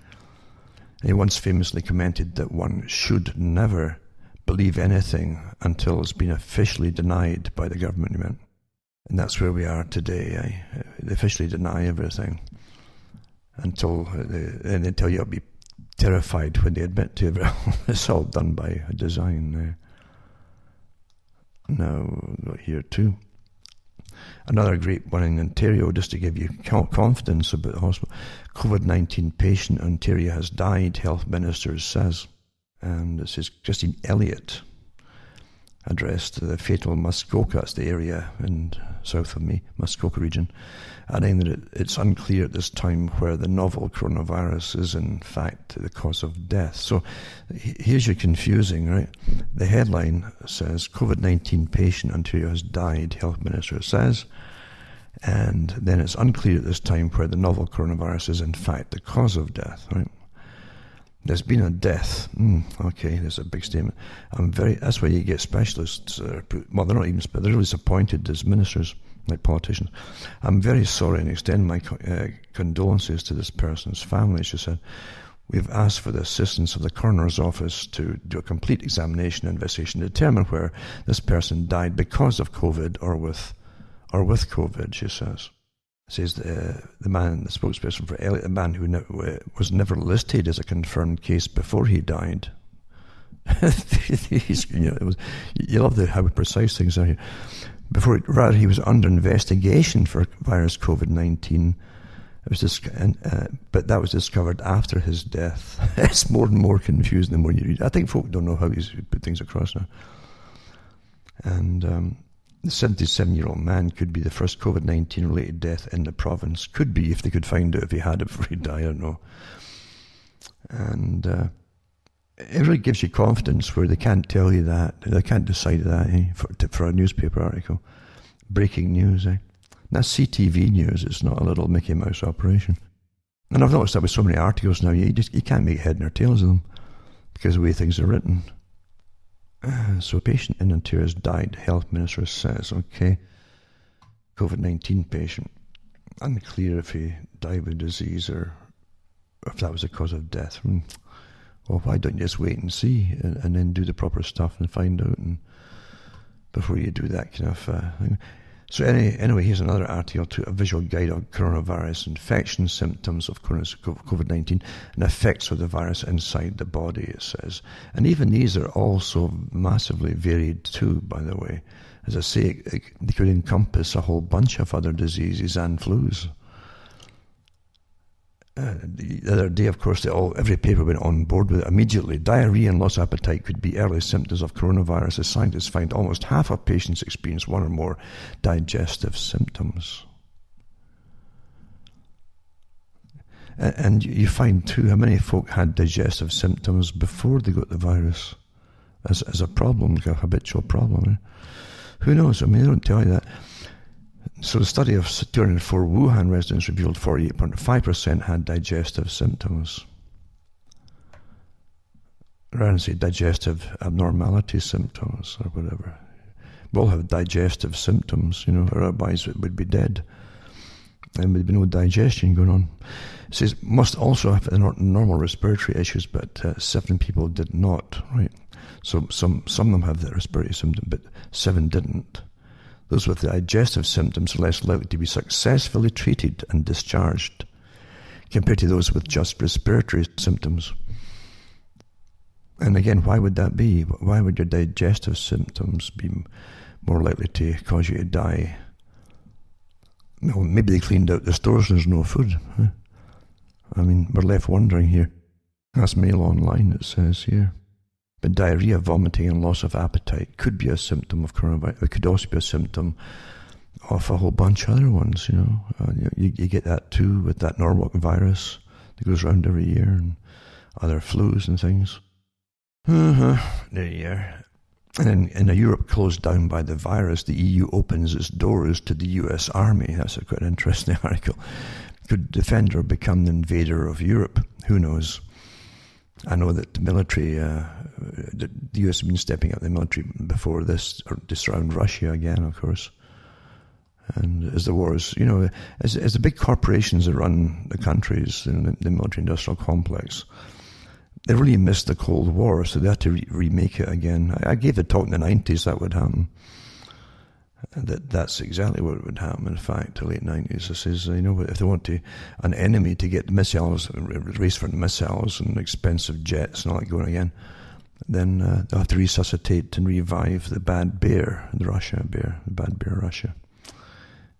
S1: And he once famously commented that one should never believe anything until it's been officially denied by the government, he meant. And that's where we are today. They officially deny everything until they tell you I'll be terrified when they admit to it. It's all done by design. Now, here too. Another great one in Ontario, just to give you confidence about the hospital. COVID-19 patient in Ontario has died, Health Minister says. And this is Christine Elliott addressed the fatal Muskoka, that's the area in south of me, Muskoka region, adding that it's unclear at this time where the novel coronavirus is in fact the cause of death. So here's your confusing, right? The headline says, COVID-19 patient in Ontario has died, Health Minister says, and then it's unclear at this time where the novel coronavirus is in fact the cause of death, right? There's been a death. Okay, there's a big statement. That's why you get specialists, well, they're not even, they're really disappointed as ministers, like politicians. I'm very sorry and extend my condolences to this person's family, she said. We've asked for the assistance of the coroner's office to do a complete examination and investigation to determine where this person died because of COVID or with COVID, she says. Says the man, the spokesperson for Elliott, the man who was never listed as a confirmed case before he died. You love how precise things are here. Rather, he was under investigation for virus COVID-19. But that was discovered after his death. It's more and more confusing the more you read. I think folk don't know how he's put things across now. And the 77-year-old man could be the first COVID-19 related death in the province. Could be, if they could find out if he had it before he died, I don't know. And it really gives you confidence where they can't tell you that. They can't decide that for a newspaper article. Breaking news, That's CTV news. It's not a little Mickey Mouse operation. And I've noticed that with so many articles now, you can't make head nor tails of them because of the way things are written. So a patient in tears died, health minister says. Okay, COVID-19 patient. Unclear if he died with disease or if that was the cause of death. Well, why don't you just wait and see and then do the proper stuff and find out before you do that kind of thing. So anyway, here's another article to a visual guide on coronavirus infection, symptoms of COVID-19 and effects of the virus inside the body, it says. And even these are also massively varied too, by the way. As I say, they could encompass a whole bunch of other diseases and flus. The other day, of course, every paper went on board with it immediately. Diarrhea and loss of appetite could be early symptoms of coronavirus, as scientists find almost half of patients experience one or more digestive symptoms. And you find, too, how many folk had digestive symptoms before they got the virus as a problem, like a habitual problem. Who knows? I mean, they don't tell you that. So the study of 204 Wuhan residents revealed 48.5% had digestive symptoms. Rather than say digestive abnormality symptoms or whatever. We all have digestive symptoms, or otherwise it would be dead. And there'd be no digestion going on. It says must also have normal respiratory issues, but 7 people did not, right? So some of them have the respiratory symptom, but 7 didn't. Those with digestive symptoms are less likely to be successfully treated and discharged compared to those with just respiratory symptoms. And again, why would that be? Why would your digestive symptoms be more likely to cause you to die? Well, maybe they cleaned out the stores and there's no food. Huh? I mean, we're left wondering here. That's Mail Online, it says here. But diarrhea, vomiting, and loss of appetite could be a symptom of coronavirus. It could also be a symptom of a whole bunch of other ones, You get that too with that Norwalk virus that goes around every year and other flus and things. There you are. And in a Europe closed down by the virus, the EU opens its doors to the US Army. That's a quite interesting article. Could defend or become the invader of Europe? Who knows? I know that the military, the US has been stepping up the military before this, or to surround Russia again, of course. And as the wars, as the big corporations that run the countries in the military-industrial complex, they really missed the Cold War, so they had to remake it again. I gave the talk in the 90s that would happen. That's exactly what would happen, in fact, the late 90s. This is, if they want an enemy to get missiles, race for missiles and expensive jets and all that going again, then they'll have to resuscitate and revive the bad bear, the bad bear Russia.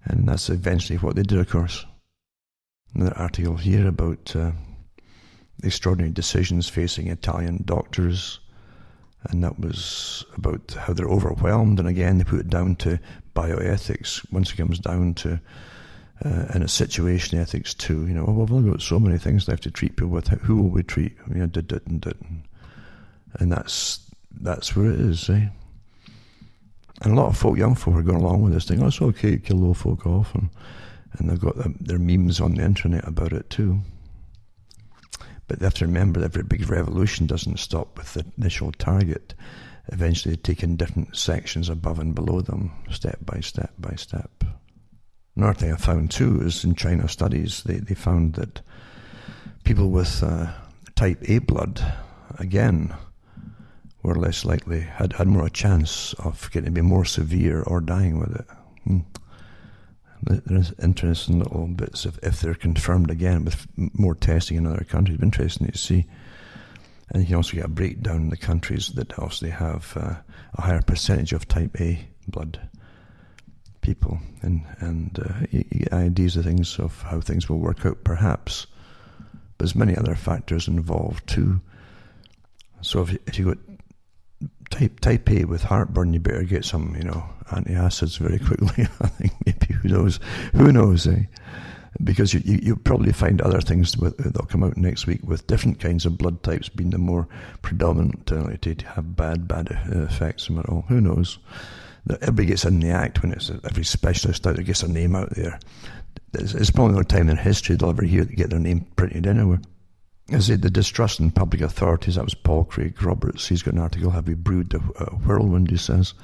S1: And that's eventually what they did, of course. Another article here about extraordinary decisions facing Italian doctors. And that was about how they're overwhelmed. And again, they put it down to bioethics. Once it comes down to, and a situation ethics too. Well, we've only got so many things left to treat people with. Who will we treat? And that's where it is, eh? And a lot of young folk are going along with this thing. Oh, it's okay to kill old folk off. And they've got their memes on the internet about it too. But they have to remember that every big revolution doesn't stop with the initial target. Eventually they take in different sections above and below them, step by step by step. Another thing I found too is in China studies, they found that people with type A blood, again, were less likely, had more a chance of getting to be more severe or dying with it. There's interesting little bits if they're confirmed again with more testing in other countries. It'd be interesting to see. And you can also get a breakdown in the countries that obviously have a higher percentage of type A blood people, and you get ideas of things of how things will work out, perhaps. But there's many other factors involved too. So if you got type A with heartburn, you better get some, antacids very quickly. I think maybe who knows, eh? Because you probably find other things that'll come out next week with different kinds of blood types being the more predominant to have bad effects from it all. Who knows? Everybody gets in the act when it's every specialist out there gets a name out there It's probably no time in history they'll ever get their name printed anywhere. As the distrust in public authorities, that was Paul Craig Roberts. He's got an article, "Have we brewed a whirlwind?" he says.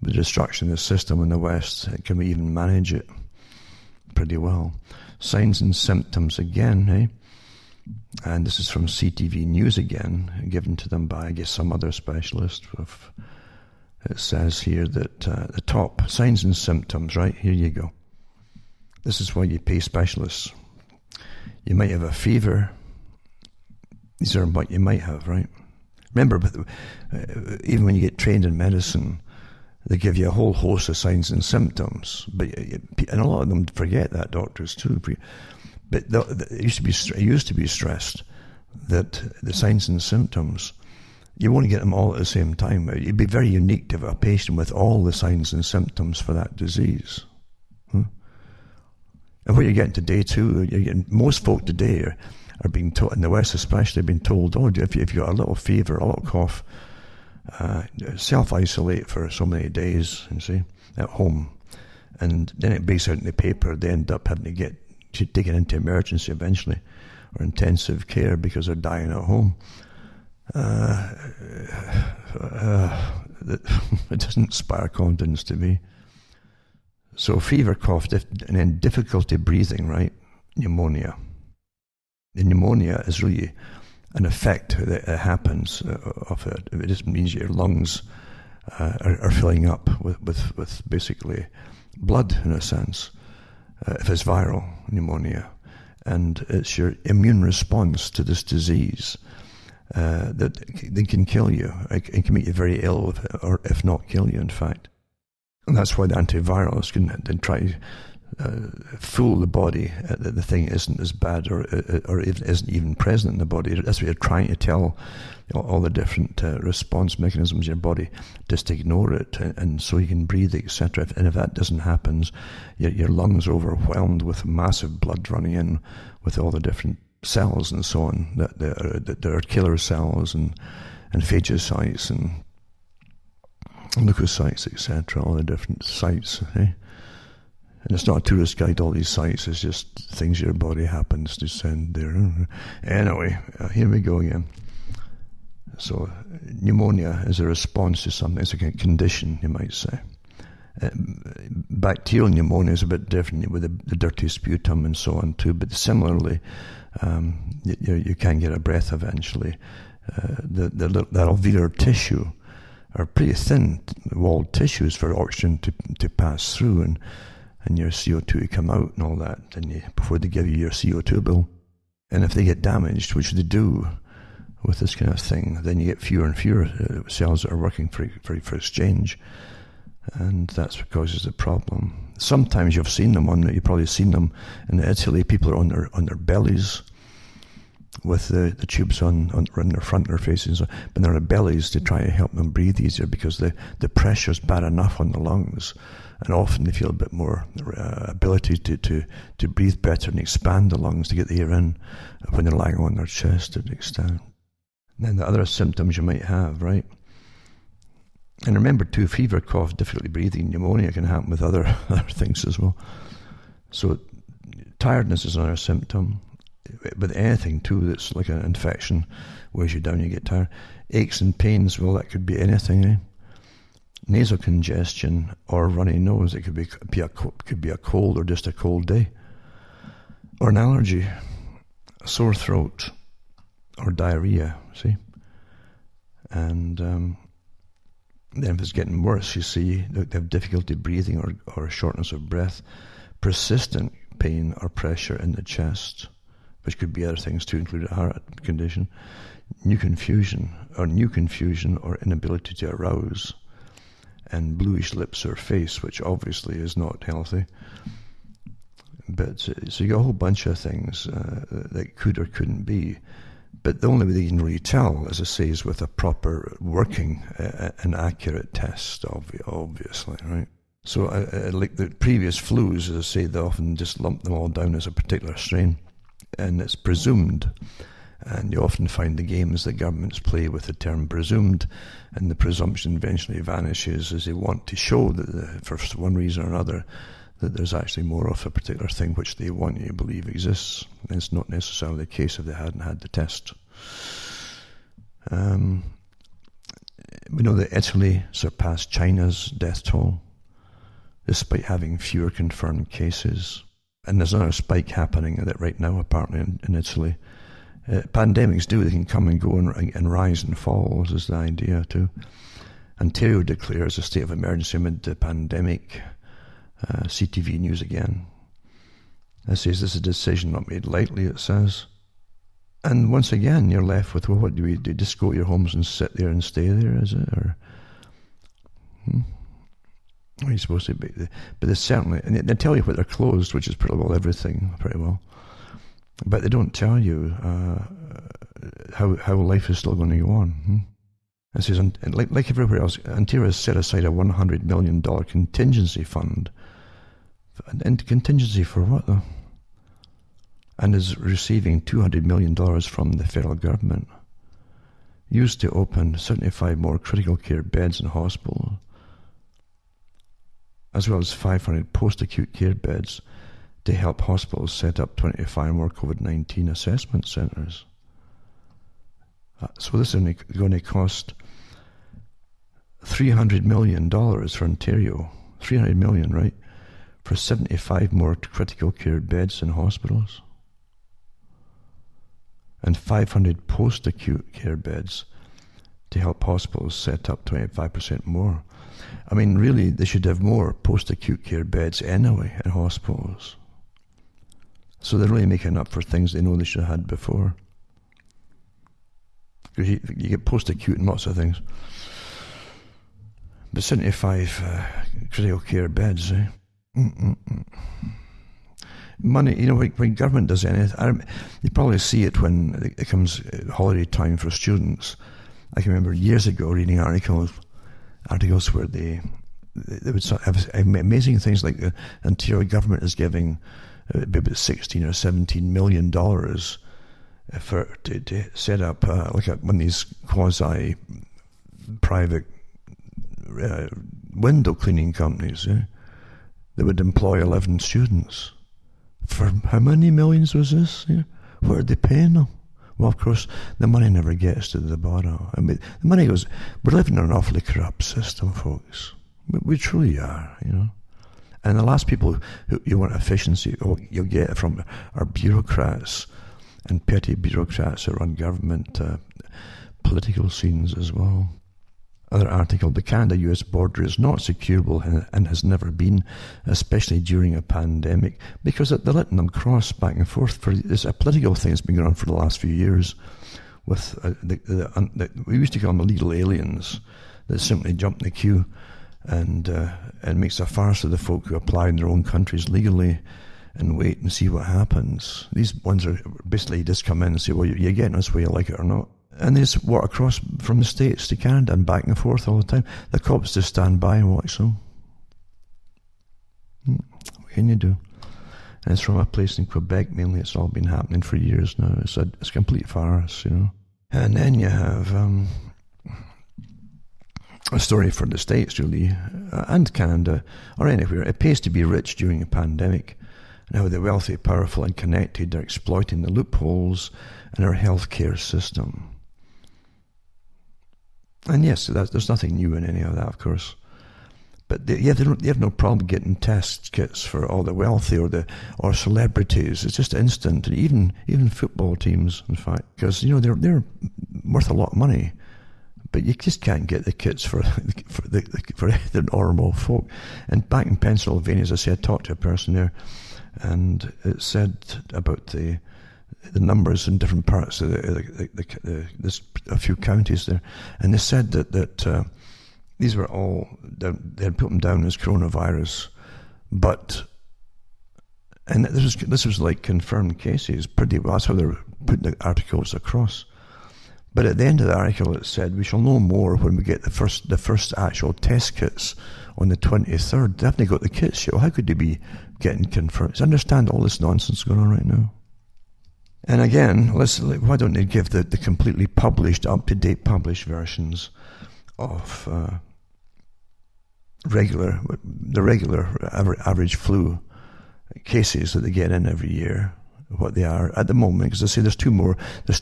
S1: The destruction of the system in the West, can we even manage it? Pretty well. Signs and symptoms again, eh? And this is from CTV News again, given to them by, I guess, some other specialist. It says here that the top signs and symptoms, right? Here you go. This is why you pay specialists. You might have a fever. These are what you might have, right? Remember, even when you get trained in medicine, they give you a whole host of signs and symptoms, and a lot of them forget that, doctors too. But it used to be stressed that the signs and symptoms, you won't get them all at the same time. It'd be very unique to have a patient with all the signs and symptoms for that disease. And what you're getting today too, most folk today are being told, in the West especially, being told, oh, if you've got a little fever, a little cough, self-isolate for so many days, you see, at home. And then it breaks out in the paper. They end up having to get taken into emergency eventually, or intensive care because they're dying at home. It doesn't inspire confidence to me. So fever, cough, and then difficulty breathing, right? Pneumonia. The pneumonia is really an effect that happens of it. It just means your lungs are filling up with basically blood, in a sense, if it's viral pneumonia. And it's your immune response to this disease that they can kill you. It can make you very ill, or if not kill you, in fact. And that's why the antivirals can try fool the body that the thing isn't as bad, or isn't even present in the body. That's what you're trying to tell all the different response mechanisms in your body, just ignore it, and so you can breathe, etc. And if that doesn't happen, your lungs are overwhelmed with massive blood running in with all the different cells and so on that are killer cells and phagocytes and leukocytes, etc. All the different sites, eh? And it's not a tourist guide, all these sites. It's just things your body happens to send there. Anyway, here we go again. So, pneumonia is a response to something. It's a condition, you might say. Bacterial pneumonia is a bit different with the dirty sputum and so on too. But similarly, you can get a breath eventually. The alveolar tissue are pretty thin-walled tissues for oxygen to pass through, and your CO2 to come out and all that, before they give you your CO2 bill. And if they get damaged, which they do with this kind of thing, then you get fewer and fewer cells that are working for exchange, and that's what causes the problem. Sometimes you've probably seen them in Italy. People are on their bellies with the tubes on their front of their faces, but they're on their bellies to try to help them breathe easier, because the pressure's bad enough on the lungs. And often they feel a bit more ability to breathe better and expand the lungs to get the air in when they're lying on their chest to an extent. And then the other symptoms you might have, right? And remember too, fever, cough, difficulty breathing, pneumonia can happen with other things as well. So tiredness is another symptom. With anything too that's like an infection, wears you down, you get tired. Aches and pains, well, that could be anything, eh? Nasal congestion or runny nose. It could be a cold, or just a cold day, or an allergy, a sore throat, or diarrhea. See, and then if it's getting worse, you see they have difficulty breathing or shortness of breath, persistent pain or pressure in the chest, which could be other things too, including a heart condition, new confusion or inability to arouse, and bluish lips or face, which obviously is not healthy. But so you got a whole bunch of things that could or couldn't be. But the only way you can really tell, as I say, is with a proper working and accurate test, obviously, right? So like the previous flus, as I say, they often just lump them all down as a particular strain, and it's presumed. And you often find the games that governments play with the term presumed, and the presumption eventually vanishes as they want to show that for one reason or another that there's actually more of a particular thing which they want you to believe exists. And it's not necessarily the case if they hadn't had the test. We know that Italy surpassed China's death toll, despite having fewer confirmed cases. And there's another spike happening right now, apparently, in Italy. Pandemics they can come and go and rise and fall, is the idea too. Ontario declares a state of emergency amid the pandemic. CTV News again. It says this is a decision not made lightly, it says. And once again, you're left with, well, what do we do? Just go to your homes and sit there and stay there, is it? Or what are you supposed to be? But they certainly, and they tell you what they're closed, which is pretty well everything, pretty well. But they don't tell you how life is still going to go on. It says, like everywhere else, Ontario has set aside a $100 million contingency fund. And contingency for what, though? And is receiving $200 million from the federal government, used to open 75 more critical care beds in hospitals, as well as 500 post-acute care beds to help hospitals set up 25 more COVID-19 assessment centres. So this is going to cost $300 million for Ontario. $300 million, right? For 75 more critical care beds in hospitals. And 500 post-acute care beds to help hospitals set up 25% more. I mean, really, they should have more post-acute care beds anyway in hospitals. So they're really making up for things they know they should have had before. Because you get post-acute in lots of things. But 75 critical care beds, eh? Money, when government does anything, you probably see it when it comes holiday time for students. I can remember years ago reading articles where they would have amazing things like the Ontario government is giving about $16 or $17 million to set up like one of these quasi-private window cleaning companies that would employ 11 students. For how many millions was this? What are they paying them? Well, of course, the money never gets to the bottom. I mean, the money goes, we're living in an awfully corrupt system, folks. We truly are, And the last people who you want efficiency, you'll get from are bureaucrats and petty bureaucrats that run government political scenes as well. Other article, the Canada-US border is not securable and has never been, especially during a pandemic, because they're letting them cross back and forth. It's a political thing that's been going on for the last few years with we used to call them illegal aliens that simply jump the queue and makes a farce of the folk who apply in their own countries legally and wait and see what happens. These ones are basically just come in and say, well, you're getting us whether you like it or not. And they just walk across from the States to Canada and back and forth all the time. The cops just stand by and watch them. What can you do? And it's from a place in Quebec, mainly. It's all been happening for years now. It's a complete farce, And then you have a story for the States, really, and Canada, or anywhere. It pays to be rich during a pandemic, and how the wealthy, powerful, and connected are exploiting the loopholes in our healthcare system. And yes, there's nothing new in any of that, of course. But they have no problem getting test kits for all the wealthy or celebrities. It's just instant, and even football teams, in fact, because they're worth a lot of money, but you just can't get the kits for the normal folk. And back in Pennsylvania, as I said, I talked to a person there, and it said about the numbers in different parts of there's a few counties there, and they said that these were all, they had put them down as coronavirus, and this was like confirmed cases pretty well. That's how they're putting the articles across. But at the end of the article, it said we shall know more when we get the first actual test kits on the 23rd. They haven't got the kits yet. Well, how could they be getting confirmed? I understand all this nonsense going on right now. And again, why don't they give the completely published, up-to-date published versions of the regular average flu cases that they get in every year, what they are at the moment, because I say there's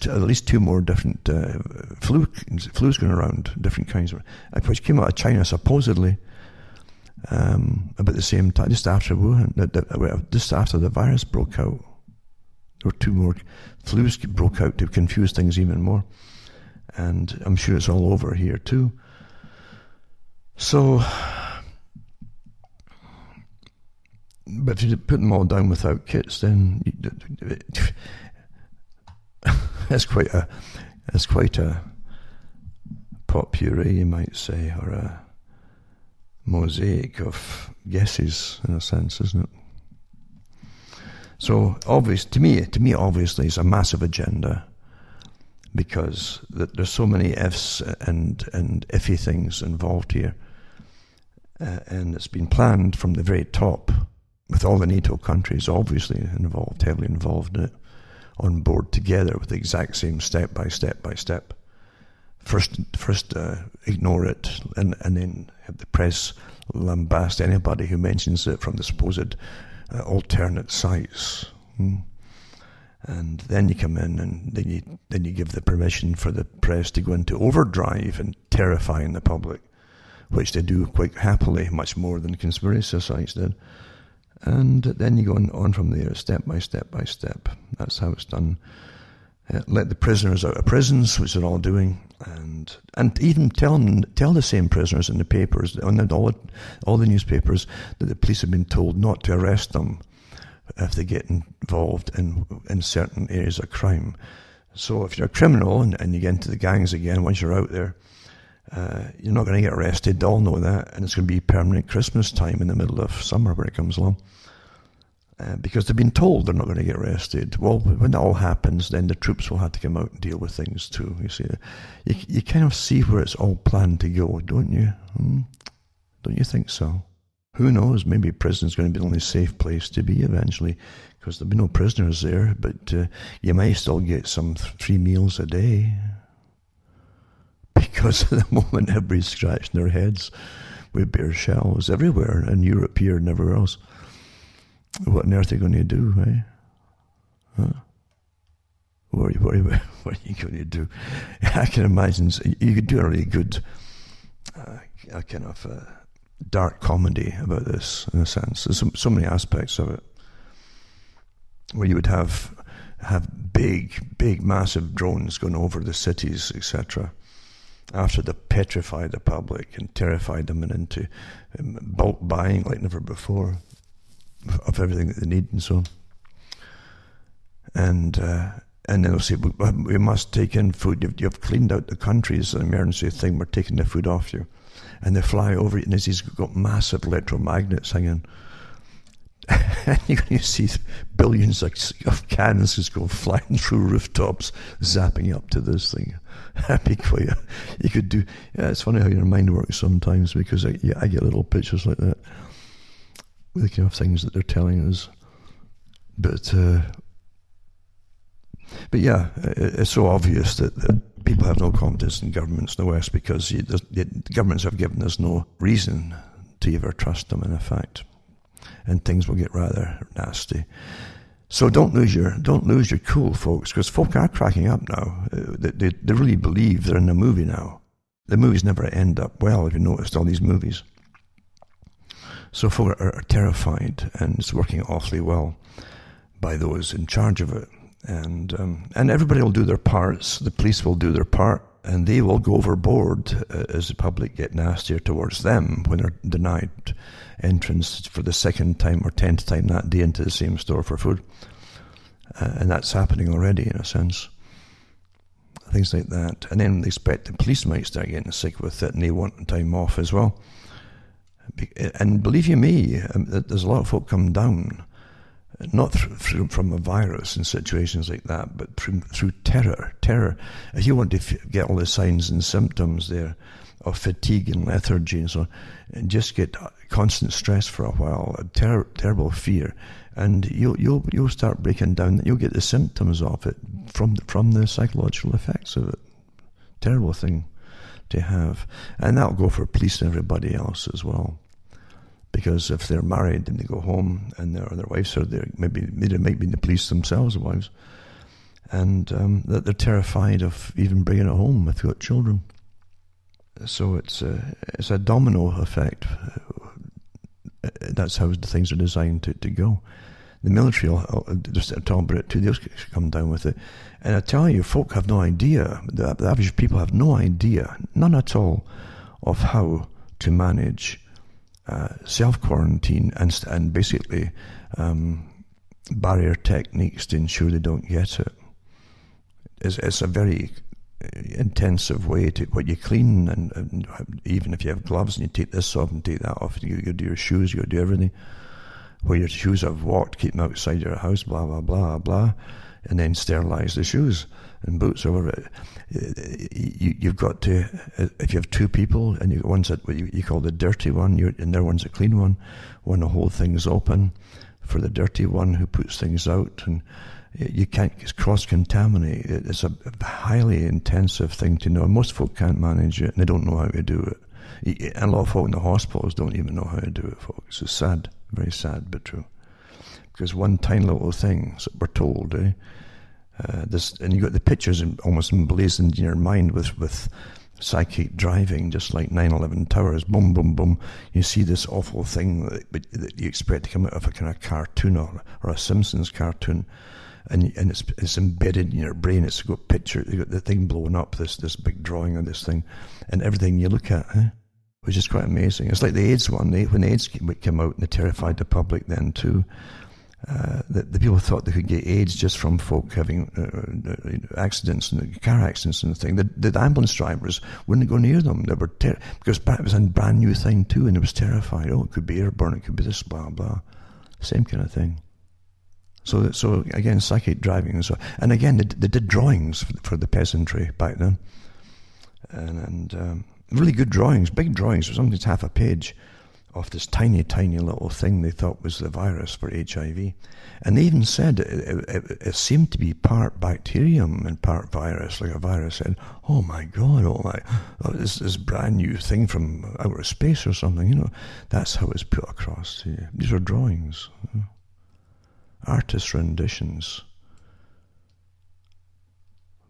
S1: at least two more different flus going around, different kinds of, which came out of China supposedly about the same time, just after Wuhan, just after the virus broke out. There were two more flus broke out to confuse things even more, and I'm sure it's all over here too. So, but if you put them all down without kits, then it's quite a potpourri, you might say, or a mosaic of guesses, in a sense, isn't it? So, to me, obviously, it's a massive agenda, because there's so many ifs and iffy things involved here, and it's been planned from the very top, with all the NATO countries obviously involved, heavily involved in it, on board together with the exact same step by step. First, ignore it, and then have the press lambast anybody who mentions it from the supposed alternate sites. And then you come in, and then you give the permission for the press to go into overdrive and terrifying the public, which they do quite happily, much more than conspiracy sites did. And then you go on from there, step by step. That's how it's done. Let the prisoners out of prisons, which they're all doing, and even tell the same prisoners in the papers, on all the newspapers, that the police have been told not to arrest them if they get involved in certain areas of crime. So if you're a criminal and you get into the gangs again, once you're out there, you're not going to get arrested. They all know that, and it's going to be permanent Christmas time in the middle of summer when it comes along, because they've been told they're not going to get arrested. Well, when that all happens, then the troops will have to come out and deal with things too. You see, you kind of see where it's all planned to go, don't you? Don't you think so? Who knows? Maybe prison's going to be the only safe place to be eventually, because there'll be no prisoners there. But you may still get some 3 meals a day. Because at the moment everybody's scratching their heads with bare shells everywhere, in Europe here and everywhere else. What on earth are you going to do, eh? Huh? What are you going to do? I can imagine you could do a really good kind of dark comedy about this, in a sense. There's so many aspects of it, where you would have big, massive drones going over the cities, etc., after they petrified the public and terrified them and into bulk buying like never before of everything that they need and so on. And then they'll say, we must take in food. You've cleaned out the country. It's an emergency thing. We're taking the food off you. And they fly over it, and he's got massive electromagnets hanging. And you're going to see billions of cannons just go flying through rooftops, zapping up to this thing. That'd be quite you could do. Yeah, it's funny how your mind works sometimes, because I get little pictures like that with the kind of things that they're telling us. But yeah, it's so obvious that people have no confidence in governments in the West, because the governments have given us no reason to ever trust them, in effect. And things will get rather nasty. So don't lose your cool, folks, because folk are cracking up now. They really believe they're in a movie now. The movies never end up well, if you noticed all these movies. So folk are terrified, and it's working awfully well by those in charge of it. And everybody will do their parts. The police will do their part, and they will go overboard as the public get nastier towards them when they're denied entrance for the 2nd time or 10th time that day into the same store for food. And that's happening already, in a sense. Things like that. And then they expect the police might start getting sick with it, and they want time off as well. And believe you me, there's a lot of folk come down, not from a virus and situations like that, but through terror. If you want to get all the signs and symptoms there of fatigue and lethargy and so on, and just get constant stress for a while, a terrible fear, and you'll start breaking down. You'll get the symptoms of it from the psychological effects of it. Terrible thing to have, and that'll go for police and everybody else as well. because if they're married and they go home and their wives are there, maybe they might be in the police themselves, the wives, and that they're terrified of even bringing it home if they've got children. So it's a domino effect. That's how the things are designed to go. The military will just talk about it too. They'll come down with it. And I tell you, folk have no idea, the average people have no idea, none at all, of how to manage self-quarantine and basically barrier techniques to ensure they don't get it. It's a very intensive way to what you clean, and even if you have gloves and you take this off and take that off, you do your shoes, you do everything. Where your shoes have walked, keep them outside your house, blah, blah, blah, blah, and then sterilize the shoes and boots or whatever. You've got to, if you have two people, and one's what you call the dirty one, and their one's a clean one, when the whole thing's open for the dirty one who puts things out, and you can't cross-contaminate. It's a highly intensive thing to know. Most folk can't manage it, and they don't know how to do it. And a lot of folk in the hospitals don't even know how to do it, folks. It's sad. Very sad, but true. Because one tiny little thing, so we're told, and you got the pictures almost emblazoned in your mind with psychic driving, just like 9/11 towers, boom, boom, boom. You see this awful thing that you expect to come out of a kind of cartoon or a Simpsons cartoon, and it's embedded in your brain. It's got picture, you got the thing blowing up, this big drawing of this thing, and everything you look at, which is quite amazing. It's like the AIDS one. When the AIDS came out and they terrified the public then too, the people thought they could get AIDS just from folk having accidents and car accidents and the thing. The ambulance drivers wouldn't go near them. They were because it was a brand new thing too, and it was terrified. Oh, it could be airborne, it could be this, blah, blah. Same kind of thing. So again, psychic driving and again, they did drawings for the peasantry back then. And really good drawings, big drawings, sometimes half a page of this tiny, tiny little thing they thought was the virus for HIV. And they even said it seemed to be part bacterium and part virus, like a virus. And oh my God, this brand new thing from outer space or something, that's how it's put across to you. These are drawings, artist renditions,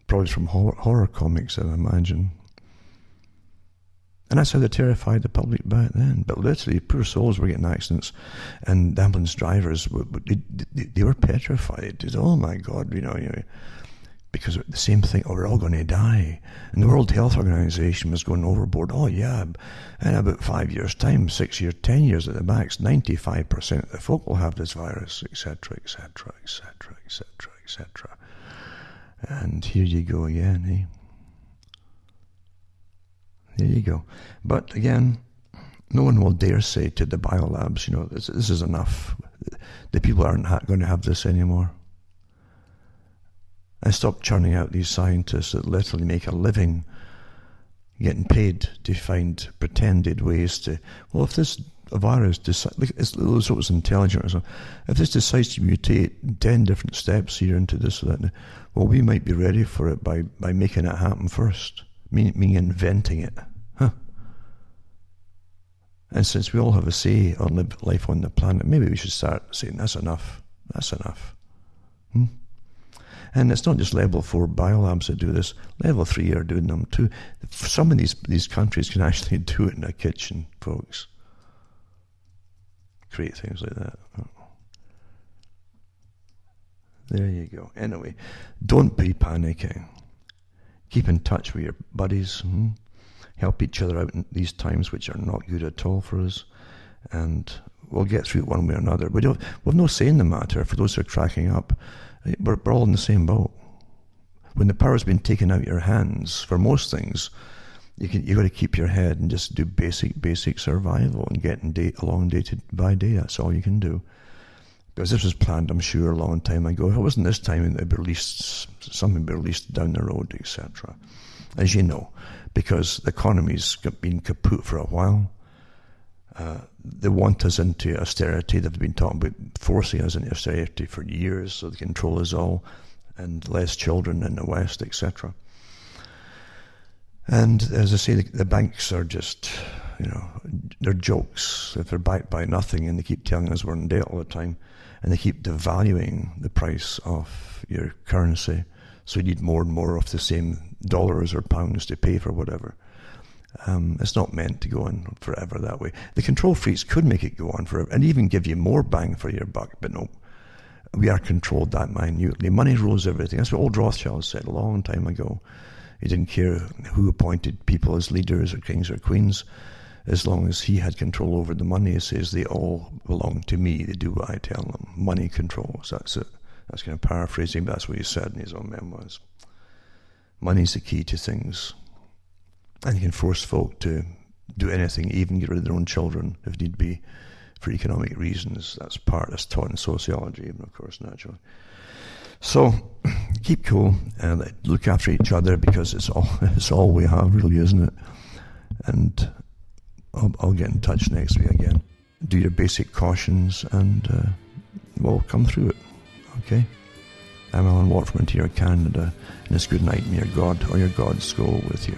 S1: probably from horror comics, I imagine. And that's how they terrified the public back then. But literally, poor souls were getting accidents, and the ambulance drivers, they were petrified. They said, oh my God, because the same thing, we're all going to die. And the World Health Organization was going overboard. Oh yeah, in about 5 years' time, 6 years, 10 years at the max, 95% of the folk will have this virus, etc., etc., etc., etc., etc. And here you go again, There you go. But again, no one will dare say to the biolabs, this is enough. The people aren't going to have this anymore. And stop churning out these scientists that literally make a living getting paid to find pretended ways to, if this virus decides, it's always intelligent or something, if this decides to mutate 10 different steps here into this or that, well, we might be ready for it by making it happen first. Meaning inventing it. And since we all have a say on life on the planet, maybe we should start saying, that's enough. That's enough. And it's not just level 4 biolabs that do this. Level 3 are doing them too. Some of these countries can actually do it in a kitchen, folks. Create things like that. There you go. Anyway, don't be panicking. Keep in touch with your buddies. Help each other out in these times, which are not good at all for us. And we'll get through it one way or another. We've no say in the matter. For those who are cracking up, we're all in the same boat. When the power's been taken out of your hands for most things, you got to keep your head and just do basic survival and getting along day by day. That's all you can do. Because this was planned, I'm sure, a long time ago. If it wasn't this time, it'd be released, something would be released down the road, etc. As you know, because the economy's been kaput for a while. They want us into austerity. They've been talking about forcing us into austerity for years so they control us all, and less children in the West, etc. And as I say, the banks are just they're jokes if they're backed by nothing, and they keep telling us we're in debt all the time, and they keep devaluing the price of your currency, so you need more and more of the same dollars or pounds to pay for whatever. It's not meant to go on forever that way. The control freaks could make it go on forever and even give you more bang for your buck, but no. We are controlled that minutely. Money rules everything. That's what old Rothschild said a long time ago. He didn't care who appointed people as leaders or kings or queens, as long as he had control over the money. He says they all belong to me. They do what I tell them. Money controls. That's it. That's kind of paraphrasing, but that's what he said in his own memoirs. Money's the key to things. And you can force folk to do anything, even get rid of their own children, if need be, for economic reasons. That's taught in sociology, even, of course, naturally. So, keep cool and look after each other, because it's all we have, really, isn't it? And I'll get in touch next week again. Do your basic cautions and we'll come through it. Okay? I'm Alan Watt from Ontario, Canada, and it's good night, and your God or your gods go with you.